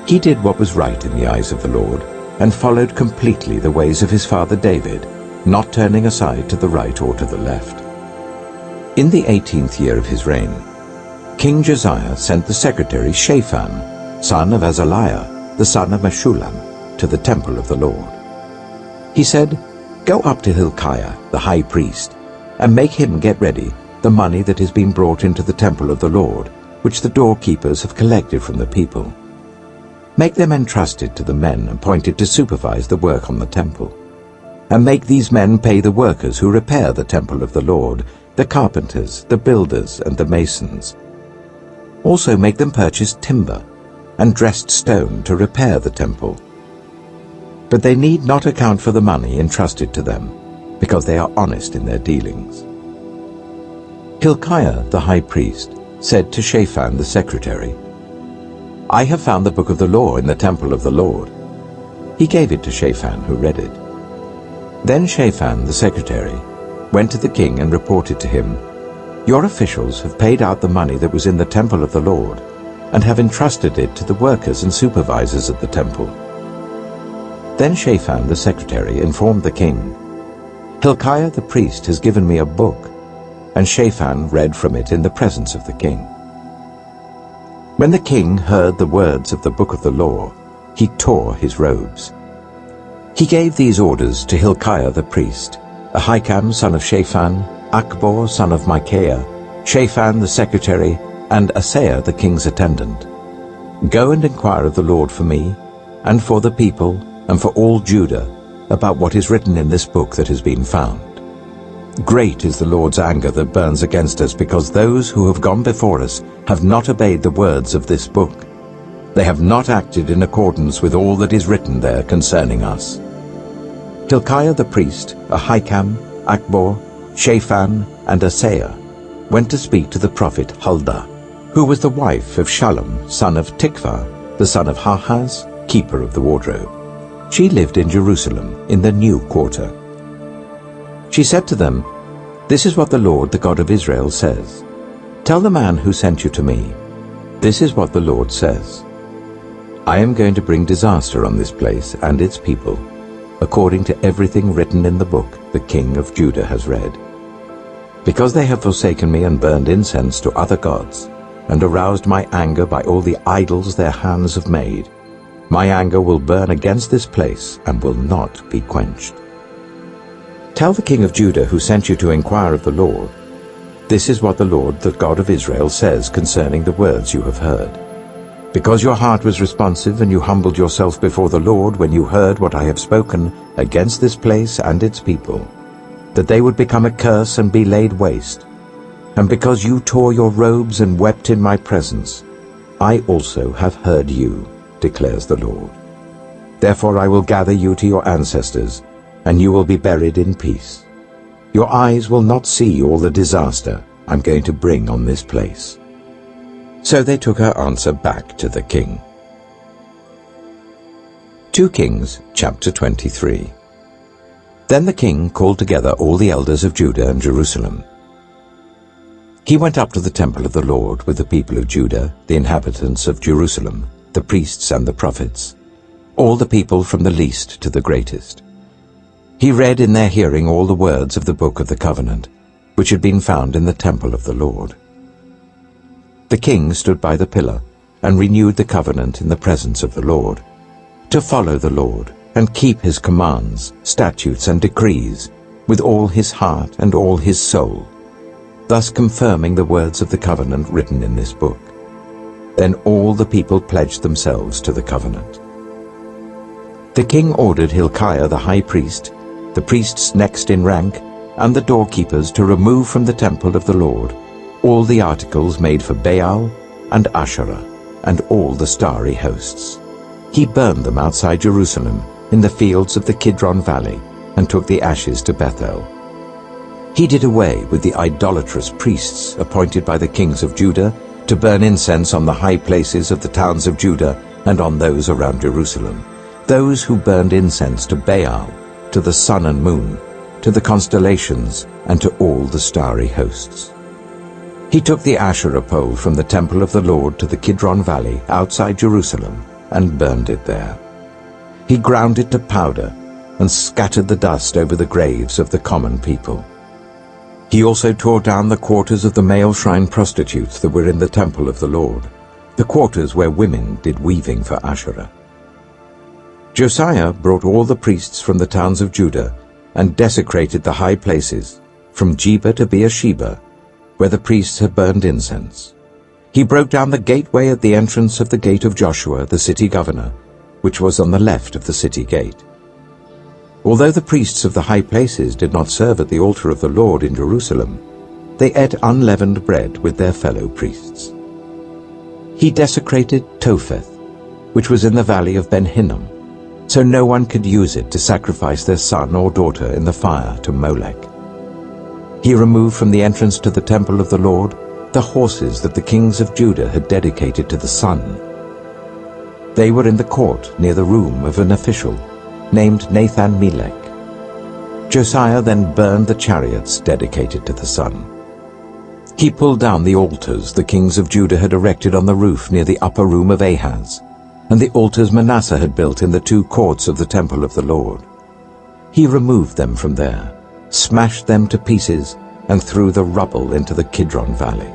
[SPEAKER 1] He did what was right in the eyes of the Lord, and followed completely the ways of his father David, not turning aside to the right or to the left. In the 18th year of his reign, King Josiah sent the secretary Shaphan, son of Azaliah, the son of Meshullam, to the temple of the Lord. He said, "Go up to Hilkiah, the high priest, and make him get ready the money that has been brought into the temple of the Lord, which the doorkeepers have collected from the people. Make them entrusted to the men appointed to supervise the work on the temple. And make these men pay the workers who repair the temple of the Lord, the carpenters, the builders, and the masons. Also make them purchase timber and dressed stone to repair the temple. But they need not account for the money entrusted to them, because they are honest in their dealings." Hilkiah the high priest said to Shaphan the secretary, "I have found the book of the law in the temple of the Lord." He gave it to Shaphan, who read it. Then Shaphan the secretary went to the king and reported to him, "Your officials have paid out the money that was in the temple of the Lord, and have entrusted it to the workers and supervisors at the temple." Then Shaphan the secretary informed the king, "Hilkiah the priest has given me a book," and Shaphan read from it in the presence of the king. When the king heard the words of the book of the law, he tore his robes. He gave these orders to Hilkiah the priest, Ahikam son of Shaphan, Achbor son of Micaiah, Shaphan the secretary, and Asaiah the king's attendant. "Go and inquire of the Lord for me, and for the people, and for all Judah, about what is written in this book that has been found. Great is the Lord's anger that burns against us, because those who have gone before us have not obeyed the words of this book. They have not acted in accordance with all that is written there concerning us." Hilkiah the priest, Ahikam, Achbor, Shaphan, and Asaiah went to speak to the prophet Huldah, who was the wife of Shallum, son of Tikvah, the son of Harhas, keeper of the wardrobe. She lived in Jerusalem, in the new quarter. She said to them, "This is what the Lord, the God of Israel, says. Tell the man who sent you to me, this is what the Lord says. I am going to bring disaster on this place and its people, according to everything written in the book the king of Judah has read. Because they have forsaken me and burned incense to other gods, and aroused my anger by all the idols their hands have made, my anger will burn against this place and will not be quenched. Tell the king of Judah who sent you to inquire of the Lord, this is what the Lord, the God of Israel, says concerning the words you have heard. Because your heart was responsive and you humbled yourself before the Lord when you heard what I have spoken against this place and its people, that they would become a curse and be laid waste, and because you tore your robes and wept in my presence, I also have heard you, declares the Lord. Therefore I will gather you to your ancestors, and you will be buried in peace. Your eyes will not see all the disaster I'm going to bring on this place." So they took her answer back to the king. 2 Kings chapter 23. Then the king called together all the elders of Judah and Jerusalem. He went up to the temple of the Lord with the people of Judah, the inhabitants of Jerusalem, the priests and the prophets, all the people from the least to the greatest. He read in their hearing all the words of the book of the covenant, which had been found in the temple of the Lord. The king stood by the pillar and renewed the covenant in the presence of the Lord, to follow the Lord and keep his commands, statutes, and decrees with all his heart and all his soul, thus confirming the words of the covenant written in this book. Then all the people pledged themselves to the covenant. The king ordered Hilkiah the high priest, the priests next in rank, and the doorkeepers to remove from the temple of the Lord all the articles made for Baal and Asherah and all the starry hosts. He burned them outside Jerusalem in the fields of the Kidron Valley and took the ashes to Bethel. He did away with the idolatrous priests appointed by the kings of Judah to burn incense on the high places of the towns of Judah and on those around Jerusalem, those who burned incense to Baal, to the sun and moon, to the constellations, and to all the starry hosts. He took the Asherah pole from the temple of the Lord to the Kidron Valley outside Jerusalem and burned it there. He ground it to powder and scattered the dust over the graves of the common people. He also tore down the quarters of the male shrine prostitutes that were in the temple of the Lord, the quarters where women did weaving for Asherah. Josiah brought all the priests from the towns of Judah and desecrated the high places, from Geba to Beersheba, where the priests had burned incense. He broke down the gateway at the entrance of the gate of Joshua, the city governor, which was on the left of the city gate. Although the priests of the high places did not serve at the altar of the Lord in Jerusalem, they ate unleavened bread with their fellow priests. He desecrated Topheth, which was in the valley of Ben-Hinnom, so no one could use it to sacrifice their son or daughter in the fire to Molech. He removed from the entrance to the temple of the Lord the horses that the kings of Judah had dedicated to the sun. They were in the court near the room of an official named Nathan-Melech. Josiah then burned the chariots dedicated to the sun. He pulled down the altars the kings of Judah had erected on the roof near the upper room of Ahaz, and the altars Manasseh had built in the two courts of the temple of the Lord. He removed them from there, smashed them to pieces, and threw the rubble into the Kidron Valley.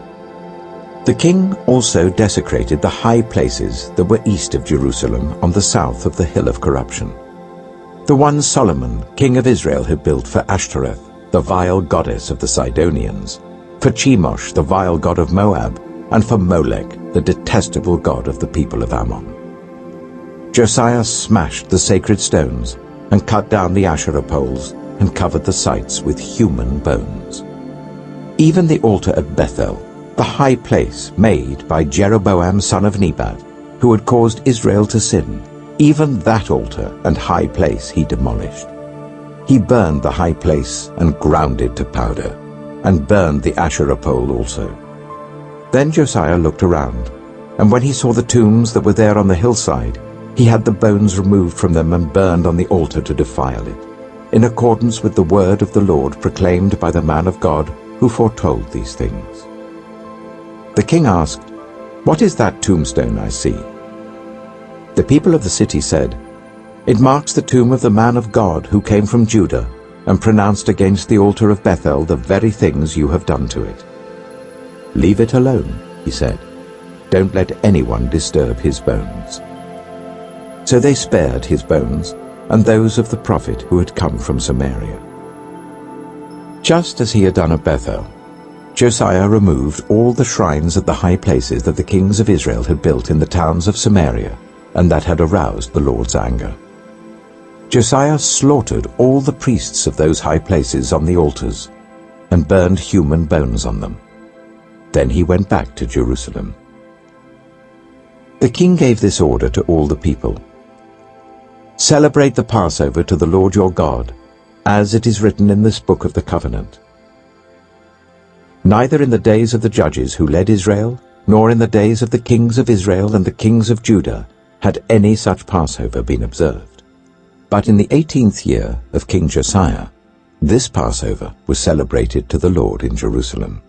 [SPEAKER 1] The king also desecrated the high places that were east of Jerusalem on the south of the Hill of Corruption, the one Solomon, king of Israel, had built for Ashtoreth, the vile goddess of the Sidonians, for Chemosh, the vile god of Moab, and for Molech, the detestable god of the people of Ammon. Josiah smashed the sacred stones and cut down the Asherah poles and covered the sites with human bones. Even the altar at Bethel, the high place made by Jeroboam son of Nebat, who had caused Israel to sin, even that altar and high place he demolished. He burned the high place and ground it to powder, and burned the Asherah pole also. Then Josiah looked around, and when he saw the tombs that were there on the hillside, he had the bones removed from them and burned on the altar to defile it, in accordance with the word of the Lord proclaimed by the man of God who foretold these things. The king asked, "What is that tombstone I see?" The people of the city said, "It marks the tomb of the man of God who came from Judah and pronounced against the altar of Bethel the very things you have done to it." "Leave it alone," he said. "Don't let anyone disturb his bones." So they spared his bones and those of the prophet who had come from Samaria. Just as he had done at Bethel, Josiah removed all the shrines at the high places that the kings of Israel had built in the towns of Samaria and that had aroused the Lord's anger. Josiah slaughtered all the priests of those high places on the altars and burned human bones on them. Then he went back to Jerusalem. The king gave this order to all the people: "Celebrate the Passover to the Lord your God, as it is written in this book of the covenant." Neither in the days of the judges who led Israel, nor in the days of the kings of Israel and the kings of Judah, had any such Passover been observed. But in the 18th year of King Josiah, this Passover was celebrated to the Lord in Jerusalem.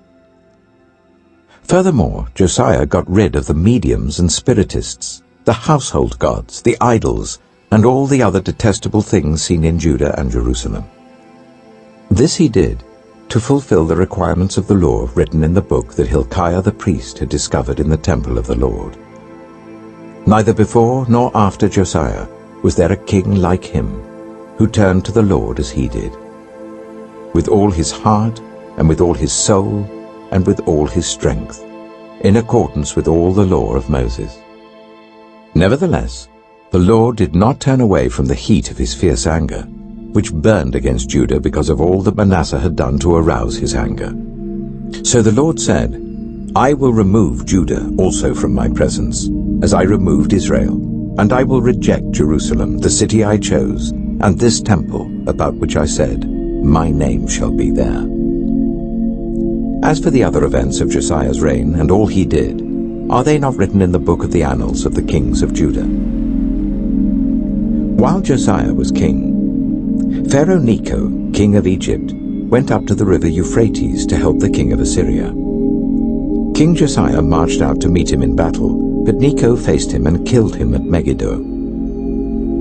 [SPEAKER 1] Furthermore, Josiah got rid of the mediums and spiritists, the household gods, the idols, and all the other detestable things seen in Judah and Jerusalem. This he did to fulfill the requirements of the law written in the book that Hilkiah the priest had discovered in the temple of the Lord. Neither before nor after Josiah was there a king like him, who turned to the Lord as he did, with all his heart and with all his soul and with all his strength, in accordance with all the law of Moses. Nevertheless, the Lord did not turn away from the heat of his fierce anger, which burned against Judah because of all that Manasseh had done to arouse his anger. So the Lord said, "I will remove Judah also from my presence, as I removed Israel, And I will reject Jerusalem, the city I chose, and this temple about which I said, my name shall be there. As for the other events of Josiah's reign and all he did, are they not written in the book of the annals of the kings of Judah? While Josiah was king, Pharaoh Necho, king of Egypt, went up to the river Euphrates to help the king of Assyria. King Josiah marched out to meet him in battle, but Necho faced him and killed him at Megiddo.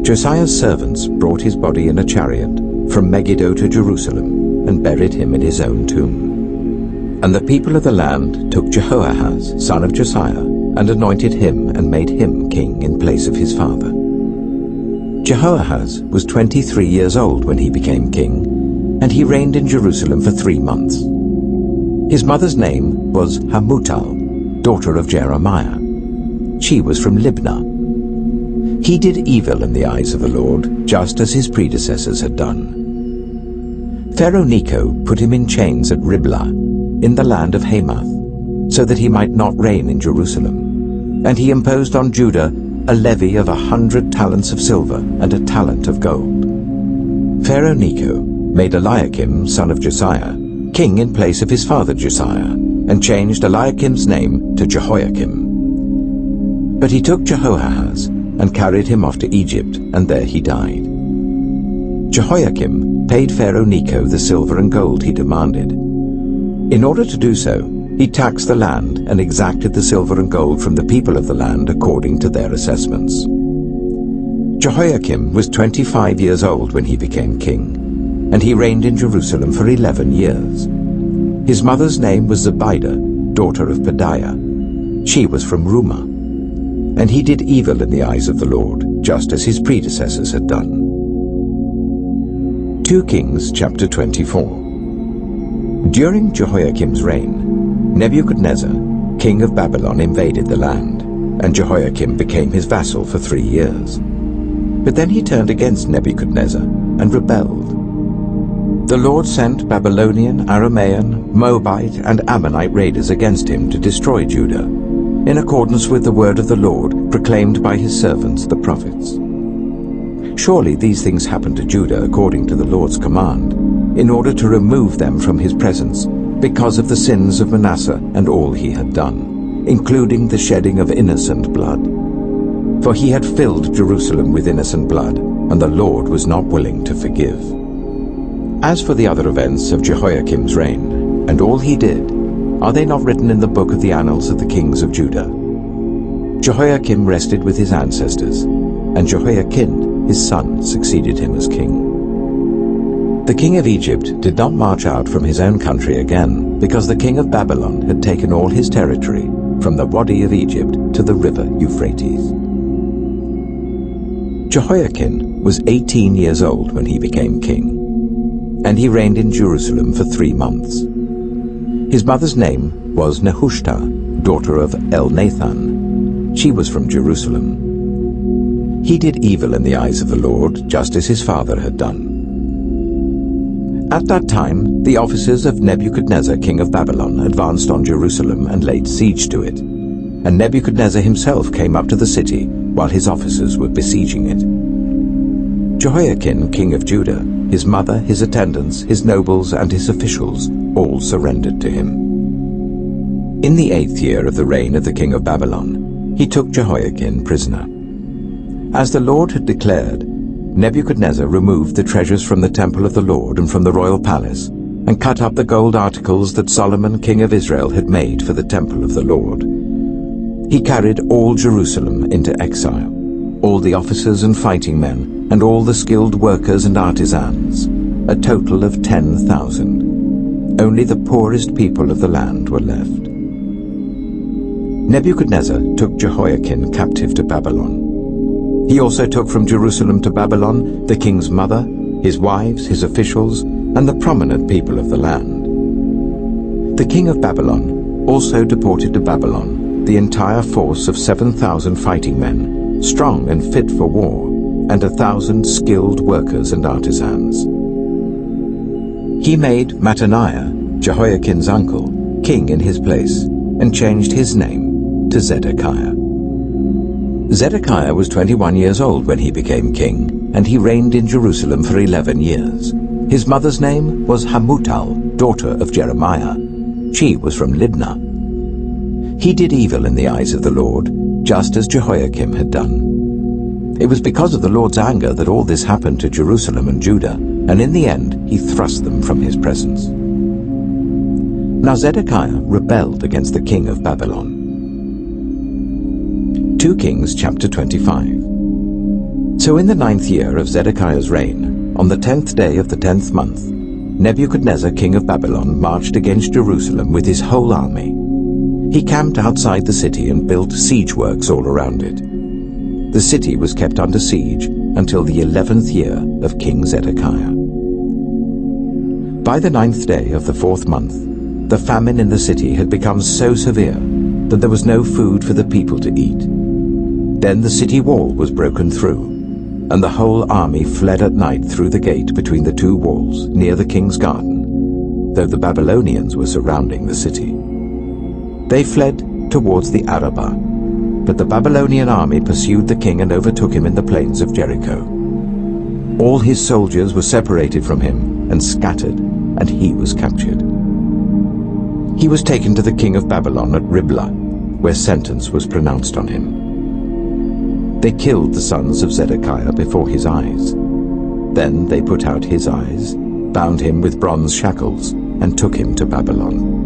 [SPEAKER 1] Josiah's servants brought his body in a chariot from Megiddo to Jerusalem and buried him in his own tomb. And the people of the land took Jehoahaz, son of Josiah, and anointed him and made him king in place of his father. Jehoahaz was 23 years old when he became king, and he reigned in Jerusalem for 3 months. His mother's name was Hamutal, daughter of Jeremiah. She was from Libnah. He did evil in the eyes of the Lord, just as his predecessors had done. Pharaoh Necho put him in chains at Riblah, in the land of Hamath, so that he might not reign in Jerusalem. And he imposed on Judah a levy of 100 talents of silver and a talent of gold. Pharaoh Necho made Eliakim, son of Josiah, king in place of his father Josiah, and changed Eliakim's name to Jehoiakim. But he took Jehoahaz and carried him off to Egypt, and there he died. Jehoiakim paid Pharaoh Necho the silver and gold he demanded. In order to do so, he taxed the land and exacted the silver and gold from the people of the land according to their assessments. Jehoiakim was 25 years old when he became king, and he reigned in Jerusalem for 11 years. His mother's name was Zebidah, daughter of Pedaiah. She was from Rumah. And he did evil in the eyes of the Lord, just as his predecessors had done. 2 Kings chapter 24. During Jehoiakim's reign, Nebuchadnezzar, king of Babylon, invaded the land, and Jehoiakim became his vassal for 3 years. But then he turned against Nebuchadnezzar and rebelled. The Lord sent Babylonian, Aramean, Moabite, and Ammonite raiders against him to destroy Judah, in accordance with the word of the Lord proclaimed by his servants the prophets. Surely these things happened to Judah according to the Lord's command, in order to remove them from his presence, because of the sins of Manasseh and all he had done, including the shedding of innocent blood. For he had filled Jerusalem with innocent blood, and the Lord was not willing to forgive. As for the other events of Jehoiakim's reign, and all he did, are they not written in the book of the annals of the kings of Judah? Jehoiakim rested with his ancestors, and Jehoiakim, his son, succeeded him as king. The king of Egypt did not march out from his own country again, because the king of Babylon had taken all his territory, from the Wadi of Egypt to the river Euphrates. Jehoiakim was 18 years old when he became king, and he reigned in Jerusalem for 3 months. His mother's name was Nehushta, daughter of Elnathan. She was from Jerusalem. He did evil in the eyes of the Lord, just as his father had done. At that time, the officers of Nebuchadnezzar, king of Babylon, advanced on Jerusalem and laid siege to it. And Nebuchadnezzar himself came up to the city, while his officers were besieging it. Jehoiakim, king of Judah, his mother, his attendants, his nobles, and his officials, all surrendered to him. In the 8th year of the reign of the king of Babylon, he took Jehoiakim prisoner. As the Lord had declared, Nebuchadnezzar removed the treasures from the temple of the Lord and from the royal palace, and cut up the gold articles that Solomon, king of Israel, had made for the temple of the Lord. He carried all Jerusalem into exile, all the officers and fighting men, and all the skilled workers and artisans, a total of 10,000. Only the poorest people of the land were left. Nebuchadnezzar took Jehoiakim captive to Babylon. He also took from Jerusalem to Babylon the king's mother, his wives, his officials, and the prominent people of the land. The king of Babylon also deported to Babylon the entire force of 7,000 fighting men, strong and fit for war, and 1,000 skilled workers and artisans. He made Mattaniah, Jehoiakim's uncle, king in his place, and changed his name to Zedekiah. Zedekiah was 21 years old when he became king, and he reigned in Jerusalem for 11 years. His mother's name was Hamutal, daughter of Jeremiah. She was from Libnah. He did evil in the eyes of the Lord, just as Jehoiakim had done. It was because of the Lord's anger that all this happened to Jerusalem and Judah, and in the end he thrust them from his presence. Now Zedekiah rebelled against the king of Babylon. 2 Kings chapter 25. So in the 9th year of Zedekiah's reign, on the 10th day of the 10th month, Nebuchadnezzar king of Babylon marched against Jerusalem with his whole army. He camped outside the city and built siege works all around it. The city was kept under siege until the 11th year of King Zedekiah. By the 9th day of the 4th month, the famine in the city had become so severe that there was no food for the people to eat. Then the city wall was broken through, and the whole army fled at night through the gate between the two walls near the king's garden, though the Babylonians were surrounding the city. They fled towards the Arabah, but the Babylonian army pursued the king and overtook him in the plains of Jericho. All his soldiers were separated from him and scattered, and he was captured. He was taken to the king of Babylon at Riblah, where sentence was pronounced on him. They killed the sons of Zedekiah before his eyes. Then they put out his eyes, bound him with bronze shackles, and took him to Babylon.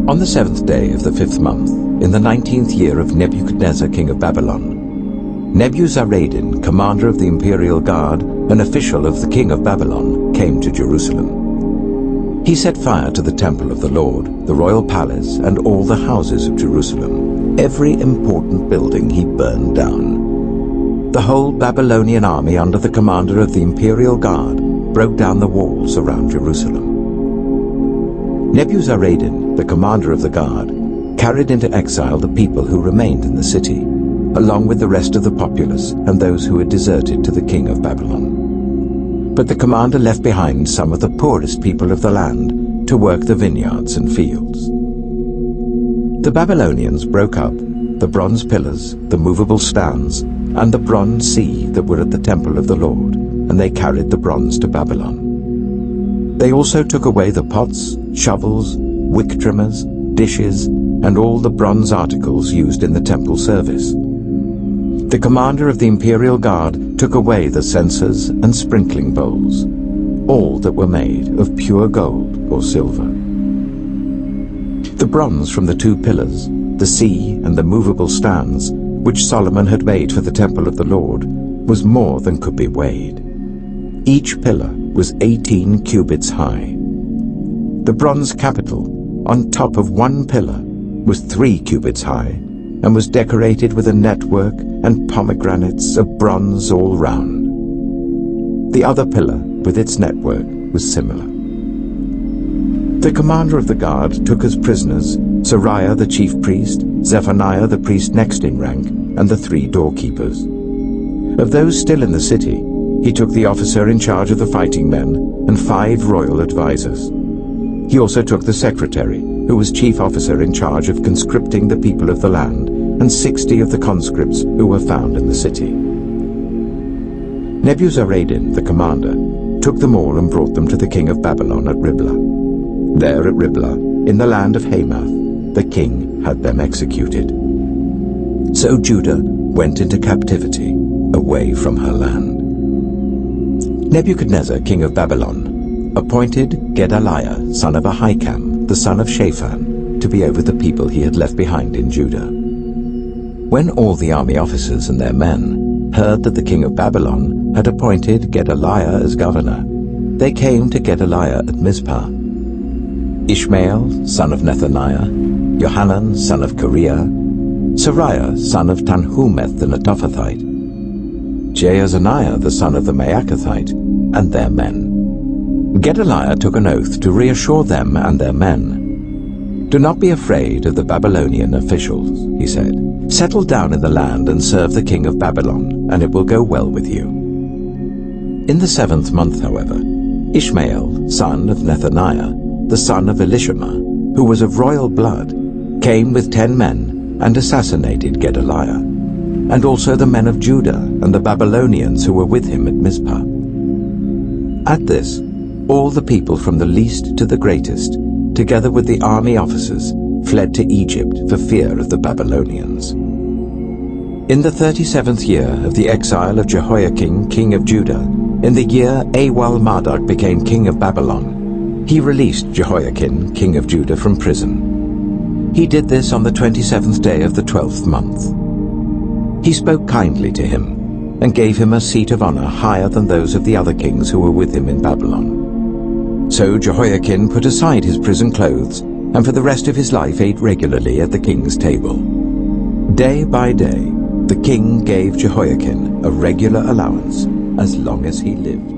[SPEAKER 1] On the 7th day of the 5th month, in the 19th year of Nebuchadnezzar king of Babylon, Nebuzaradan, commander of the imperial guard, an official of the king of Babylon, came to Jerusalem. He set fire to the temple of the Lord, the royal palace, and all the houses of Jerusalem. Every important building he burned down. The whole Babylonian army under the commander of the imperial guard broke down the walls around Jerusalem. Nebuzaradan, the commander of the guard, carried into exile the people who remained in the city, along with the rest of the populace and those who had deserted to the king of Babylon. But the commander left behind some of the poorest people of the land to work the vineyards and fields. The Babylonians broke up the bronze pillars, the movable stands, and the bronze sea that were at the temple of the Lord, and they carried the bronze to Babylon. They also took away the pots, shovels, wick trimmers, dishes, and all the bronze articles used in the temple service. The commander of the imperial guard took away the censers and sprinkling bowls, all that were made of pure gold or silver. The bronze from the 2 pillars, the sea and the movable stands, which Solomon had made for the temple of the Lord, was more than could be weighed. Each pillar was 18 cubits high. The bronze capital, on top of one pillar, was 3 cubits high, and was decorated with a network and pomegranates of bronze all round. The other pillar, with its network, was similar. The commander of the guard took as prisoners Seraiah the chief priest, Zephaniah the priest next in rank, and the 3 doorkeepers. Of those still in the city, he took the officer in charge of the fighting men and 5 royal advisers. He also took the secretary, who was chief officer in charge of conscripting the people of the land, and 60 of the conscripts who were found in the city. Nebuzaradan, the commander, took them all and brought them to the king of Babylon at Riblah. There at Riblah, in the land of Hamath, the king had them executed. So Judah went into captivity away from her land. Nebuchadnezzar, king of Babylon, appointed Gedaliah, son of Ahikam, the son of Shaphan, to be over the people he had left behind in Judah. When all the army officers and their men heard that the king of Babylon had appointed Gedaliah as governor, they came to Gedaliah at Mizpah. Ishmael, son of Nethaniah, Johanan, son of Kareah, Seraiah, son of Tanhumeth the Netophathite, Jaazaniah, the son of the Maacathite, and their men. Gedaliah took an oath to reassure them and their men. "Do not be afraid of the Babylonian officials," he said. "Settle down in the land and serve the king of Babylon, and it will go well with you." In the 7th month, however, Ishmael, son of Nethaniah, the son of Elishama, who was of royal blood, came with 10 men and assassinated Gedaliah. and also the men of Judah and the Babylonians who were with him at Mizpah. At this, all the people from the least to the greatest, together with the army officers, fled to Egypt for fear of the Babylonians. In the 37th year of the exile of Jehoiakim, king of Judah, in the year Awal-Marduk became king of Babylon, he released Jehoiakim, king of Judah, from prison. He did this on the 27th day of the 12th month. He spoke kindly to him, and gave him a seat of honor higher than those of the other kings who were with him in Babylon. So Jehoiakim put aside his prison clothes, and for the rest of his life ate regularly at the king's table. Day by day, the king gave Jehoiakim a regular allowance as long as he lived.